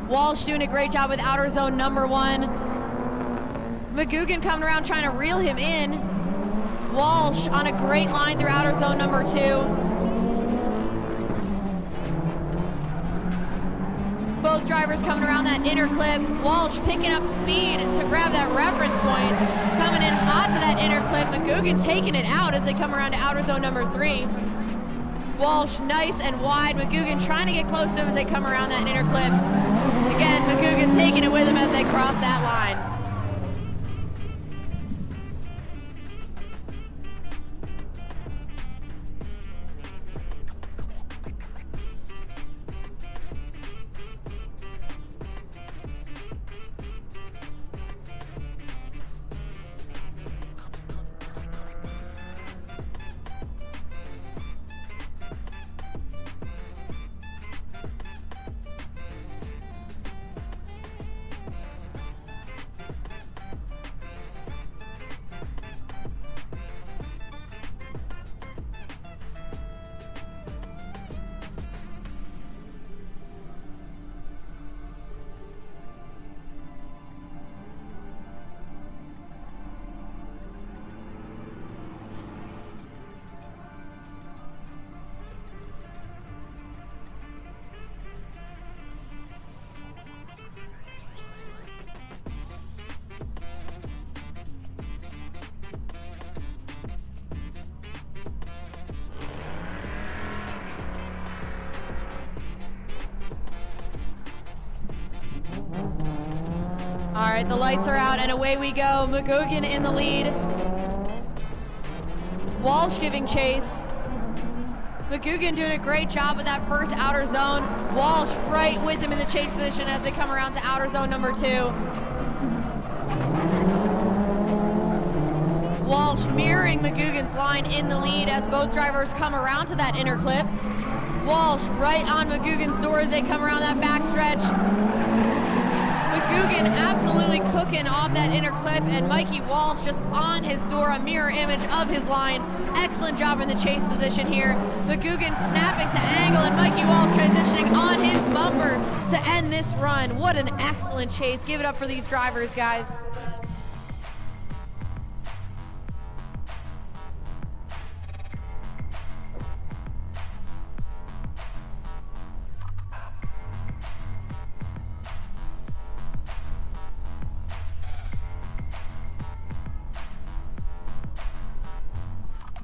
Walsh doing a great job with outer zone number 1. McCugan coming around trying to reel him in. Walsh on a great line through outer zone number 2. Both drivers coming around that inner clip. Walsh picking up speed to grab that reference point. Coming in hot to that inner clip. McCugan taking it out as they come around to outer zone number 3. Walsh nice and wide. McCugan trying to get close to him as they come around that inner clip. Again, McCugan taking it with him as they cross that line. All right, the lights are out and away we go. McGugan in the lead. Walsh giving chase. McGugan doing a great job with that first outer zone. Walsh right with him in the chase position as they come around to outer zone number 2. Walsh mirroring McGugan's line in the lead as both drivers come around to that inner clip. Walsh right on McGugan's door as they come around that backstretch. McGugan absolutely cooking off that inner clip, and Mikey Walsh just on his door, a mirror image of his line. Excellent job in the chase position here. McGugan snapping to angle, and Mikey Walsh transitioning on his bumper to end this run. What an excellent chase. Give it up for these drivers, guys.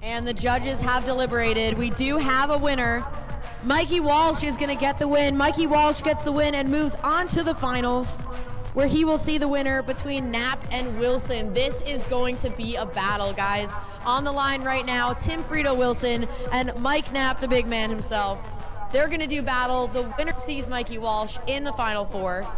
And the judges have deliberated. We do have a winner. Mikey Walsh is going to get the win. Mikey Walsh gets the win and moves on to the finals, where he will see the winner between Knapp and Wilson. This is going to be a battle, guys. On the line right now, Tim Frito Wilson and Mike Knapp, the big man himself. They're going to do battle. The winner sees Mikey Walsh in the Final Four.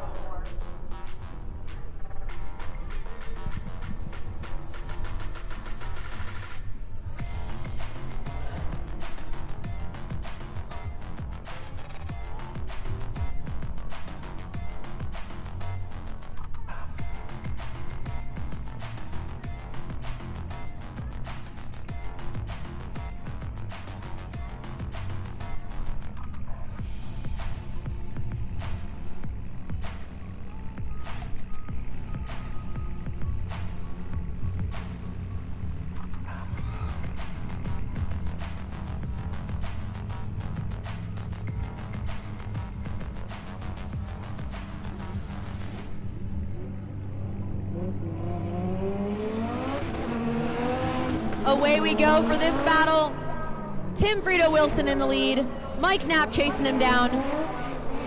Away we go for this battle. Tim Frito Wilson in the lead. Mike Knapp chasing him down.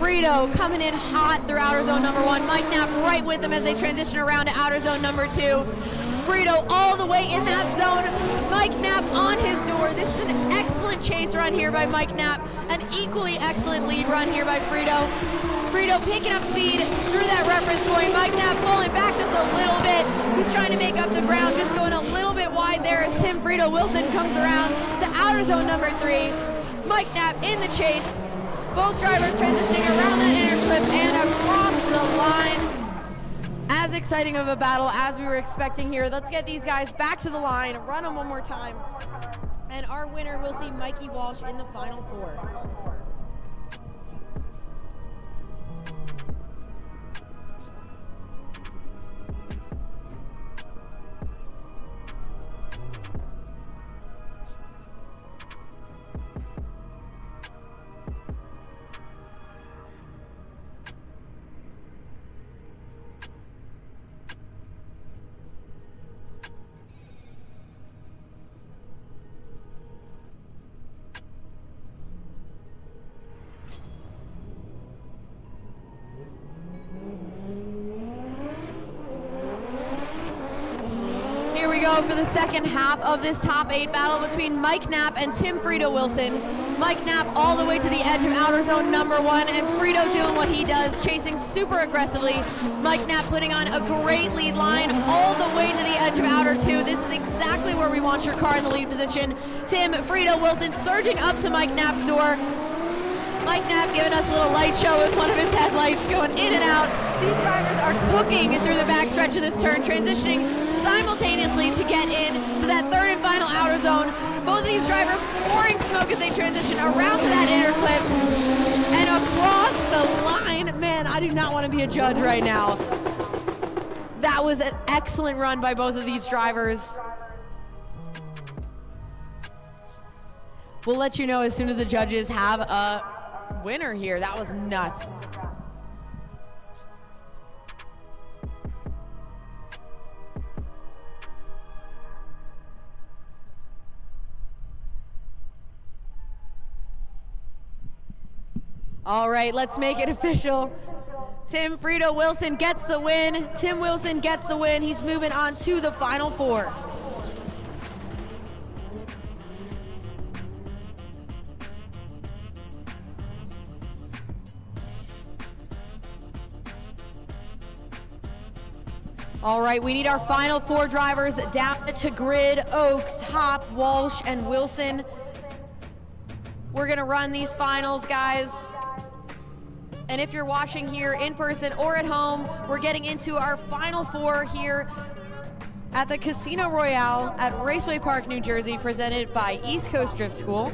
Frito coming in hot through outer zone number 1. Mike Knapp right with him as they transition around to outer zone number 2. Frito all the way in that zone. Mike Knapp on his door. This is an excellent chase run here by Mike Knapp. An equally excellent lead run here by Frito. Frito picking up speed through that reference point. Mike Knapp pulling back just a little bit. He's trying to make up the ground, just going a little bit wide there as Tim Frito Wilson comes around to outer zone number 3. Mike Knapp in the chase. Both drivers transitioning around that inner clip and across the line. As exciting of a battle as we were expecting here. Let's get these guys back to the line, run them one more time. And our winner will see Mikey Walsh in the Final Four. Here we go for the second half of this top 8 battle between Mike Knapp and Tim Frito Wilson. Mike Knapp all the way to the edge of outer zone number 1, and Frito doing what he does, chasing super aggressively. Mike Knapp putting on a great lead line all the way to the edge of outer 2. This is exactly where we want your car in the lead position. Tim Frito Wilson surging up to Mike Knapp's door. Mike Knapp giving us a little light show with one of his headlights going in and out. These drivers are cooking through the backstretch of this turn, transitioning simultaneously to get in to that third and final outer zone. Both of these drivers pouring smoke as they transition around to that inner clip and across the line. Man, I do not want to be a judge right now. That was an excellent run by both of these drivers. We'll let you know as soon as the judges have a winner here. That was nuts. All right, let's make it official. Tim Frito Wilson gets the win. Tim Wilson gets the win. He's moving on to the Final Four. All right, we need our Final Four drivers down to grid. Oaks, Hop, Walsh, and Wilson. We're gonna run these finals, guys. And if you're watching here in person or at home, we're getting into our Final Four here at the Casino Royale at Raceway Park, New Jersey, presented by East Coast Drift School.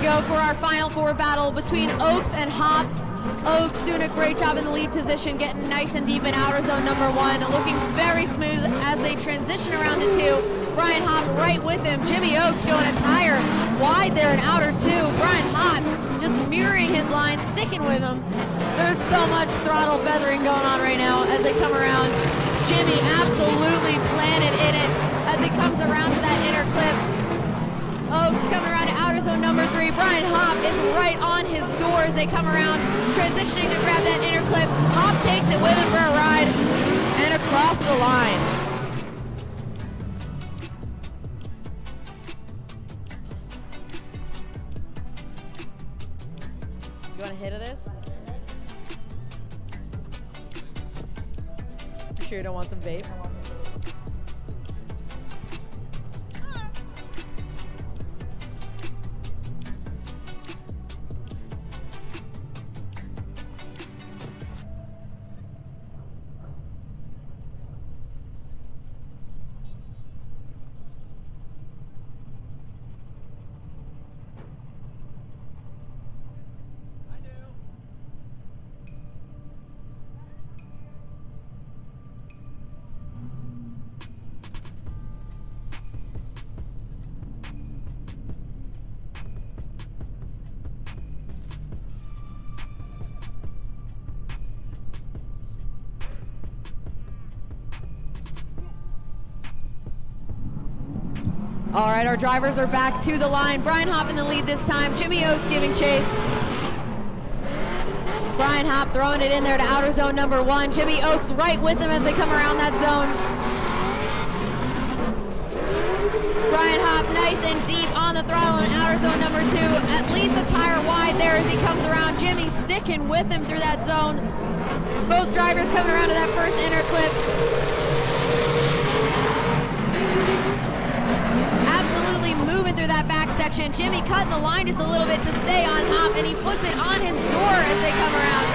Go for our Final Four battle between Oaks and Hop. Oaks doing a great job in the lead position, getting nice and deep in outer zone number one, looking very smooth as they transition around to two. Brian Hop right with him. Jimmy Oaks going a tire wide there in outer two. Brian Hop just mirroring his line, sticking with him. There's so much throttle feathering going on right now as they come around. Jimmy absolutely planted in it as he comes around to that inner clip. Oaks coming around to outer zone number 3. Brian Hop is right on his door as they come around, transitioning to grab that inner clip. Hop takes it with him for a ride and across the line. You want a hit of this? You sure you don't want some vape? All right, our drivers are back to the line. Brian Hop in the lead this time. Jimmy Oaks giving chase. Brian Hop throwing it in there to outer zone number 1. Jimmy Oaks right with them as they come around that zone. Brian Hop nice and deep on the throttle in outer zone number 2. At least a tire wide there as he comes around. Jimmy sticking with him through that zone. Both drivers coming around to that first inner clip. Absolutely moving through that back section. Jimmy cutting the line just a little bit to stay on Hop, and he puts it on his door as they come around.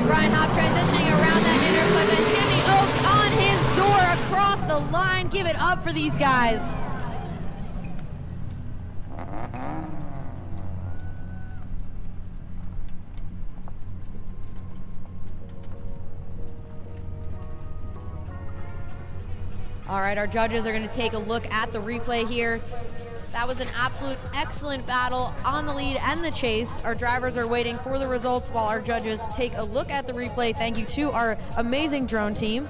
Brian Hop transitioning around that inner clip, and Jimmy Oaks on his door across the line. Give it up for these guys. All right, our judges are going to take a look at the replay here. That was an absolute excellent battle on the lead and the chase. Our drivers are waiting for the results while our judges take a look at the replay. Thank you to our amazing drone team.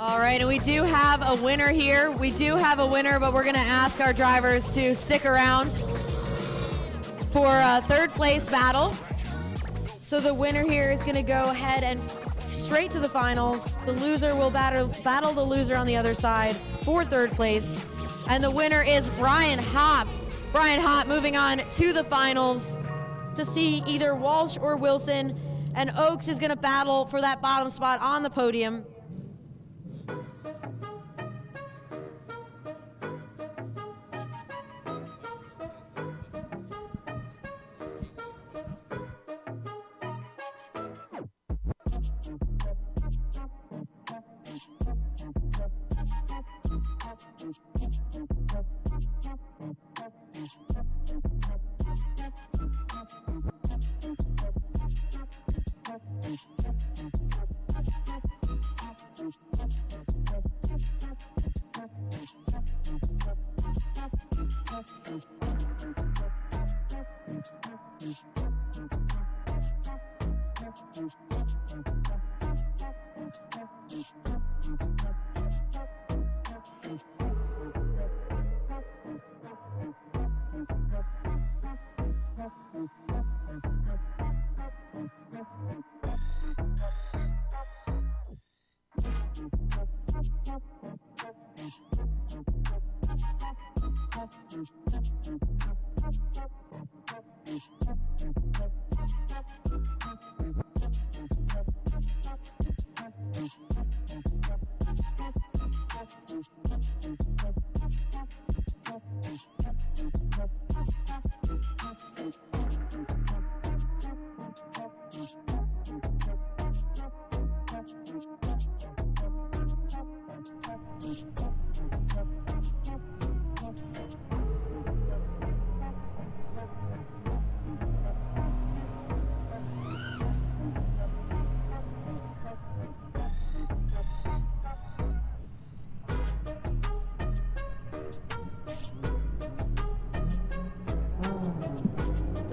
All right, and we do have a winner here. We do have a winner, but we're going to ask our drivers to stick around for a third place battle. So the winner here is going to go ahead and straight to the finals. The loser will battle the loser on the other side for third place. And the winner is Brian Hop. Brian Hop moving on to the finals to see either Walsh or Wilson. And Oaks is going to battle for that bottom spot on the podium.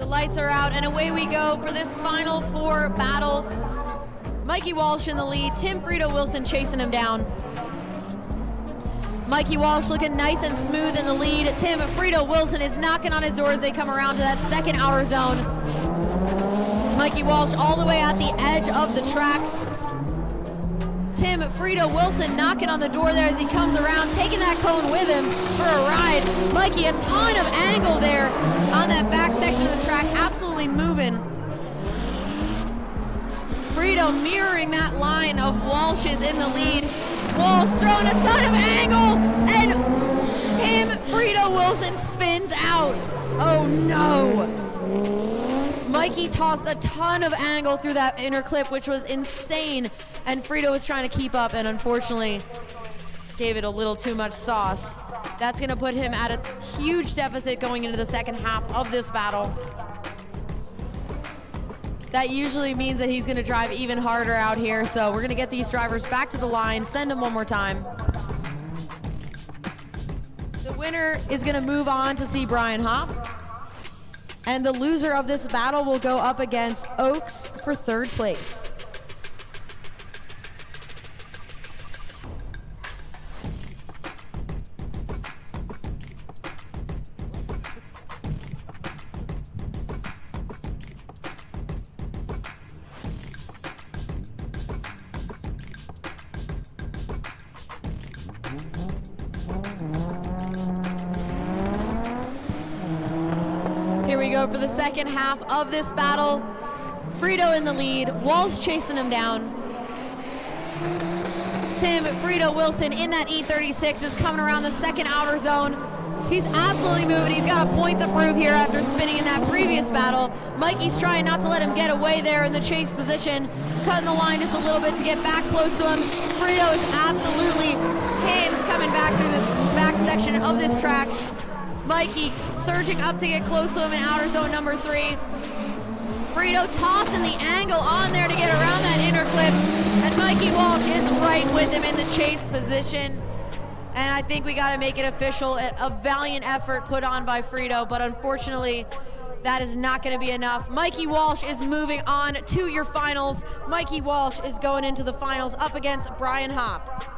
Lights are out, and away we go for this final four battle. Mikey Walsh in the lead, Tim Frito Wilson chasing him down. Mikey Walsh looking nice and smooth in the lead. Tim Frito Wilson is knocking on his door as they come around to that second outer zone. Mikey Walsh all the way at the edge of the track. Tim Frito Wilson knocking on the door there as he comes around, taking that cone with him for a ride. Mikey, a ton of angle there on that back section of the track, absolutely moving. Frito mirroring that line of Walsh's in the lead. Walsh throwing a ton of angle, and Tim Frito Wilson spins out. Oh no. Mikey tossed a ton of angle through that inner clip, which was insane, and Frito was trying to keep up and unfortunately gave it a little too much sauce. That's going to put him at a huge deficit going into the second half of this battle. That usually means that he's going to drive even harder out here, so we're going to get these drivers back to the line, send them one more time. The winner is going to move on to see Brian Hopp. And the loser of this battle will go up against Oaks for third place. Here we go for the second half of this battle. Frito in the lead, Walsh chasing him down. Tim Frito Wilson in that E36 is coming around the second outer zone. He's absolutely moving. He's got a point to prove here after spinning in that previous battle. Mikey's trying not to let him get away there in the chase position, cutting the line just a little bit to get back close to him. Frito is absolutely pinned coming back through this back section of this track. Mikey surging up to get close to him in outer zone number 3. Frito tossing the angle on there to get around that inner clip, and Mikey Walsh is right with him in the chase position. And I think we got to make it official. A valiant effort put on by Frito, but unfortunately, that is not going to be enough. Mikey Walsh is moving on to your finals. Mikey Walsh is going into the finals up against Brian Hopp.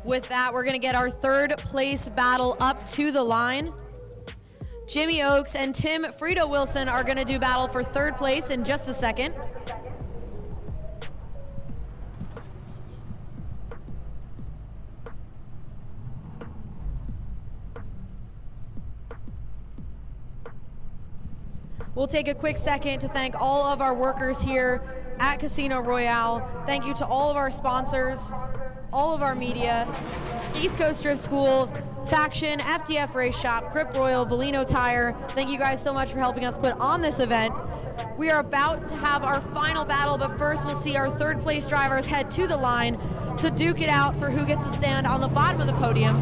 With that, we're gonna get our third place battle up to the line. Jimmy Oaks and Tim Frito Wilson are gonna do battle for third place in just a second. We'll take a quick second to thank all of our workers here at Casino Royale. Thank you to all of our sponsors, all of our media, East Coast Drift School, Faction, FDF Race Shop, Grip Royal, Valino Tire. Thank you guys so much for helping us put on this event. We are about to have our final battle, but first we'll see our third place drivers head to the line to duke it out for who gets to stand on the bottom of the podium.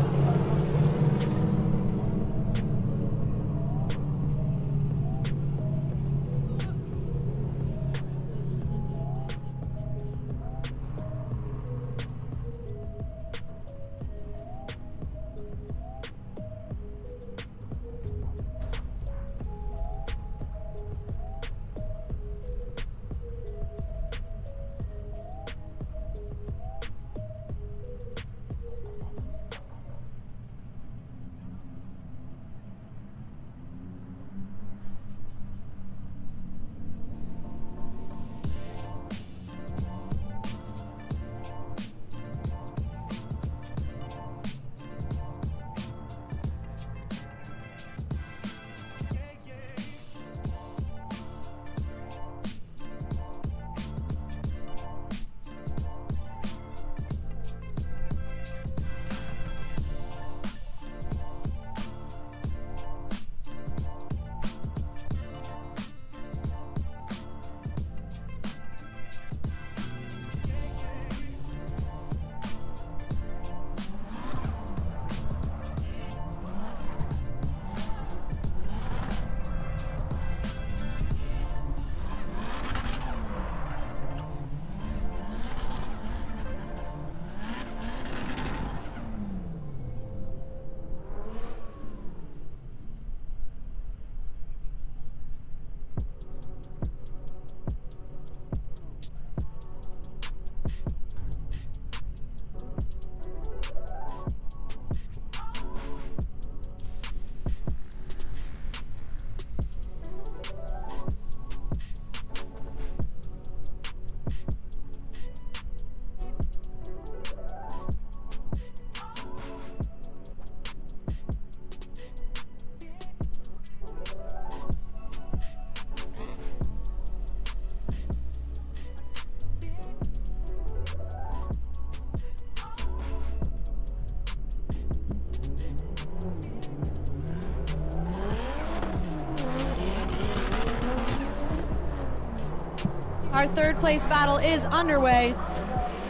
Our third place battle is underway.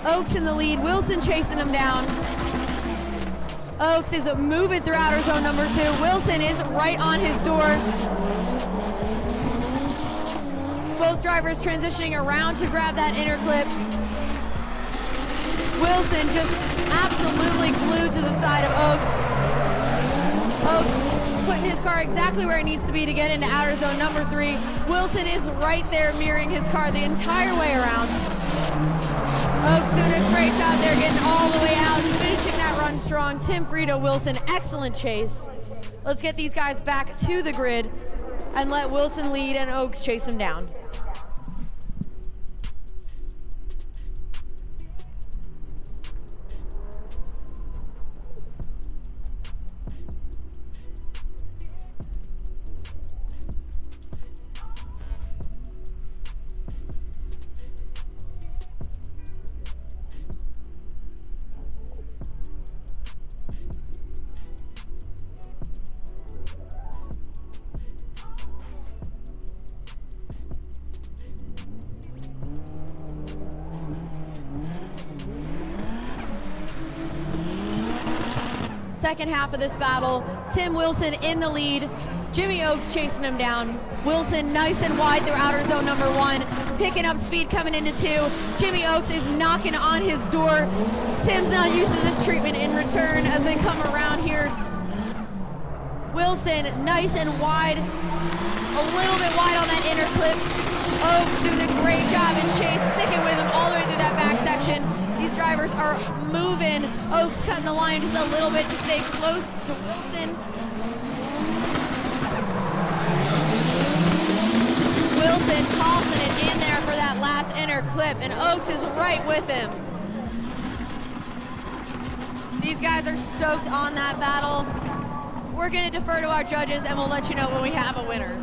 Oaks in the lead, Wilson chasing him down. Oaks is moving through outer zone number 2. Wilson is right on his door. Both drivers transitioning around to grab that inner clip. Wilson just absolutely glued to the side of Oaks. Oaks putting his car exactly where it needs to be to get into outer zone number 3. Wilson is right there mirroring his car the entire way around. Oaks doing a great job there, getting all the way out and finishing that run strong. Tim Frito, Wilson, excellent chase. Let's get these guys back to the grid and let Wilson lead and Oaks chase him down. Second half of this battle, Tim Wilson in the lead, Jimmy Oaks chasing him down. Wilson nice and wide through outer zone number 1, picking up speed coming into 2. Jimmy Oaks is knocking on his door. Tim's not used to this treatment in return as they come around here. Wilson nice and wide, a little bit wide on that inner clip. Oaks doing a great job in chase, sticking with him all the way through that back section. These drivers are moving. Oaks cutting the line just a little bit to stay close to Wilson. Wilson tossing it in there for that last inner clip, and Oaks is right with him. These guys are stoked on that battle. We're gonna defer to our judges and we'll let you know when we have a winner.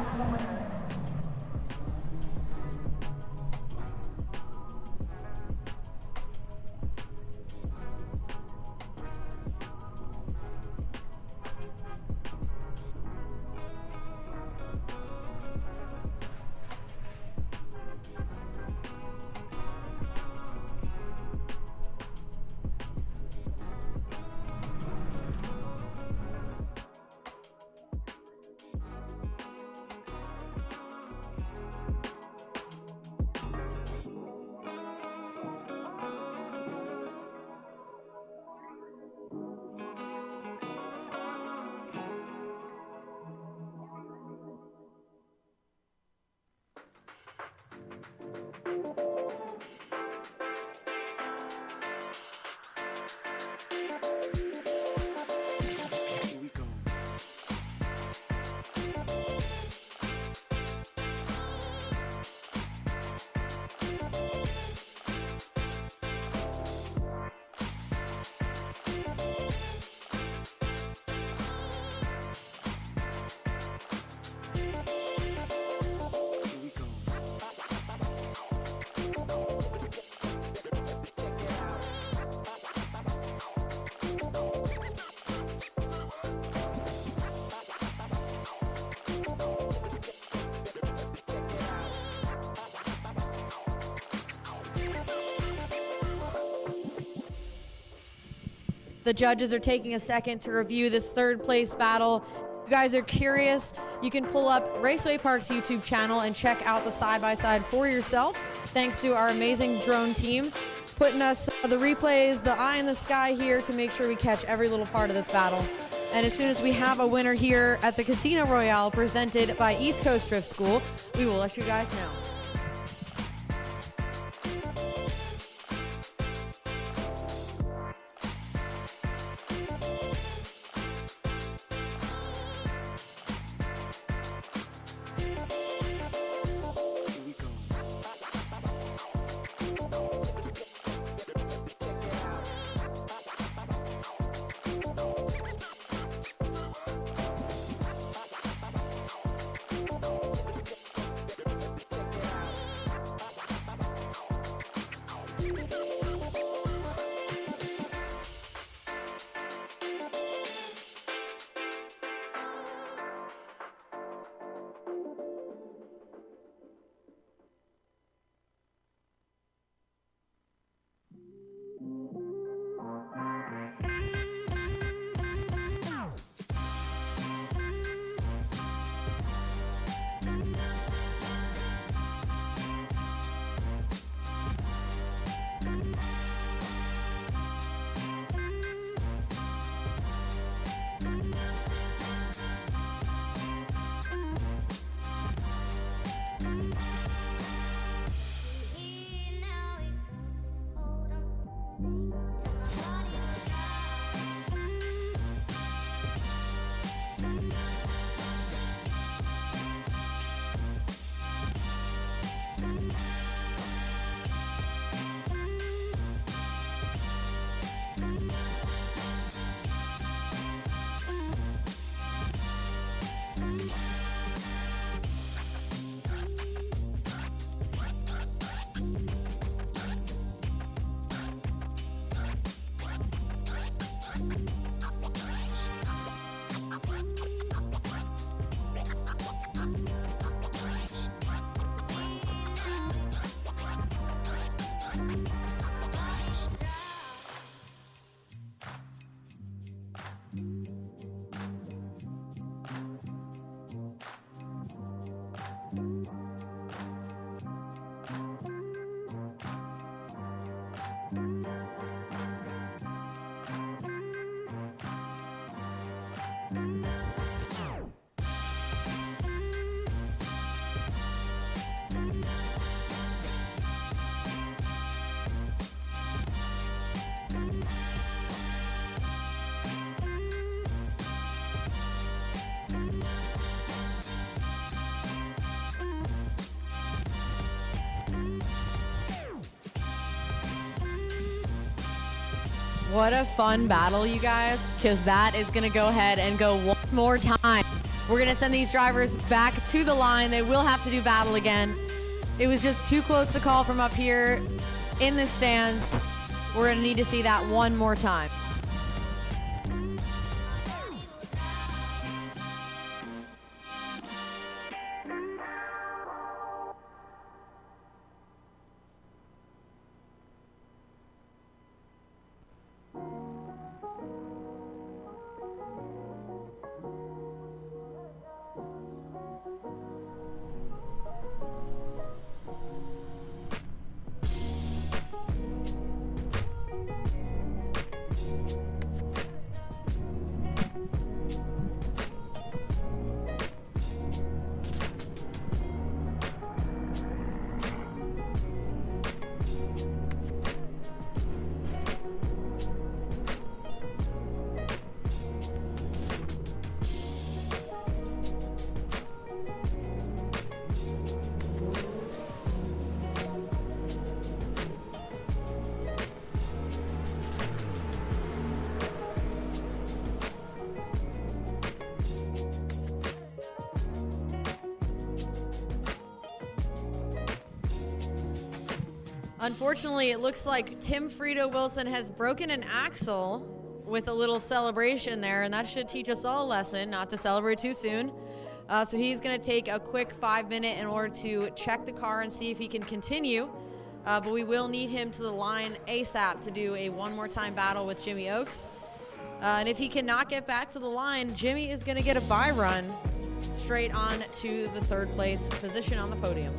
the judges are taking a second to review this third place battle. If you guys are curious, you can pull up Raceway Park's YouTube channel and check out the side-by-side for yourself. Thanks to our amazing drone team, putting us the replays, the eye in the sky here to make sure we catch every little part of this battle. And as soon as we have a winner here at the Casino Royale presented by East Coast Drift School, we will let you guys know. What a fun battle, you guys, because that is going to go ahead and go one more time. We're going to send these drivers back to the line. They will have to do battle again. It was just too close to call from up here in the stands. We're going to need to see that one more time. Unfortunately, it looks like Tim Frito Wilson has broken an axle with a little celebration there, and that should teach us all a lesson not to celebrate too soon. So he's going to take a quick 5-minute in order to check the car and see if he can continue. But we will need him to the line ASAP to do a one more time battle with Jimmy Oaks. And if he cannot get back to the line, Jimmy is going to get a bye run straight on to the third place position on the podium.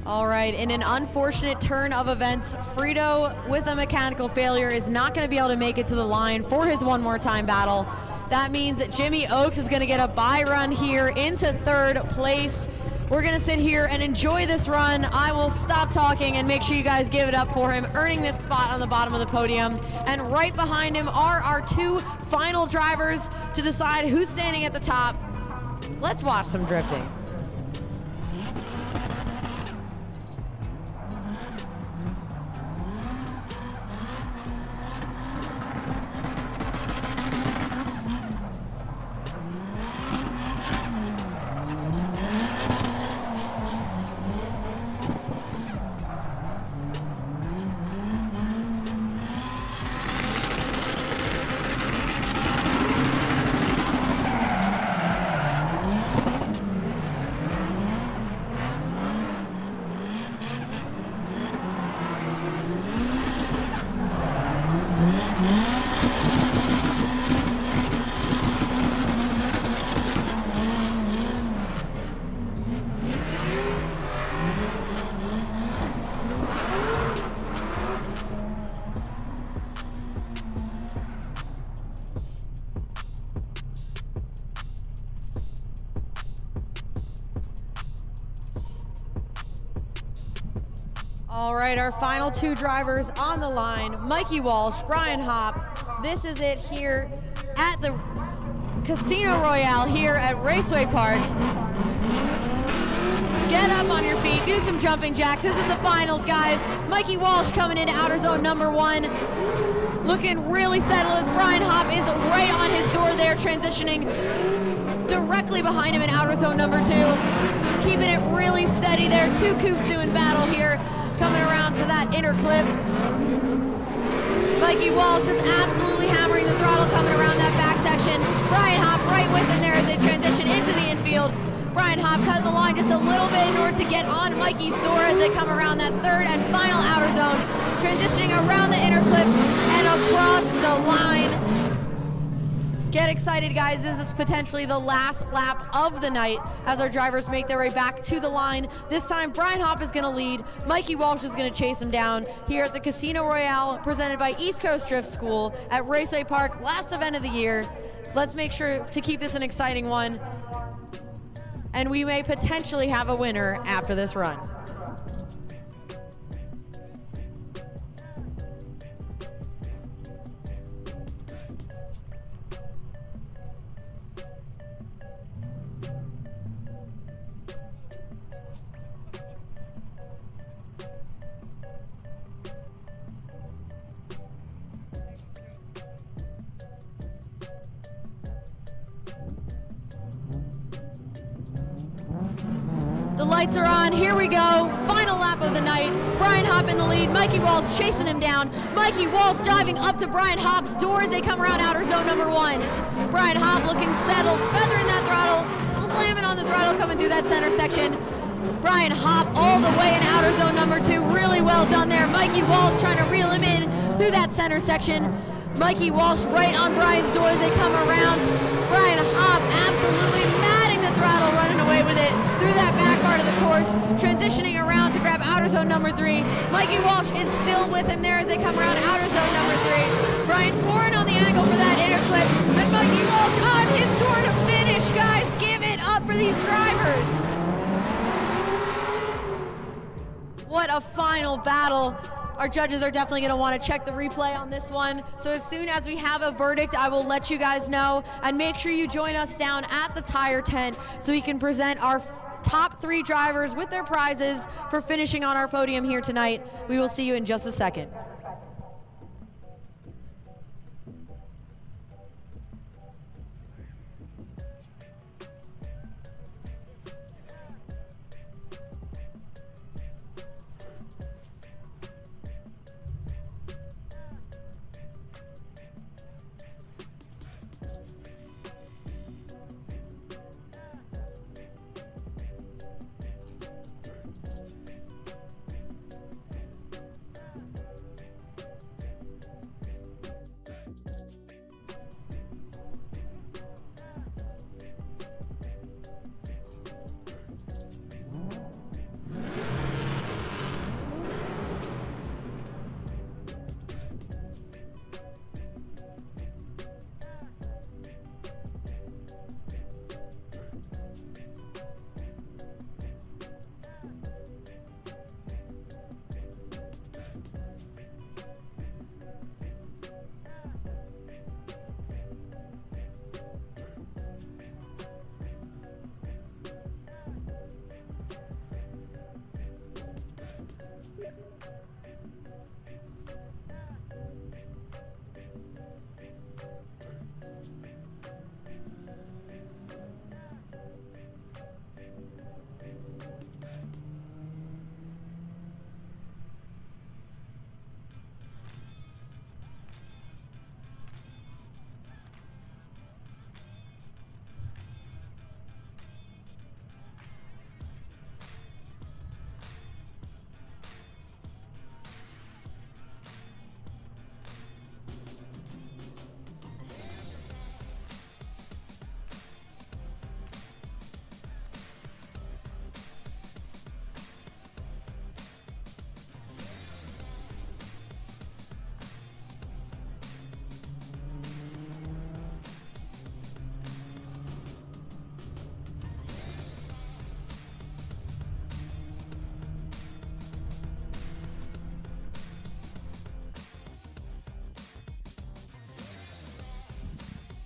All right, in an unfortunate turn of events, Frito, with a mechanical failure, is not going to be able to make it to the line for his one more time battle. That means that Jimmy Oaks is going to get a bye run here into third place. We're going to sit here and enjoy this run. I will stop talking and make sure you guys give it up for him, earning this spot on the bottom of the podium. And right behind him are our two final drivers to decide who's standing at the top. Let's watch some drifting. All right, our final two drivers on the line, Mikey Walsh, Brian Hopp. This is it here at the Casino Royale here at Raceway Park. Get up on your feet, do some jumping jacks. This is the finals, guys. Mikey Walsh coming into outer zone number 1. Looking really settled as Brian Hopp is right on his door there, transitioning directly behind him in outer zone number 2. Keeping it really steady there. Two coups doing battle here. Coming around to that inner clip. Mikey Walsh just absolutely hammering the throttle coming around that back section. Brian Hopp right with him there as they transition into the infield. Brian Hopp cutting the line just a little bit in order to get on Mikey's door as they come around that third and final outer zone. Transitioning around the inner clip and across the line. Get excited, guys. This is potentially the last lap of the night as our drivers make their way back to the line. This time, Brian Hopp is going to lead. Mikey Walsh is going to chase him down here at the Casino Royale, presented by East Coast Drift School at Raceway Park, last event of the year. Let's make sure to keep this an exciting one, and we may potentially have a winner after this run. The lights are on, here we go. Final lap of the night. Brian Hopp in the lead, Mikey Walsh chasing him down. Mikey Walsh diving up to Brian Hopp's door as they come around outer zone number 1. Brian Hopp looking settled, feathering that throttle, slamming on the throttle coming through that center section. Brian Hopp all the way in outer zone number 2, really well done there. Mikey Walsh trying to reel him in through that center section. Mikey Walsh right on Brian's door as they come around. Brian Hopp absolutely matting the throttle, running away with it through that back part of the course, transitioning around to grab outer zone number 3. Mikey Walsh is still with him there as they come around outer zone number 3. Brian pouring on the angle for that inner clip, and Mikey Walsh on his door to finish, guys. Give it up for these drivers. What a final battle. Our judges are definitely going to want to check the replay on this one. So as soon as we have a verdict, I will let you guys know. And make sure you join us down at the tire tent so we can present our top 3 drivers with their prizes for finishing on our podium here tonight. We will see you in just a second.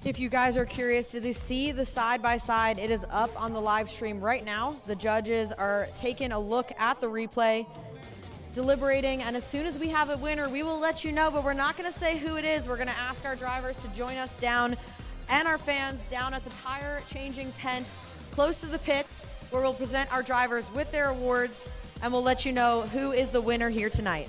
If you guys are curious to see the side-by-side, it is up on the live stream right now. The judges are taking a look at the replay, deliberating, and as soon as we have a winner, we will let you know, but we're not going to say who it is. We're going to ask our drivers to join us down and our fans down at the tire changing tent close to the pits, where we'll present our drivers with their awards, and we'll let you know who is the winner here tonight.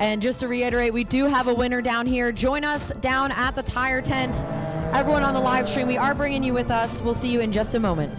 And just to reiterate, we do have a winner down here. Join us down at the tire tent. Everyone on the live stream, we are bringing you with us. We'll see you in just a moment.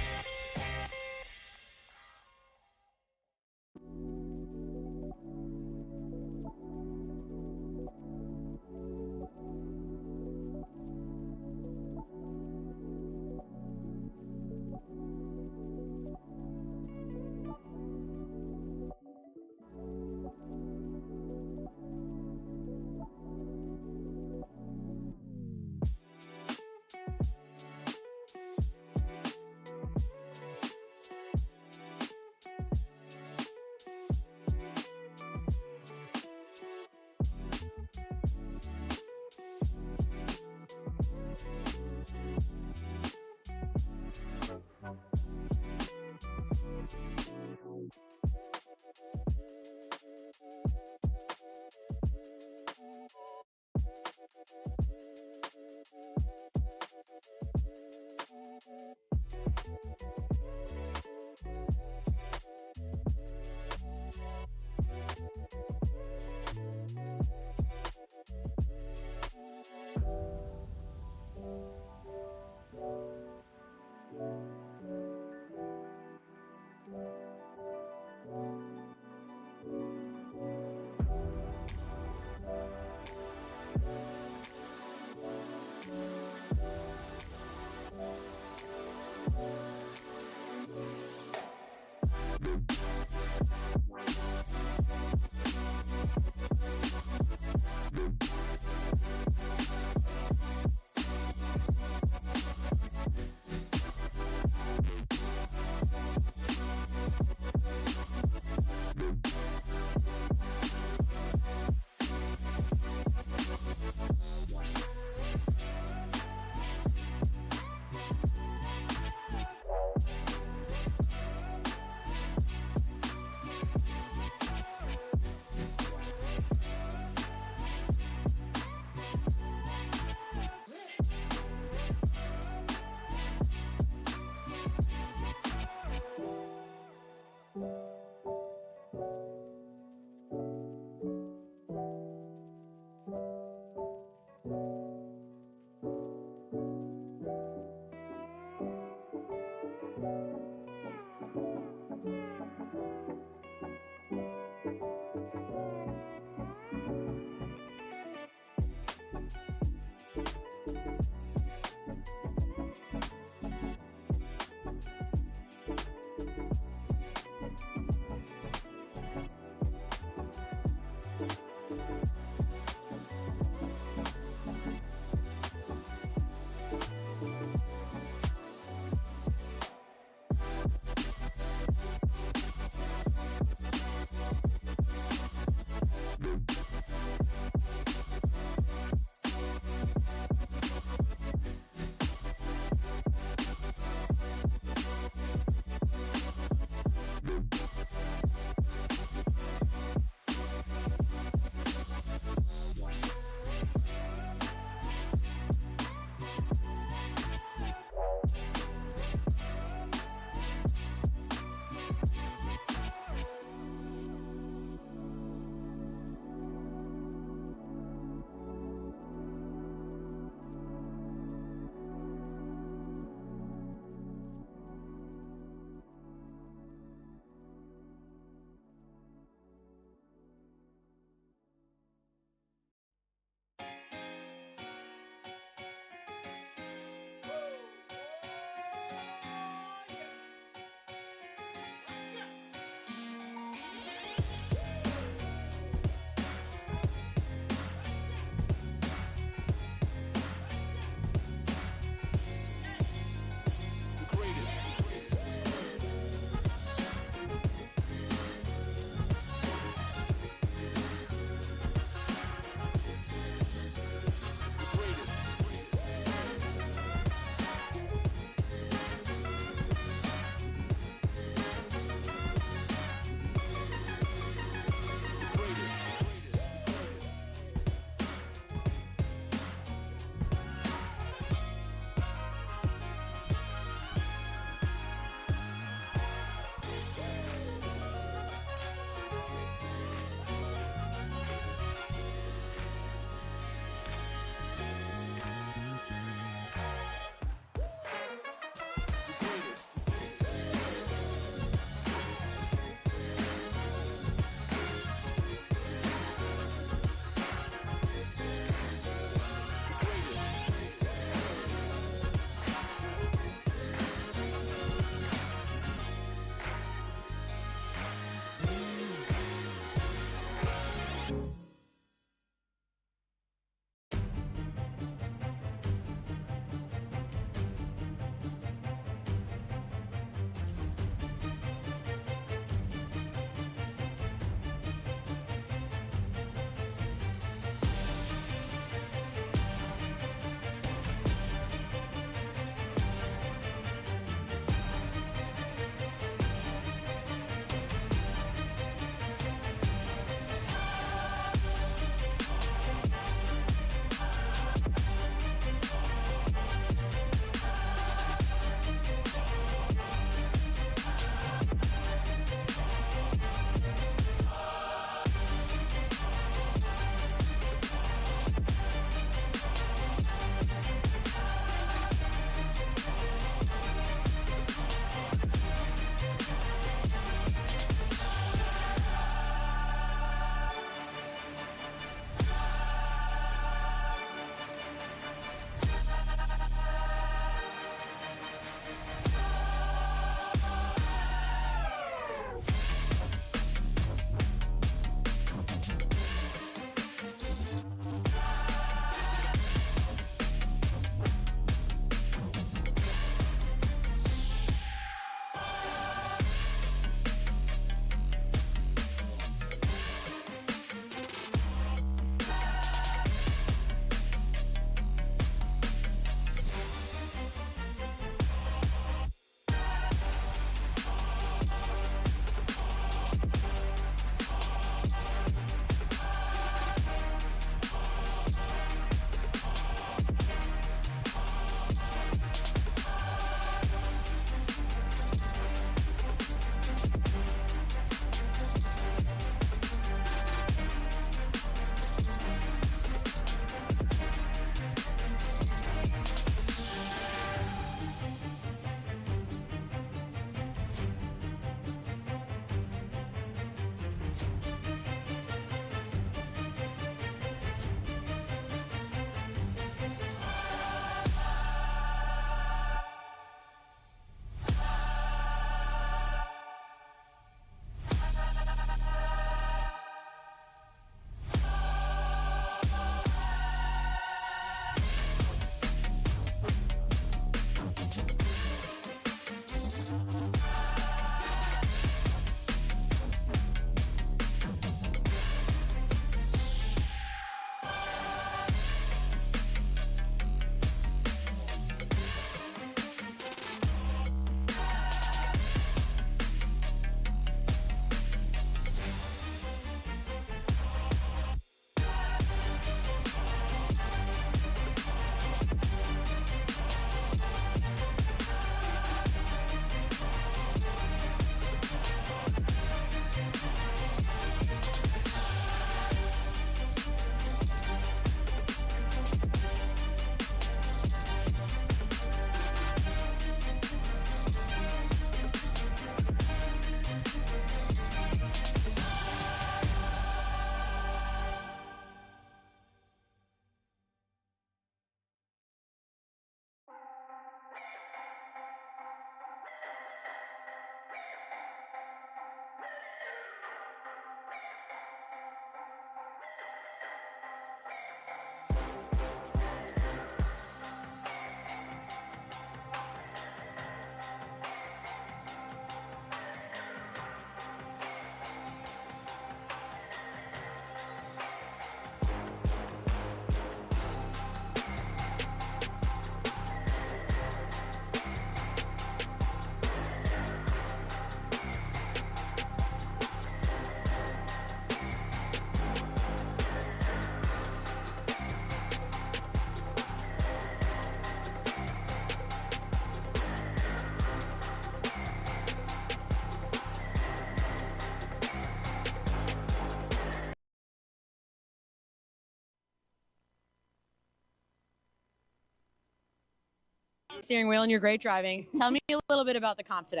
Steering wheel and you're great driving. Tell me a little bit about the comp today.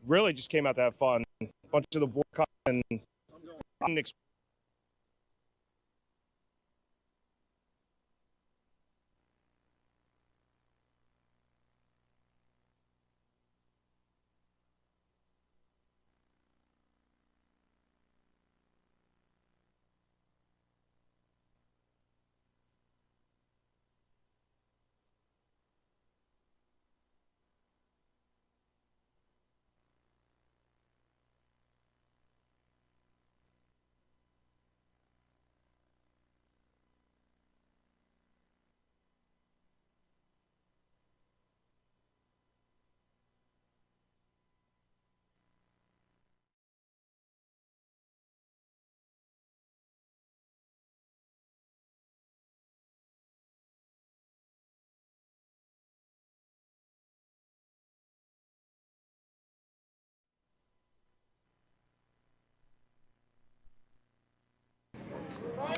Really just came out to have fun. Bunch of the board cup and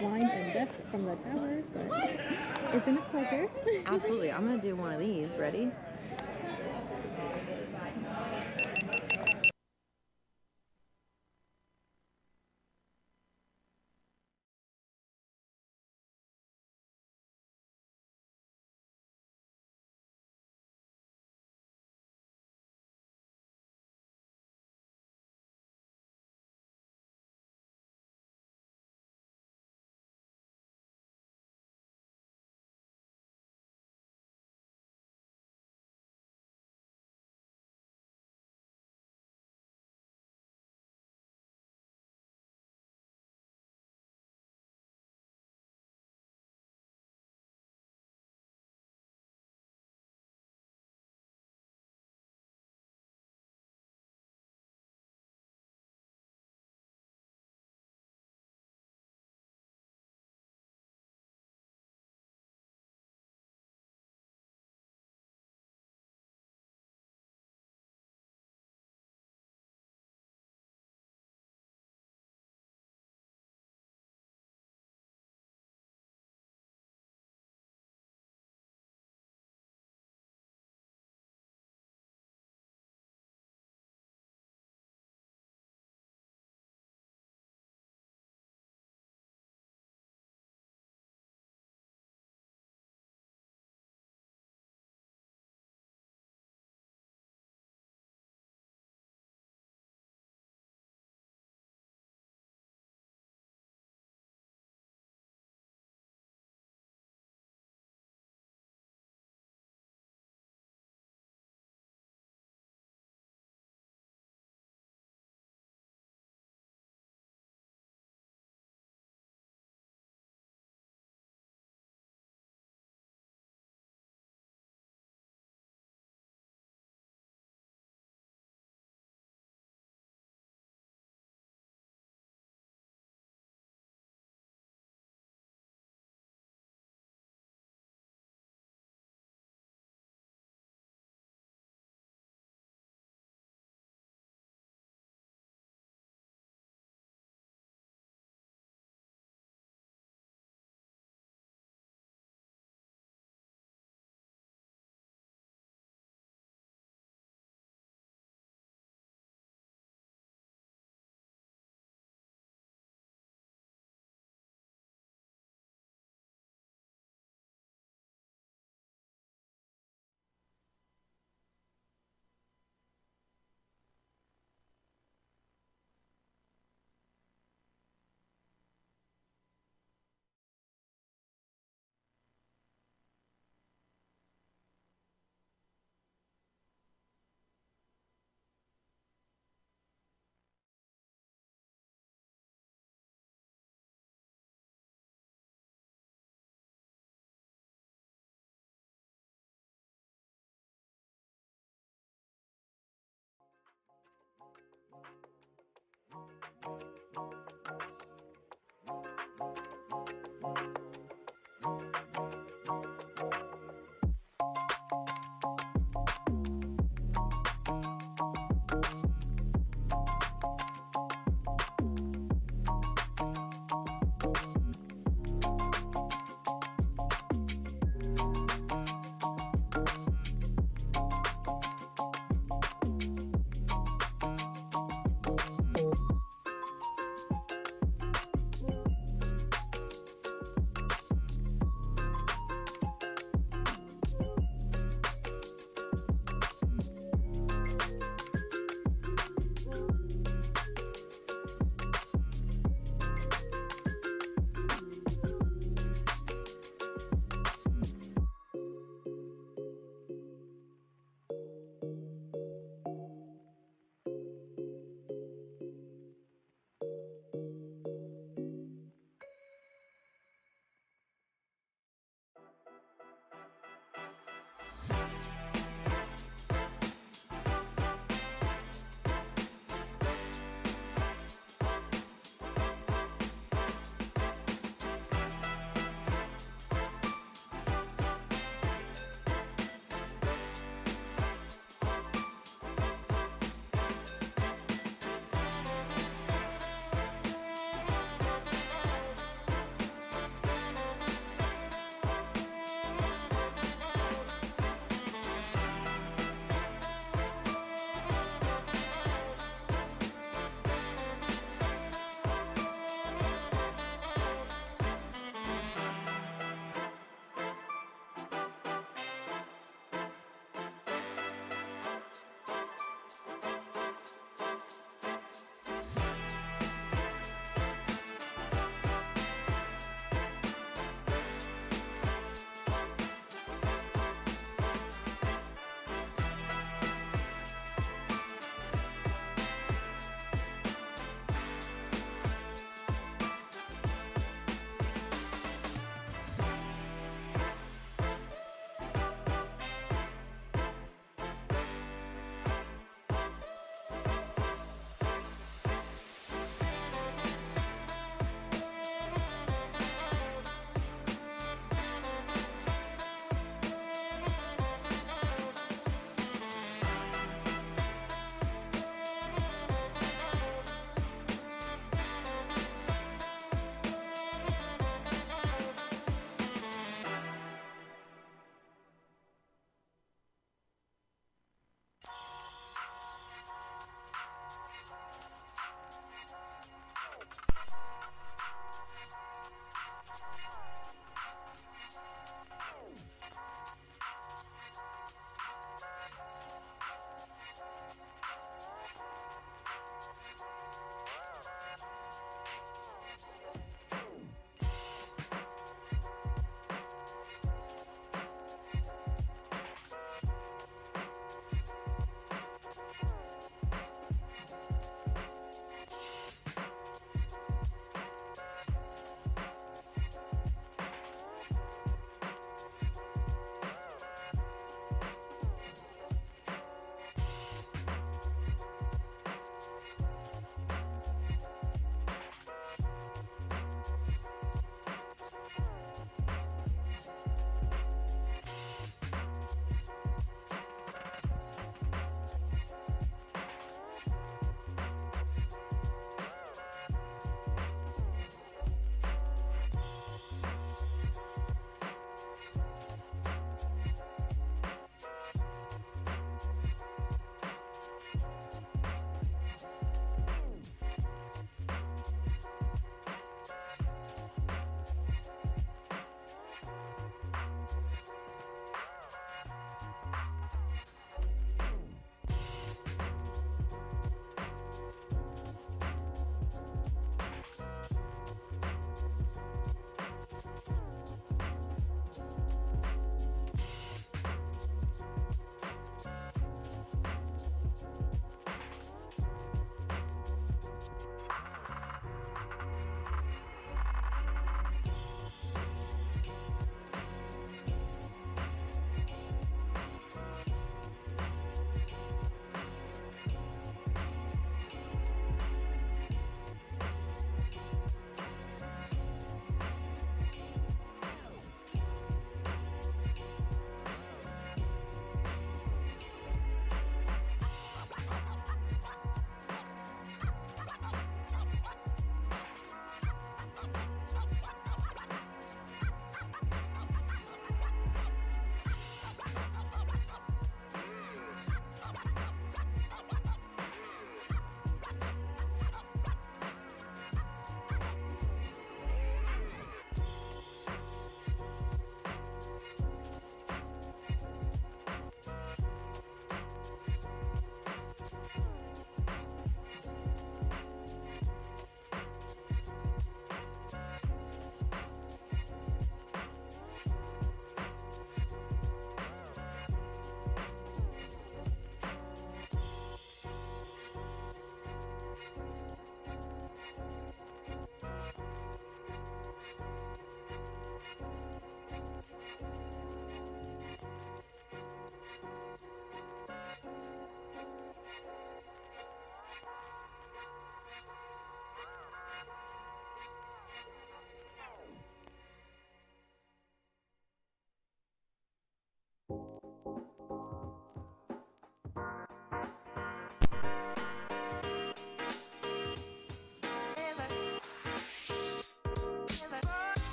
Blind and deaf from the tower, but it's been a pleasure. Absolutely. I'm going to do one of these. Ready?